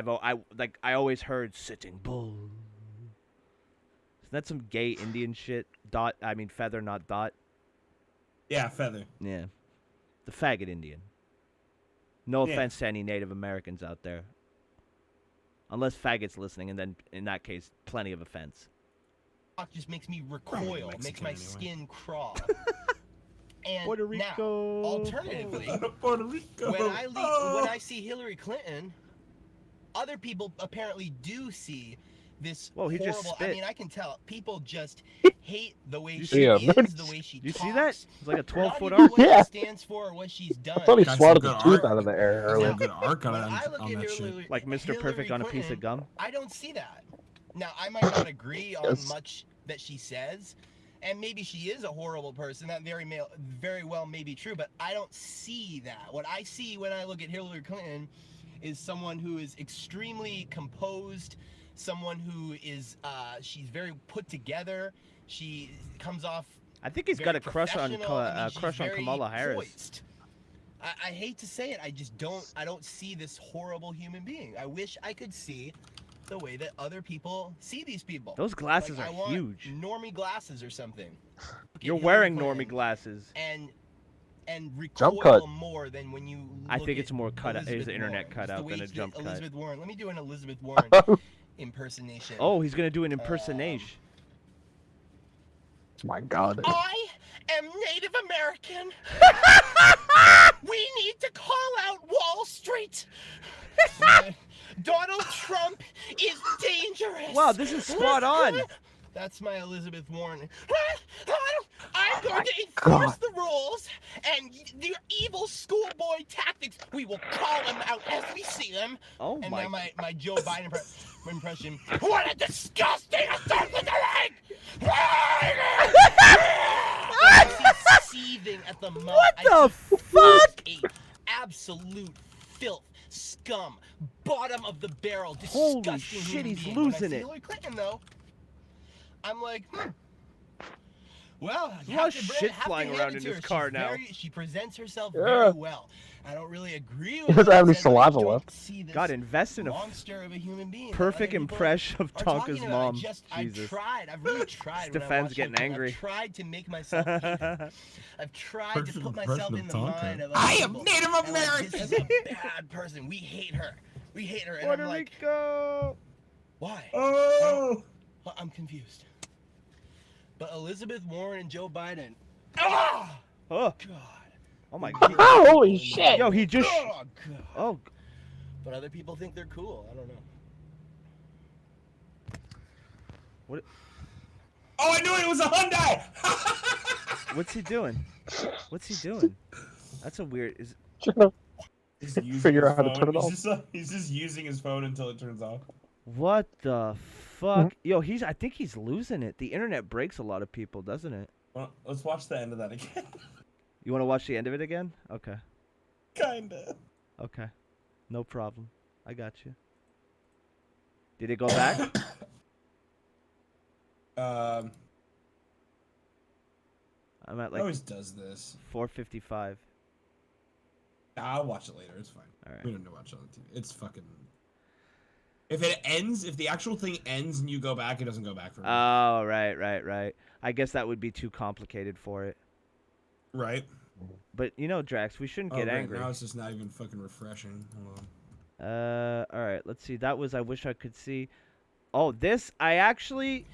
I always heard sitting bull. Isn't that some gay Indian shit? Feather, not dot. Yeah, feather. Yeah, the faggot Indian. No Yeah. offense to any Native Americans out there, unless faggot's listening, and then in that case, plenty of offense. Just makes me recoil, Mexican makes my anyway. skin crawl. And Puerto now, Rico. alternatively, Puerto Rico. when I see Hillary Clinton, other people apparently do see this Whoa, he horrible. just I spit. mean, I can tell people just hate the way she Yeah, is, the way she You talks. see that? It's like a Not 12-foot even arc. what Yeah. she stands for or what she's done. I thought he Got some swatted the good tooth art. out of the air There's earlier. a good arc on, When I look on at that shit. Hillary, Like Mr. Hillary Perfect on a piece of Clinton, gum. I don't see that. Now, I might not agree on Yes. much that she says, and maybe she is a horrible person. That very well may be true, but I don't see that. What I see when I look at Hillary Clinton is someone who is extremely composed, someone who is, she's very put together. She comes off. I think he's got very a crush on professional. I mean, she's crush on very Kamala Harris. poised. I hate to say it, I just don't see this horrible human being. I wish I could see the way that other people see these people. Those glasses Like, are I want huge. normie glasses or something. Look at You're Hillary wearing Clinton, normie glasses. And and Jump recoil cut. more than when you. I look think at it's more cut. It's Elizabeth an internet Warren. cutout It's the than way a she jump did cut. Elizabeth Warren. Let me do an Elizabeth Warren impersonation. Oh, he's gonna do an impersonation. My God. I am Native American. We need to call out Wall Street. Donald Trump is dangerous. Wow, this is spot on. That's my Elizabeth Warren. I'm going to God. enforce the rules and your evil schoolboy tactics. We will call them out as we see them. Oh And my. now my Joe Biden impression. What a disgusting assembly to He's seething at the mouth. What the fuck? Absolute filth, scum, bottom of the barrel, Holy disgusting shit, human he's being. When I losing see it. Hillary Clinton, though, I'm like, well, There's a lot of shit flying around in this car now. She presents herself Yeah. very well. I don't really agree with He doesn't what have any she says, but I saliva don't left. see this God, invest in a monster of a human being. that perfect other people impression of are talking Tonka's about. mom. I've Jesus. tried. I've really tried. when I Stefan's watch getting Hillary Clinton. angry. I've tried to make myself hate her. I've tried to Perfect put myself impression in of the Tonka. mind of I other am people. Native And, like, American. this is a bad person. We hate her. We hate her. And Puerto I'm like, Rico. why? Oh. Well, I'm confused. But Elizabeth Warren and Joe Biden. Ah! Oh, God. oh my God. Oh, holy shit. Yo, he just. Oh, God. Oh, But other people think they're cool. I don't know. what? Oh, I knew it was a Hyundai. What's he doing? What's he doing? That's a weird. Is He's using Figure his out how to phone. turn it He's off. he's just using his phone until it turns off. what the fuck? Yo, he's. I think he's losing it. The internet breaks a lot of people, doesn't it? Well, let's watch the end of that again. You want to watch the end of it again? Okay. Kinda. Okay. No problem. I got you. Did it go back? Um, I'm at it like always does this. 4:55. I'll watch it later. It's fine. All right. We don't need to watch it on TV. It's fucking. If it ends, if the actual thing ends and you go back, it doesn't go back for me. Oh, right. I guess that would be too complicated for it. Right? But you know, Drax, we shouldn't Oh, get great. angry. Now it's just not even fucking refreshing. Hold on. All right. Let's see. That was I wish I could see. Oh, this I actually.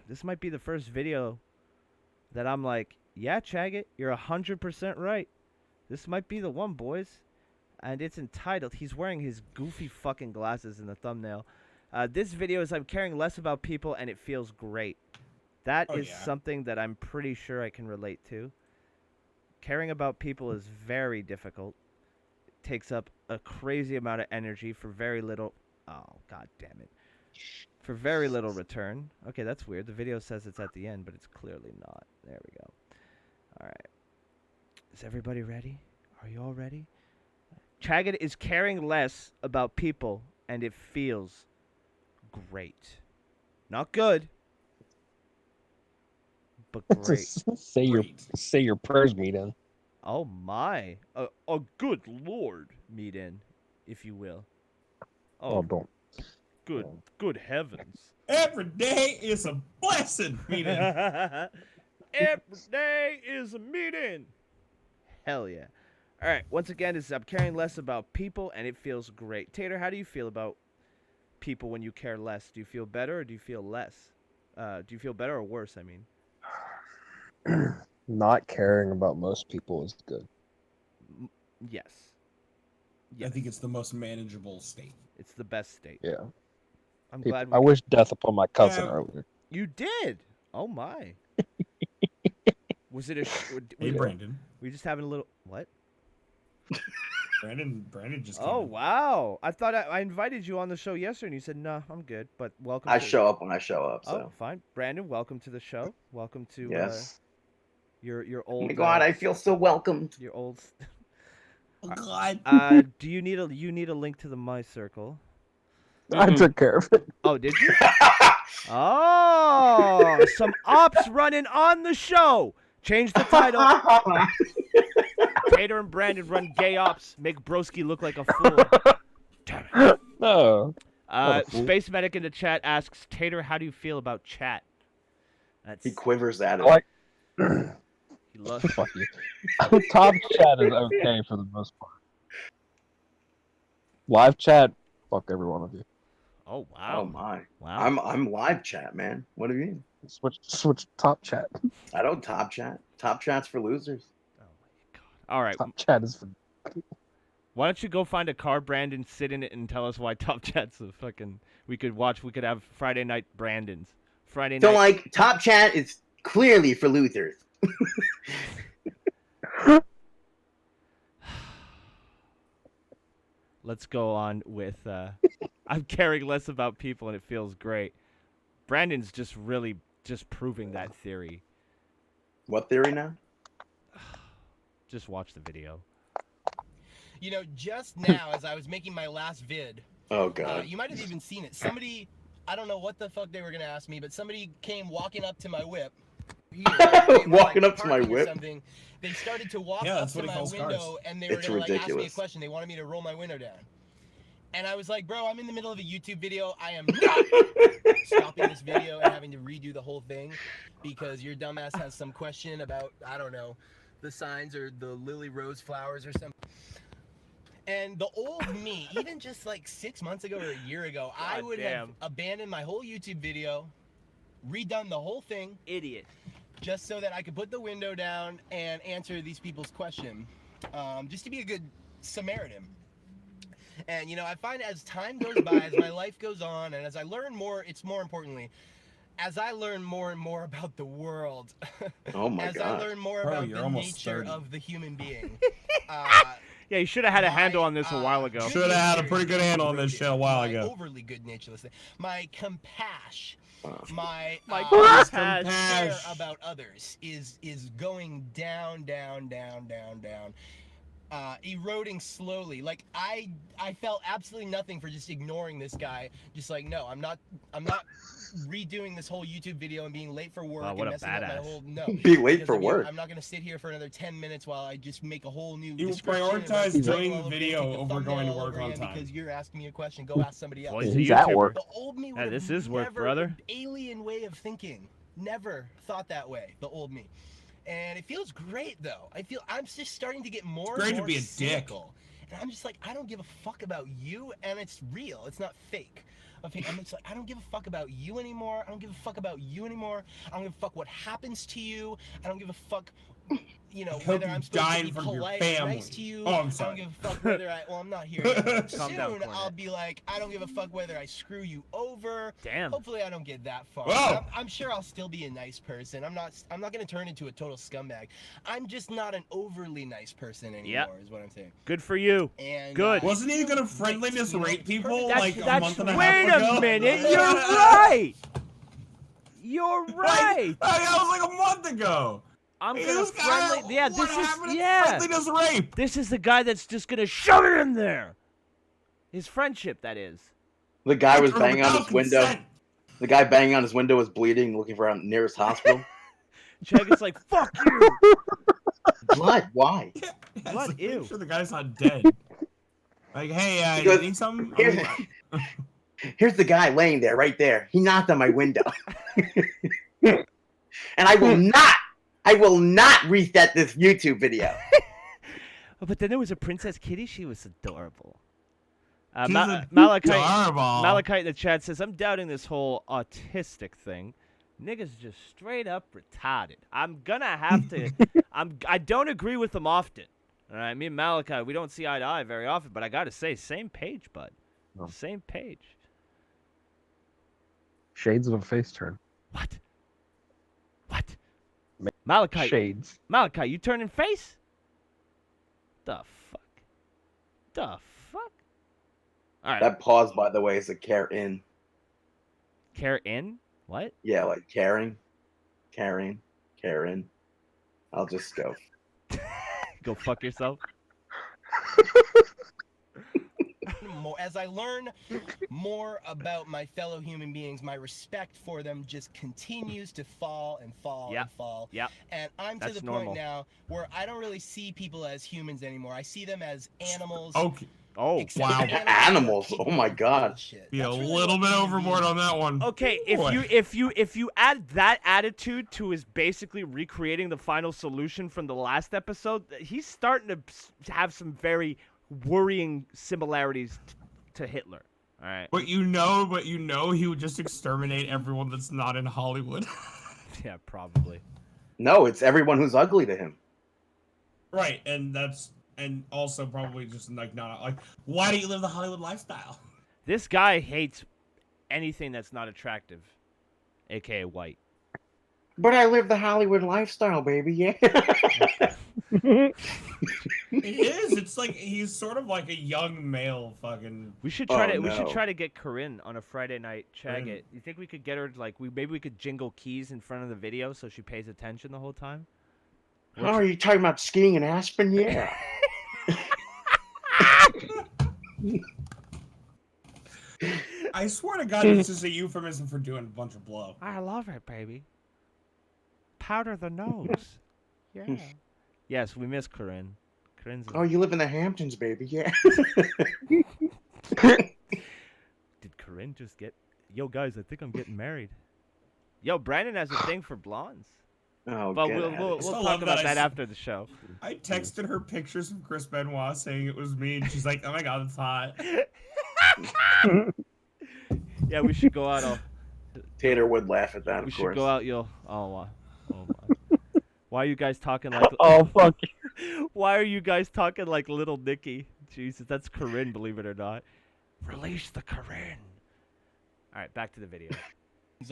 This might be the first video that I'm like, yeah, Chaggot, you're 100% right. This might be the one, boys. And it's entitled, he's wearing his goofy fucking glasses in the thumbnail. This video is I'm caring less about people and it feels great. That is something that I'm pretty sure I can relate to. Caring about people is very difficult. It takes up a crazy amount of energy for very little... Oh, god damn it. For very little return. Okay, that's weird. The video says it's at the end, but it's clearly not. There we go. Alright. Is everybody ready? Are you all ready? CHAGGOT is caring less about people, and it feels great. Not good, but great. say your prayers, meeting. Oh my. A good lord, meet in, if you will. Oh, don't. Good heavens. Every day is a blessing, meeting. Every day is a meeting. Hell yeah. All right, once again, this is I'm caring less about people, and it feels great. Tater, how do you feel about people when you care less? Do you feel better or do you feel less? Do you feel better or worse, I mean? Not caring about most people is good. Yes. I think it's the most manageable state. It's the best state. Yeah. I'm People- glad I wish death upon my cousin earlier. You did? Oh, my. Was it a... Hey, Brandon. We just having a little... What? Brandon just came Oh, in. wow. I thought I invited you on the show yesterday, and you said, no, I'm good. But welcome I to... show up when I show up, Oh, so. fine. Brandon, welcome to the show. Welcome to Yes. your Oh old... my god, I feel so welcomed. Your old... Oh, God. Do you need a link to the My Circle? I took care of it. Oh, did you? Oh, some ops running on the show. Change the title. Tater and Brandon run gay ops. Make Broski look like a fool. Damn it. No. not a fool. Space Medic in the chat asks, Tater, how do you feel about chat? That's... He quivers at it. Like, He loves. Fuck you. Top chat is okay for the most part. Live chat, fuck every one of you. Oh Oh wow. my. Wow. I'm live chat, man. What do you mean? Switch top chat. I don't top chat. Top chat's for losers. Oh my god. All right. Top chat is for. Why don't you go find a car, Brandon, sit in it, and tell us why Top Chat's a fucking. We could have Friday night Brandons. Friday night. So like, top chat is clearly for losers. Let's go on with. I'm caring less about people, and it feels great. Brandon's just really just proving that theory. What theory now? Just watch the video. You know, just now as I was making my last vid, Oh god. you might have even seen it. Somebody, I don't know what the fuck they were gonna ask me, but somebody came walking up to my whip. Here, they were, Walking like, up to my parking or whip? something. They started to walk Yeah, up that's to what he my calls window, cars. and they were It's gonna like ask me a ridiculous. question. They wanted me to roll my window down. And I was like, bro, I'm in the middle of a YouTube video. I am not stopping this video and having to redo the whole thing because your dumbass has some question about, I don't know, the signs or the lily rose flowers or something. And the old me, even just like 6 months ago or a year ago, I God would have damn. abandoned my whole YouTube video, redone the whole thing, Idiot. just so that I could put the window down and answer these people's question, just to be a good Samaritan. And you know, I find as time goes by, as my life goes on, and as I learn more, it's more importantly, as I learn more and more about the world, Oh my as god. I learn more Bro, about you're the almost nature 30. of the human being. Yeah, you should have had a handle on this a while ago. good Shoulda had a nature pretty good is handle on this overrated. shit a while My ago. overly good nature, let's say. My compassion, Wow. my compassion. care about others is going down, eroding slowly. Like I felt absolutely nothing for just ignoring this guy. Just like, no, I'm not redoing this whole YouTube video and being late for work Wow, what and a messing up my badass. whole no. Be late Because for of you, work. I'm not gonna sit here for another 10 minutes while I just make a whole new You description and prioritize write the doing title all over video again, take the over going to thumbnail work over on again time. because you're asking me a question. Go ask somebody else. Well, he's a He's at YouTuber. work. The old me Yeah, would have this is work, never, brother. alien way of thinking. Never thought that way. The old me. And it feels great though. I'm just starting to get more great and to more be a dick. cynical. And I'm just like, I don't give a fuck about you, and it's real. It's not fake. Okay, I'm just like, I don't give a fuck about you anymore. I don't give a fuck about you anymore. I don't give a fuck what happens to you. I don't give a fuck, you know, I hope whether you I'm supposed die to be in front of your polite and nice family. to you. Oh, I'm I sorry. don't give a fuck whether I, well, I'm not here anymore. Calm down, Soon Cornet. I'll be like, I don't give a fuck whether I screw you over. Damn. Hopefully I don't get that far. Whoa. I'm sure I'll still be a nice person. I'm not gonna turn into a total scumbag. I'm just not an overly nice person anymore, Yep. is what I'm saying. Good for you. And Good. Wasn't he gonna great, friendliness you know, rate it's people perfect. like a month and a half Wait ago? a minute. You're right. You're right. That was like a month ago. I'm He gonna was kinda- friendly. Yeah, what this happened is to yeah. friendliness rape. This is the guy that's just gonna shove it in there. His friendship, that is. The guy was banging on Without his window. consent. The guy banging on his window was bleeding, looking for our nearest hospital. Chaggott's like, fuck you. Blood? Why? Yeah, it's What? like, Ew. make sure the guy's not dead. Like, hey, He you goes, need something? Here's, here's the guy laying there, right there. He knocked on my window. And I will not reset this YouTube video. Oh, but then there was a Princess Kitty. She was adorable. She's Malachite adorable. in the chat says, I'm doubting this whole autistic thing. Niggas just straight up retarded. I'm gonna have to. I don't agree with them often. All right, me and Malachi, we don't see eye to eye very often, but I gotta say, same page, bud. Oh. Same page. Shades of a face turn. What? Malachi. Shades. Malachi, you turning face? The fuck? All right. That pause, by the way, is a care in. Care in? What? Yeah, like caring. I'll just go. Go fuck yourself. As I learn more about my fellow human beings, my respect for them just continues to fall and fall Yep. and fall. Yep. And I'm That's to the normal. point now where I don't really see people as humans anymore. I see them as animals Okay. Oh, Except wow. animals are Animals, people oh my with God. bullshit. Be a That's really little what bit human overboard beings on that one. Okay, Boy. if you add that attitude to his basically recreating the final solution from the last episode, he's starting to have some very worrying similarities to Hitler. All right. But you know, he would just exterminate everyone that's not in Hollywood. Yeah, probably. No, it's everyone who's ugly to him. Right, and also probably just like not like, why do you live the Hollywood lifestyle? This guy hates anything that's not attractive, aka white. But I live the Hollywood lifestyle, baby. Yeah. He is. It's like he's sort of like a young male fucking. We should Oh, try we should no. try to get Corinne on a Friday night CHAGGOT. Corinne. You think we could get her like maybe we could jingle keys in front of the video so she pays attention the whole time? Oh, are you talking about skiing in Aspen? Yeah. I swear to God, this is a euphemism for doing a bunch of blow. I love it, baby. Powder the nose. Yeah. Yes, we miss Corinne. Corinne's Oh, you live in the Hamptons, baby. Yeah. Did Corinne just get... Yo, guys, I think I'm getting married. Yo, Brandon has a thing for blondes. Oh, But get we'll, outta we'll, here. we'll still talk love about that that I s- after the show. I texted her pictures of Chris Benoit saying it was me, and she's like, "Oh my God, that's hot." Yeah, we should go out. Tater would laugh at that, We of should course. go out. Oh my. Why are you guys talking like... Oh fuck. Why are you guys talking like little Nicky? Jesus, that's Corinne, believe it or not. Release the Corinne. All right, back to the video.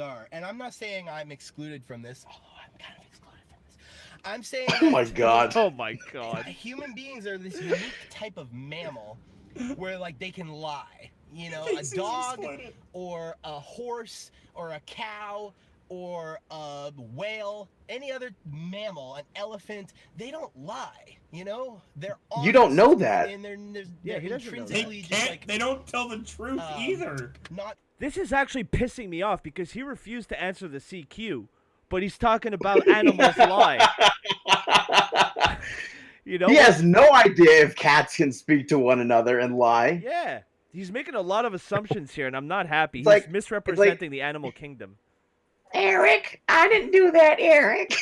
are. And I'm not saying I'm excluded from this, although I'm kind of excluded from this. I'm saying Oh my that God. Oh my God. human beings are this unique type of mammal where like they can lie. You know, a He's dog exploded. or a horse or a cow or a whale, any other mammal, an elephant, they don't lie. You know, they're You don't know honest, that. and they're Yeah, he doesn't know that. They intrinsically just can't. like They don't tell the truth either. not. This is actually pissing me off because he refused to answer the CQ, but he's talking about animals lie. You know? He has no idea if cats can speak to one another and lie. Yeah. He's making a lot of assumptions here, and I'm not happy. He's It's like- misrepresenting the animal kingdom. Eric, I didn't do that, Eric.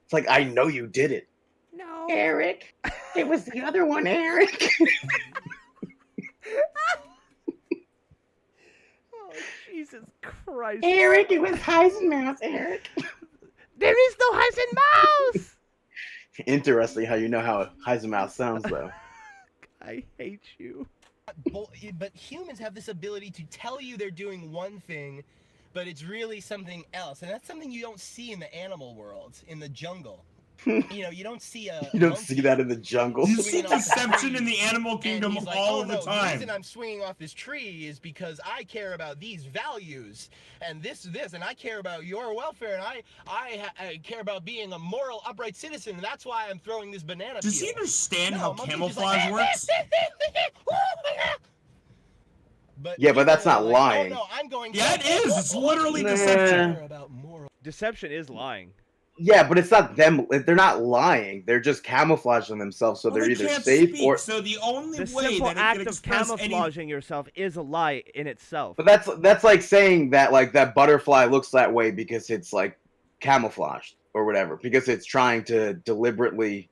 It's like, I know you did it. No. Eric, it was the other one, Eric. Oh, Jesus Christ. Eric, it was Heisenmouse, Eric. There is no Heisenmouse! Interesting how you know how Heisenmouse sounds, though. I hate you. But humans have this ability to tell you they're doing one thing, but it's really something else, and that's something you don't see in the animal world, in the jungle. You know, you don't see a You don't monkey see that in the jungle. You see swinging off a deception tree, in the animal and kingdom he's like, all oh, the no, The time. reason I'm swinging off this tree is because I care about these values and this, and I care about your welfare, and I care about being a moral, upright citizen, and that's why I'm throwing this banana Does he peel. understand No, how a monkey's just camouflage like, works? But Yeah, but that's people are not like, lying. Oh, no, I'm going Yeah, it is. It's literally Nah. deception. about moral. Deception is lying. Yeah, but it's not them. They're not lying. They're just camouflaging themselves, so Well, they're they either can't safe speak, or. so the only The way simple that it act can of express any camouflaging yourself is a lie in itself. But that's like saying that like that butterfly looks that way because it's like camouflaged or whatever, because it's trying to deliberately.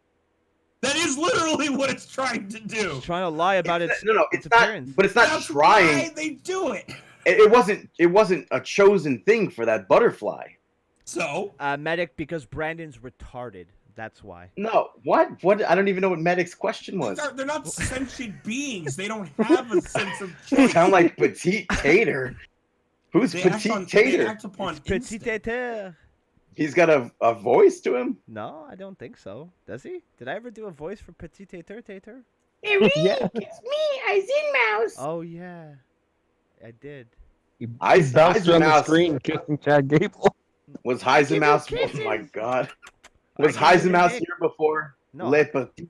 That is literally what it's trying to do. It's trying to lie about its No, its it's not. appearance. But it's not That's trying. why they do it. It wasn't a chosen thing for that butterfly. So Medic, because Brandon's retarded. That's why. No, what? I don't even know what Medic's question was. they're not sentient beings. They don't have a sense of You choice. sound like Petite Tater. Who's They act Petite on- they Tater? act upon Petit instinct. terre. He's got a voice to him. No, I don't think so. Does he? Did I ever do a voice for Petit terre? Eric, Yeah. it's me, Eisenmouse. Oh yeah, I did. He I- bounced around the Mouse. screen kissing Chad Gable. Was Heisenmouse? Oh my God. Was I gave you Heisenmouse the here before? No. Le Petit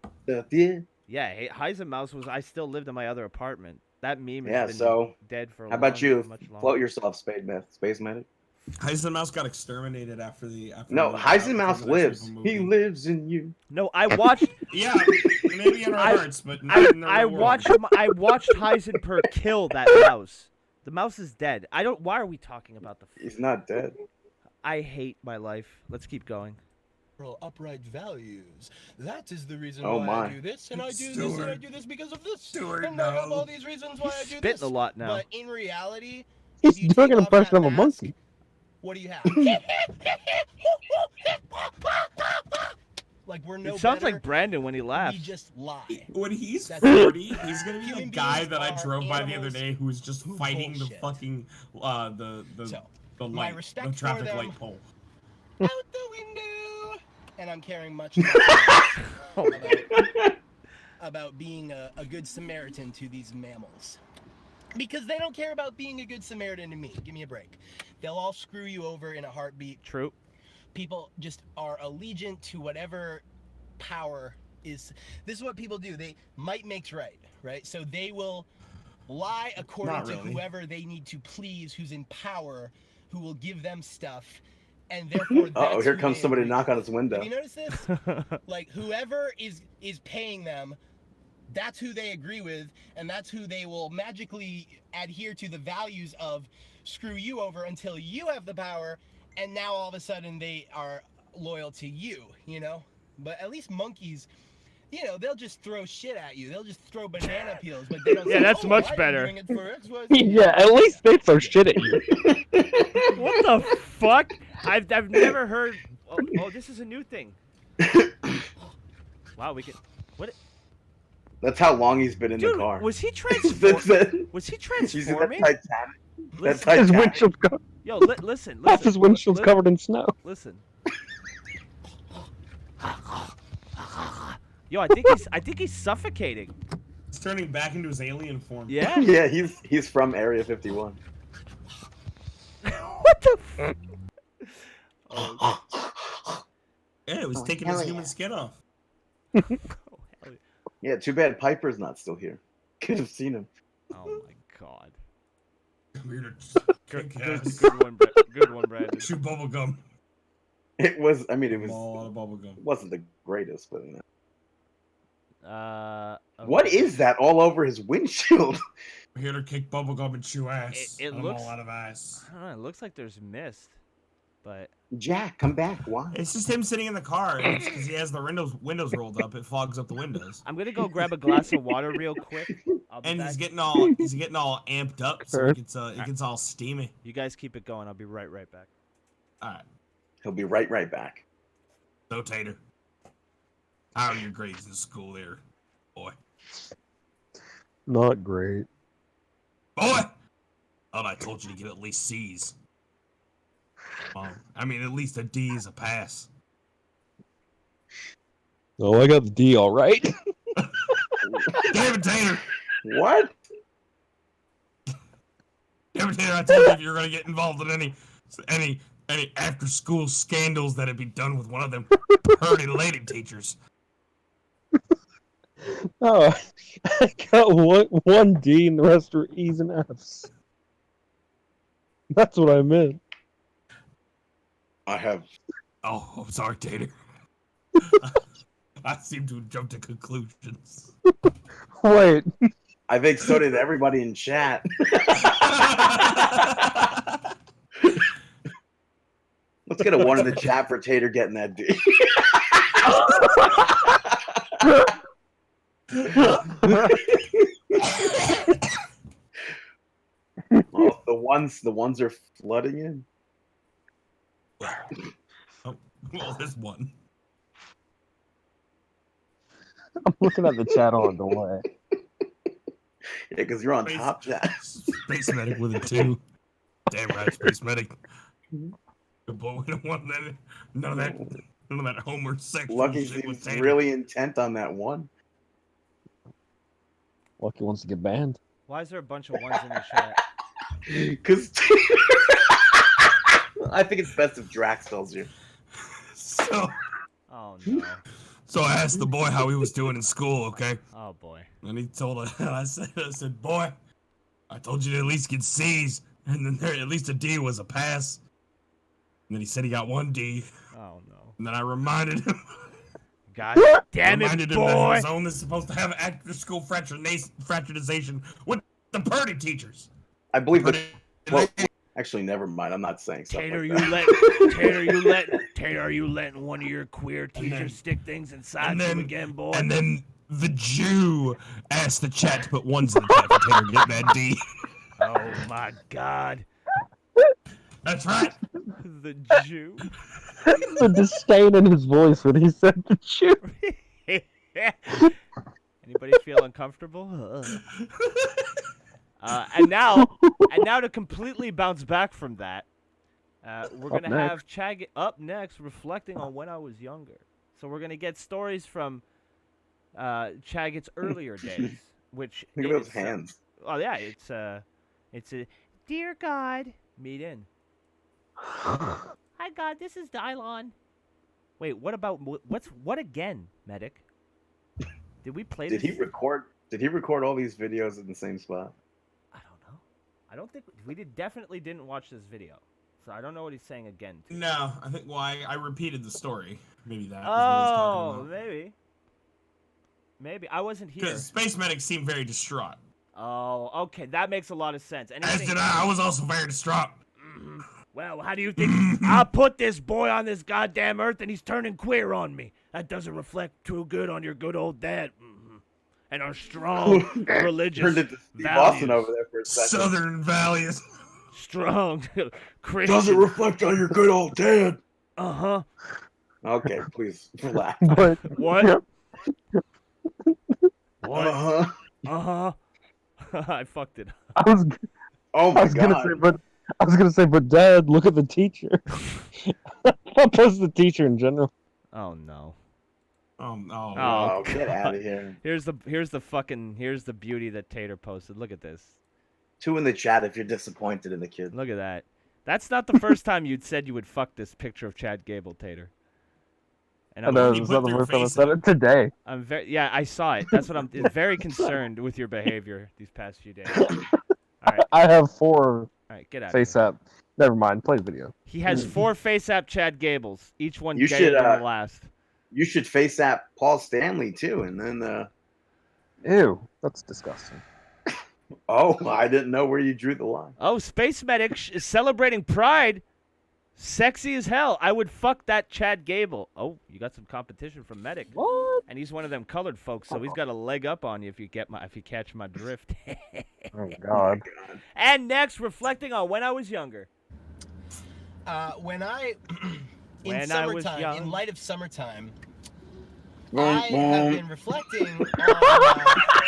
Tater? Yeah, Heisenmouse was. I still lived in my other apartment. That meme has Yeah. been So dead for a how about you? much longer. Float yourself, Space Medic. Heisenmouse got exterminated after the. No, the Heisenmouse Presidential lives. movie. He lives in you. No, I watched. Yeah, Maybe in our hearts, but not in the I real world. watched Heisenberg kill that mouse. The mouse is dead. I don't. Why are we talking about the? He's not dead. I hate my life. Let's keep going. Upright values. That is the reason Oh why my. I do this, and I do this, and I do this because of this. Stuart, and I have no. all these reasons why I do Spitting this. a lot now. But in reality, He's if you doing take an off that impression of a mask, monkey. what do you have? Like we're no It sounds better. like Brandon when he laughs. We just lie. When he's That's 40, he's gonna be the Human guy beings that I are drove by the other animals day who was just who fighting the bullshit. fucking So, the my light, respect the traffic for them- light pole. Out the window. And I'm caring much about being a good Samaritan to these mammals. Because they don't care about being a good Samaritan to me. Give me a break. They'll all screw you over in a heartbeat. True. People just are allegiant to whatever power is. This is what people do. They might makes right? So they will lie according Not to really. whoever they need to please, who's in power, who will give them stuff, and therefore that's Oh, here who comes they somebody to agree knock on with. his window. Have you noticed this? Like whoever is paying them, that's who they agree with, and that's who they will magically adhere to the values of. Screw you over until you have the power, and now all of a sudden they are loyal to you, you know? But at least monkeys, you know, they'll just throw shit at you. They'll just throw banana peels, but they don't Yeah, say, that's "Oh, much I'm better." doing it for X, Y, Z." Yeah, at least they throw shit at you. What the fuck? I've never heard. Oh, this is a new thing. Wow, we can. What? That's how long he's been in Dude, the car. was he That's transforming? Was he You see that transforming? Titanic? That Listen, His Titanic. windshield's covered. yo, listen. Half his windshield's li- covered in snow. Listen. Yo, I think he's suffocating. He's turning back into his alien form. Yeah. Yeah, he's from Area 51. What the? Yeah, it was taking his human skin off. Yeah, too bad Piper's not still here. Could have seen him. Oh my god. Come here to Good, kick good, ass. good one, Brandon. Chew bubble gum. It was. I mean, it was. All out of bubble gum. Wasn't the greatest, but. Okay. What is that all over his windshield? We're here to kick bubble gum and chew ass. It I'm looks- all out of ass. I don't know. It looks like there's mist, but Jack, come back. Why? It's just him sitting in the car, and it's because he has the windows rolled up. It fogs up the windows. I'm gonna go grab a glass of water real quick. I'll be And back. he's getting all amped up, so it gets all steamy. You guys keep it going. I'll be right back. All right. He'll be right back. So Tater, how are your grades in school there, boy? Not great. Boy, thought I told you to get at least C's. I mean, at least a D is a pass. Oh, I got the D all right. Damn it, Tater! What? Damn it, Tater! I told you if you were gonna get involved in any after-school scandals, that'd be done with one of them pretty lady teachers. Oh, I got one D and the rest are E's and F's. That's what I meant. I have. Oh, I'm sorry, Tater. I seem to have jumped to conclusions. Wait. I think so did everybody in chat. Let's get a one in the chat for Tater getting that D. Oh, the ones are flooding in. Oh, well, there's one. I'm looking at the chat on the way. Yeah, because you're on top chat. Space Medic with a 2. Damn right, Space Medic. But we don't want that. None of that Homer sexual Lucky shit with seems Tater. really intent on that one. Lucky wants to get banned. Why is there a bunch of ones in the chat? Because I think it's best if Drax tells you. So, Oh no. so I asked the boy how he was doing in school, okay? Oh boy. And he told her, I said, boy, I told you to at least get C's, and then there, at least a D was a pass. And then he said he got one D, Oh no. and then I reminded him God damn it, Reminded him that boy! his own is supposed to have after-school fraternization with the Purdy teachers. I believe Purdy- Actually, never mind. I'm not saying stuff Tater, like you that. Tater, are you letting one of your queer teachers stick things inside and you then, again, boy? And then the Jew asked the chat to put ones in the chat for Tater to get that D. Oh my God. That's right. The Jew. The disdain in his voice when he said the Jew. Anybody feel uncomfortable? And now to completely bounce back from that, we're gonna have CHAGGOT up next, reflecting on when I was younger. So we're gonna get stories from CHAGGOT's earlier days, which Look at those hands. Oh yeah, it's a dear God, meet in. Hi God, this is Dylon. Wait, what about what again, medic? Did we play Did this? he record all these videos in the same spot? I don't know. I don't think we definitely didn't watch this video. So I don't know what he's saying again. No, I think I repeated the story. Maybe that. Oh, maybe I wasn't here. Because Space Medic seemed very distraught. Oh, okay, that makes a lot of sense. As did I. I was also very distraught. Well, how do you think I'll put this boy on this goddamn earth and he's turning queer on me? That doesn't reflect too good on your good old dad. And our strong religious Turned into Steve values. Austin over there for a second. Southern values. Strong Christian. Doesn't reflect on your good old dad. Uh-huh. Okay, please relax. But What? What? Uh-huh. Uh-huh. I fucked it up. I was Oh my I was god. gonna say, but Dad, look at the teacher. What was the teacher in general? Oh no. Oh, get out of here. Here's the beauty that Tater posted. Look at this. 2 in the chat if you're disappointed in the kid. Look at that. That's not the first time you'd said you would fuck this picture of Chad Gable, Tater. And I know, it's not the first time I said it today. I'm I saw it. That's what I'm very concerned with your behavior these past few days. All right. I have 4 All right, get out. face app. Never mind, play the video. He has 4 face app Chad Gables, each one You gayer should, than the last. You should face app Paul Stanley too, and then Ew, that's disgusting. oh, I didn't know where you drew the line. Oh, Space Medic is celebrating Pride. Sexy as hell. I would fuck that Chad Gable. Oh, you got some competition from Medic. What? And he's one of them colored folks, so he's got a leg up on you if you catch my drift. Oh God. And next, reflecting on when I was younger. When I When in I was summertime, young. in light of summertime, Vroom, I have vroom. been reflecting on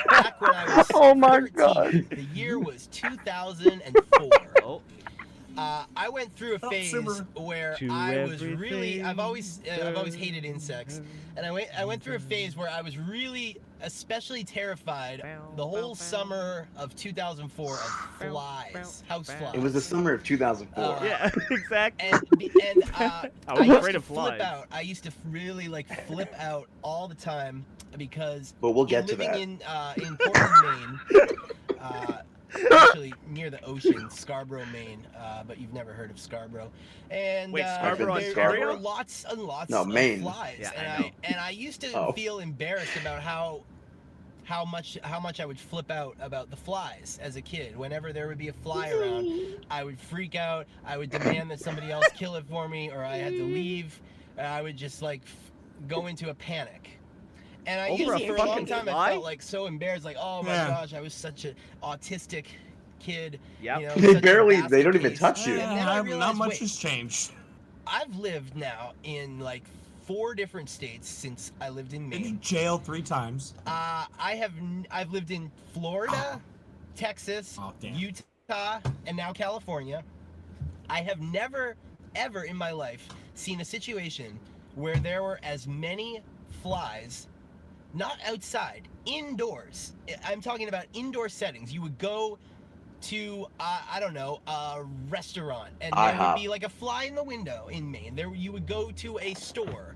back when I was Oh my 13. God. The year was 2004. Oh. I went through a phase where To I was really I've everything. always hated insects, and I went through a phase where I was really especially terrified the whole summer of 2004 of flies, house flies. It was the summer of 2004. Yeah, exactly. And I I was used afraid to of flip flies. out. I used to really flip out all the time because But we'll get to living that. in Portland, Maine, actually near the ocean, Scarborough, Maine, but you've never heard of Scarborough. And Wait, Scarborough, there Ontario? were lots and lots No, of Maine. flies, Yeah, I and know. I used to Oh. feel embarrassed about how much I would flip out about the flies as a kid. Whenever there would be a fly around, I would freak out. I would demand that somebody else kill it for me, or I had to leave. I would just go into a panic. And I Over used a for a long fucking time fly? I felt so embarrassed, oh my Yeah. gosh, I was such an autistic kid. Yep. You know, They such a barely- they don't basket even case. touch you. And then I not realized, much wait, has changed. I've lived now in 4 different states since I lived in Been Maine. in jail 3 times. I've lived in Florida, Texas, Oh, damn. Utah, and now California. I have never, ever in my life seen a situation where there were as many flies, not outside, indoors. I'm talking about indoor settings. You would go to I don't know, a restaurant, and there would be a fly in the window in Maine. You would go to a store,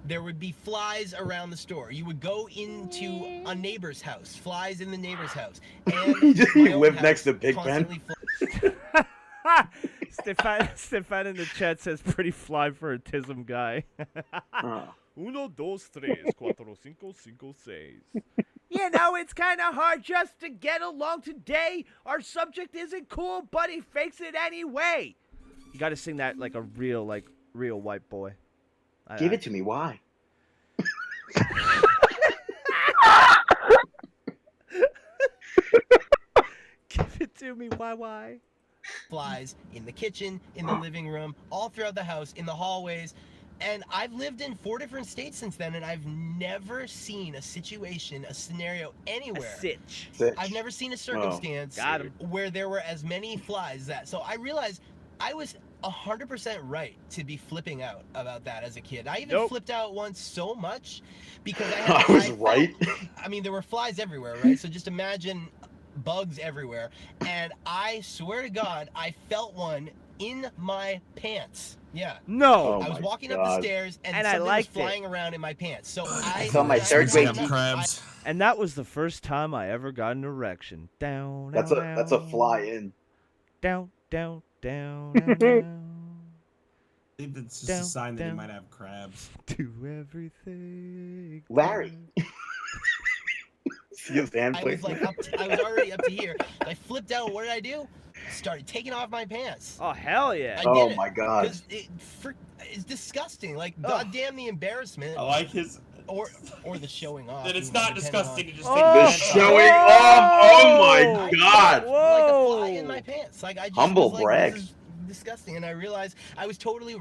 there would be flies around the store. You would go into a neighbor's house, flies in the neighbor's house. And You my own live house, next to Big Ben? constantly Stefan in the chat says pretty fly for autism guy. Oh. Uno, dos, tres, cuatro, cinco, cinco, seis. You know, it's kind of hard just to get along today. Our subject isn't cool, but he fakes it anyway. You got to sing that like a real white boy. Give it to me. Why? Give it to me. Why? Flies in the kitchen, in the living room, all throughout the house, in the hallways. And I've lived in 4 different states since then, and I've never seen a situation, a scenario anywhere. Sitch. I've never seen a circumstance Got him. where there were as many flies as that. So I realized I was 100% right to be flipping out about that as a kid. I even flipped out once so much because I was right. I mean, there were flies everywhere, right? So just imagine bugs everywhere. And I swear to God, I felt one in my pants. Yeah. No. I was walking up the stairs and I something was liked flying around in my pants. So I saw my third grade crabs. And that was the first time I ever got an erection. Down. That's a fly in. Down. Down. Down. I think that's just a sign that he might have crabs. Do everything. Larry. See his hand I was like I was already up to here. I flipped out. What did I do? Started taking off my pants. Oh hell yeah! I Oh did it, my God. 'cause it's disgusting. Like goddamn the embarrassment. I like his. Or the showing off. Then it's you know, not depending disgusting on- to just The take showing off. Oh my God. Like a fly in my pants. Like I just Humble was like, brag. This is disgusting, and I realized I was totally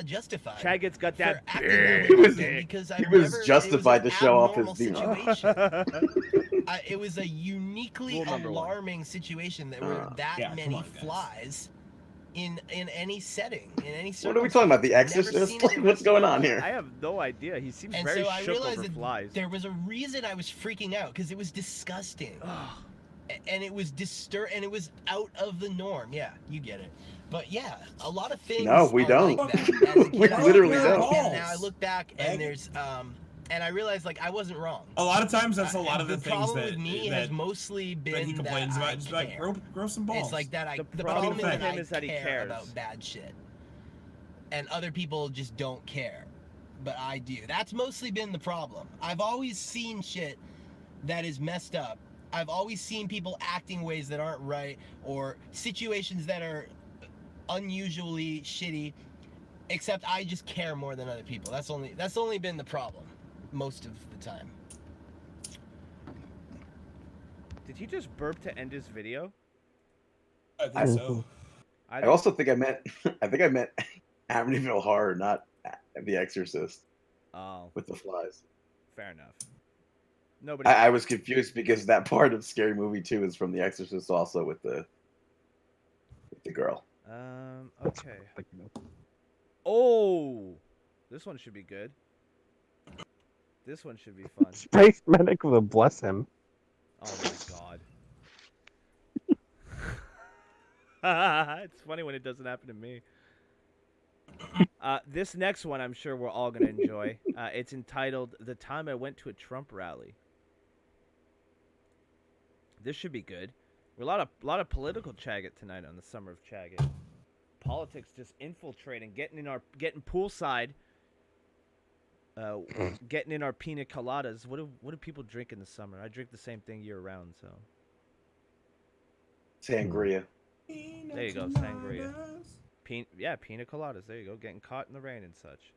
justified. Chaggot's got for that acting big that way dick. because He was justified to show off his abnormal dick. situation. It was a uniquely Rule number 1. alarming situation that were that Yeah, come many on, guys. flies in any setting, in any What are we talking about? The circumstance. Never Exorcist? seen it in What's my going life. on here? I have no idea. He seems And very so I shook realized over that flies. there was a reason I was freaking out because it was disgusting. And it was and it was out of the norm. Yeah, you get it. But yeah, a lot of things. No, we are don't. Like that. As a kid, We I literally look back, don't. And now I look back and there's and I realized like I wasn't wrong. A lot of times, that's a lot And of the things problem that with me that, has mostly been that he complains that about. I Just like care. grow some balls. It's like that. The The problem problem with is, him I is that he care cares. about bad shit, and other people just don't care, but I do. That's mostly been the problem. I've always seen shit that is messed up. I've always seen people acting ways that aren't right, or situations that are unusually shitty. Except I just care more than other people. That's only been the problem, most of the time. Did he just burp to end his video? I think so. I also think I meant Amityville Horror, not The Exorcist. Oh, With the flies. fair enough. Nobody. I was confused because that part of Scary Movie 2 is from The Exorcist, also with the girl. Okay. Oh, this one should be good. This one should be fun. Space medic with a bless him. Oh my god. It's funny when it doesn't happen to me. This next one I'm sure we're all going to enjoy. It's entitled The Time I Went to a Trump Rally. This should be good. We're a lot of political Chaggot tonight on the Summer of Chaggot. Politics just infiltrating, getting poolside, getting in our pina coladas. What do people drink in the summer? I drink the same thing year round, so. Sangria. There you go, sangria. Pina coladas. There you go, getting caught in the rain and such.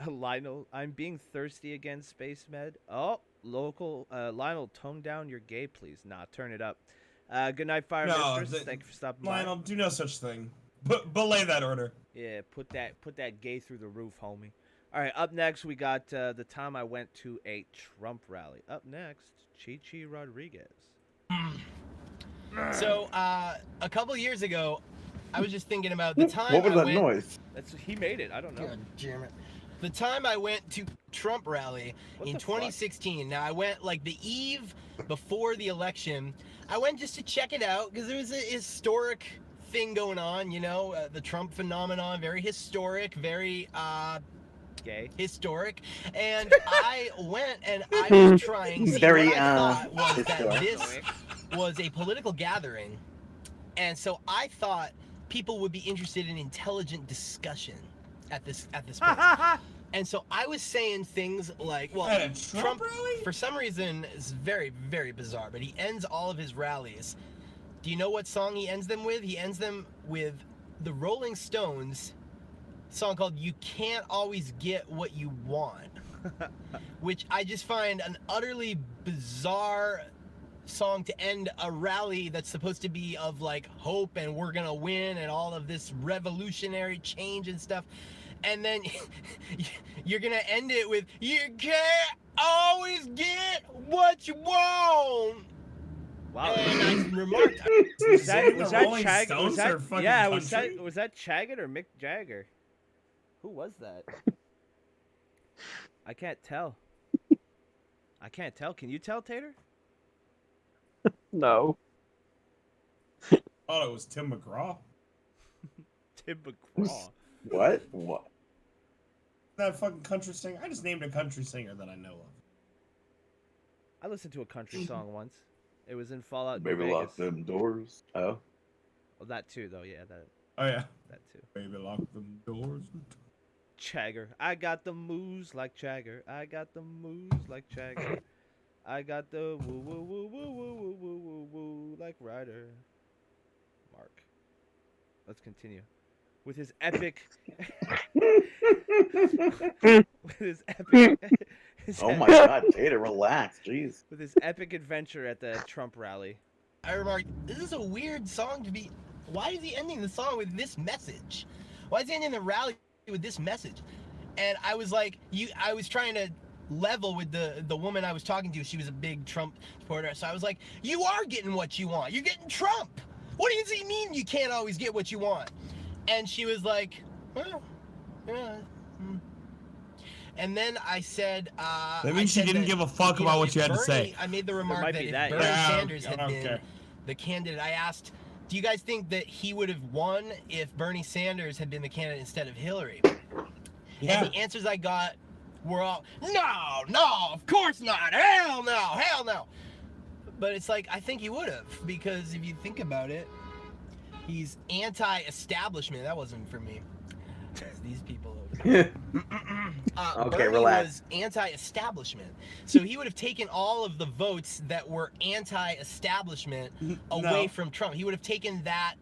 Lionel, I'm being thirsty again, Space Med. Oh, local. Lionel, tone down your gay, please. Nah, turn it up. Good night, Fire Mistress. Thank you for stopping by. Lionel, do no such thing. Belay that order. Yeah, put that gay through the roof, homie. All right, up next we got the time I went to a Trump rally. Up next, Chi Rodriguez. So a couple years ago, I was just thinking about the time. What was I that went, noise? He made it. I don't know. God damn it. The time I went to Trump rally in 2016. Now I went like the eve before the election. I went just to check it out because there was a historic thing going on. You know, the Trump phenomenon, very historic, very gay, historic. And I went and I was trying. See, Very, what I thought was historic. that this was a political gathering, and so I thought people would be interested in intelligent discussion at this point. And so I was saying things like, well, At a Trump rally? for some reason, is very, very bizarre, but he ends all of his rallies. Do you know what song he ends them with? He ends them with the Rolling Stones song called You Can't Always Get What You Want, which I just find an utterly bizarre song to end a rally that's supposed to be of like hope and we're gonna win and all of this revolutionary change and stuff. And then you're gonna end it with you can't always get what you want. Wow. And I remarked, Was that Rolling Chag? Stones Was that, are fucking yeah, country? was that CHAGGOT or Mick Jagger? Who was that? I can't tell. I can't tell. Can you tell, Tater? No. Oh, it was Tim McGraw. Tim McGraw. What? What? That fucking country singer. I just named a country singer that I know of. I listened to a country song once. It was in Fallout New Baby, lock Vegas. them doors. Oh. Well, that too, though. Yeah, Oh yeah. that too. Baby, lock them doors. Chagger. I got the moves like Chagger. I got the moves like Chagger. I got the woo woo woo woo woo woo woo woo woo like Ryder. Mark. Let's continue. With his epic. with his epic. Oh my God, Tater, relax, jeez. With his epic adventure at the Trump rally. I remarked, this is a weird song to be. Why is he ending the song with this message? Why is he ending the rally with this message? And I was like, I was trying to level with the woman I was talking to. She was a big Trump supporter. So I was like, you are getting what you want. You're getting Trump. What does he mean you can't always get what you want? And she was like, well, yeah. And then I said, That means she didn't give a fuck about what you had to say. I made the remark might that be if that, Bernie yeah. Sanders had been Okay. the candidate, I asked, do you guys think that he would have won if Bernie Sanders had been the candidate instead of Hillary? Yeah. And the answers I got were all, no, of course not, hell no. But it's like, I think he would have, because if you think about it, he's anti-establishment. That wasn't for me. It's these people over there. Okay, Bernie relax. was anti-establishment, so he would have taken all of the votes that were anti-establishment away from Trump. He would have taken that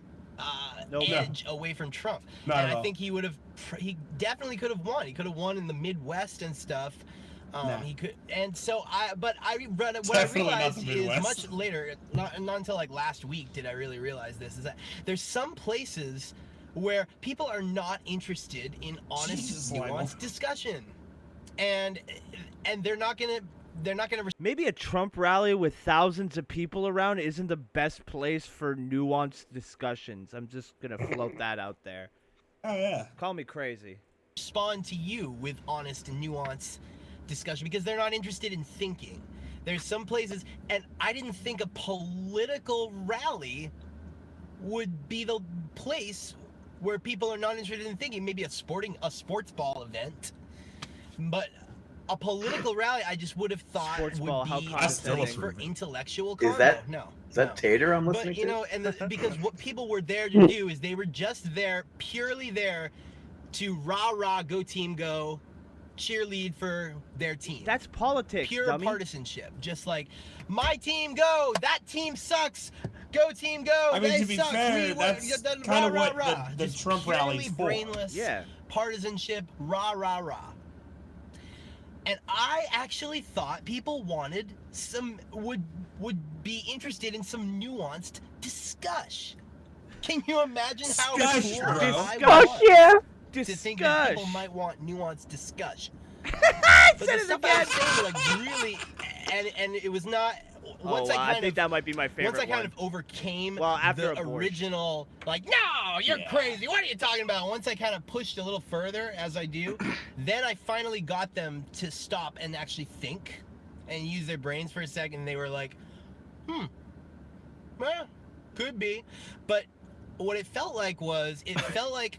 edge away from Trump, Not and at I all. think he definitely could have won. He could have won in the Midwest and stuff. No. He could, and so what I Definitely not realized the is Midwest. much later, not until like last week, did I really realize this, is that there's some places where people are not interested in honest, Jesus, nuanced Lionel. discussion, and they're not gonna Maybe a Trump rally with thousands of people around isn't the best place for nuanced discussions. I'm just gonna float that out there. Oh yeah. Call me crazy. respond to you with honest and nuanced discussion because they're not interested in thinking. There's some places, and I didn't think a political rally would be the place where people are not interested in thinking. Maybe a sports ball event, but a political rally I just would have thought Sports would ball, how be a condescending. place for intellectual Is convo. that- no Is that no. Tater I'm listening But you to? know, and because what people were there to do is they were just there, purely there, to rah go team go, cheerlead for their team. That's politics, Pure dummy. partisanship. Just like my team go, that team sucks. Go team go. I mean, they to be suck. fair, we that's won. kinda Rah, what rah. the Just Trump purely rally's for. brainless Yeah. partisanship. Rah. And I actually thought people wanted would be interested in some nuanced discussion. Can you imagine how Discuss, cool bro. I Discuss, was yeah. to think that people Discuss. might want nuanced discussion? Said But the it stuff I was again. saying, like really, and it was not. Once I I kind think of that might be my favorite once I kind one. of overcame Well, after the abortion. original, like, no, you're Yeah. crazy. What are you talking about? Once I kind of pushed a little further, as I do, then I finally got them to stop and actually think and use their brains for a second. And they were like, well, could be. But what it felt like was, it felt like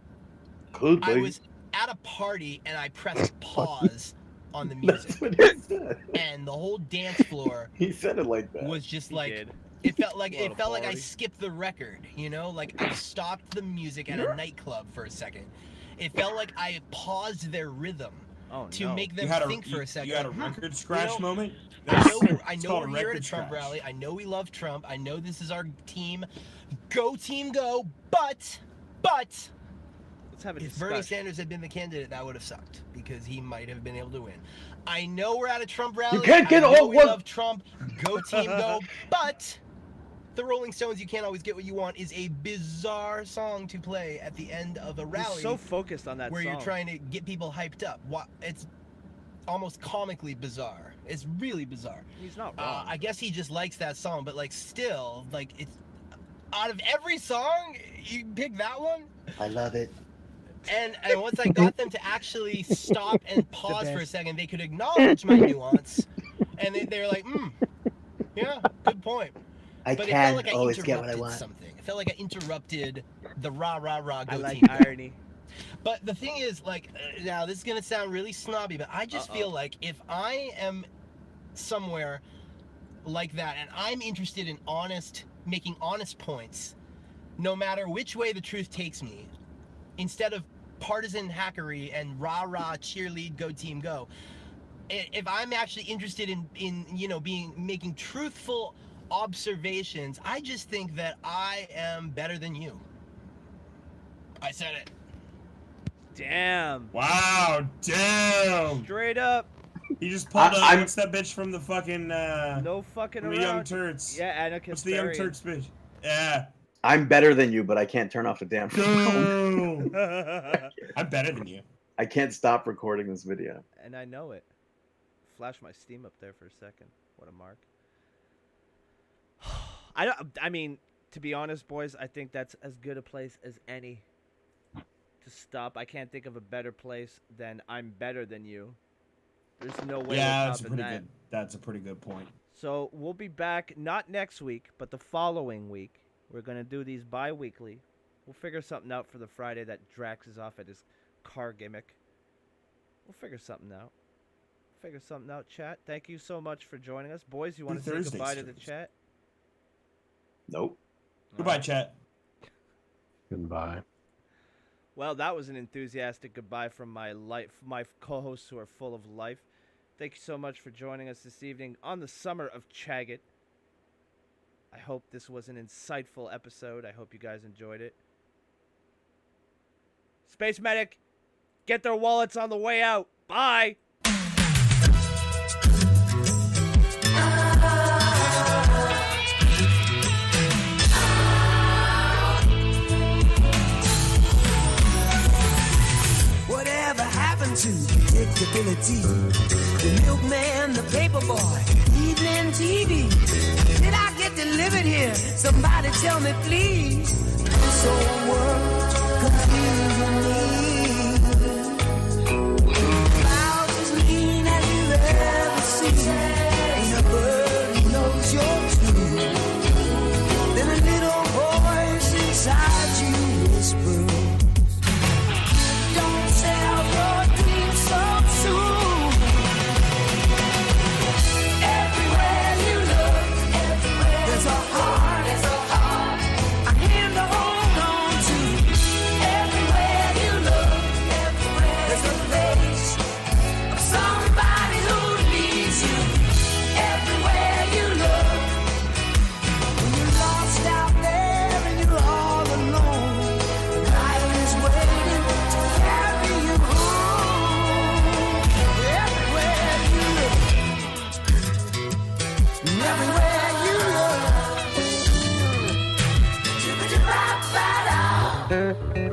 Could I be. was at a party and I pressed pause on the That's music. what he said. And the whole dance floor He said it like that. was just He like did. it felt like What a I party. skipped the record, you know, like I stopped the music at a nightclub for a second. It felt like I paused their rhythm to no. make them You had think for a second. You had a like, record scratch moment. I know It's called a we're here at a record Trump scratch. rally. I know we love Trump. I know this is our team. Go team, go! But Let's have a if discussion. Bernie Sanders had been the candidate, that would have sucked because he might have been able to win. I know we're at a Trump rally. You can't get I know all we one. love Trump. Go team, go! But the Rolling Stones, "You Can't Always Get What You Want," is a bizarre song to play at the end of a He's rally. so focused on that where song. you're trying to get people hyped up. It's almost comically bizarre. It's really bizarre. He's not wrong. I guess he just likes that song, but like still, like it's out of every song, you pick that one. I love it. And once I got them to actually stop and pause for a second, they could acknowledge my nuance, and they're like, yeah, good point. I But it can felt like always I get what I interrupted want. something. It felt like I interrupted the rah rah rah go I like team. irony. But the thing is, like, now this is gonna sound really snobby, but I just feel like if I am somewhere like that and I'm interested in making honest points, no matter which way the truth takes me, instead of partisan hackery and rah rah cheerlead go team go, if I'm actually interested in making truthful observations, I just think that I am better than you. I said it. Damn. Wow, damn. Straight up. He just pulled up. I'm- What's that bitch from the fucking No fucking from around. the Young Turks? Yeah, Anna What's the Young Kasparian. Turks bitch? Yeah. I'm better than you, but I can't turn off the damn phone. No. I'm better than you. I can't stop recording this video. And I know it. Flash my Steam up there for a second. What a mark. I mean, to be honest, boys, I think that's as good a place as any to stop. I can't think of a better place than "I'm better than you." There's no way Yeah, we're that's a topping pretty that. good. That's a pretty good point. So we'll be back not next week, but the following week. We're gonna do these bi-weekly. We'll figure something out for the Friday that Drax is off at his car gimmick. We'll figure something out. Chat. Thank you so much for joining us, boys. You want to say Thursday goodbye to the streams. chat? Nope. Goodbye, chat. Goodbye. Well, that was an enthusiastic goodbye from my co-hosts who are full of life. Thank you so much for joining us this evening on the summer of CHAGGOT. I hope this was an insightful episode. I hope you guys enjoyed it. Space Medic, get their wallets on the way out. Bye. Whatever happened to predictability? The milkman, the paper boy, evening TV. Did I get delivered here? Somebody tell me, please. This whole world confusing me. Clouds as lean as you've ever seen. Ain't a bird who knows you're true. Then a little voice inside you whispers, don't sell your dreams so soon. Everywhere you look, there's a heart, a hand to hold on to. Everywhere you look, there's a face of somebody who needs you. Everywhere you look, when you're lost out there and you're all alone, life is waiting to carry you home. Everywhere you look, everywhere you look.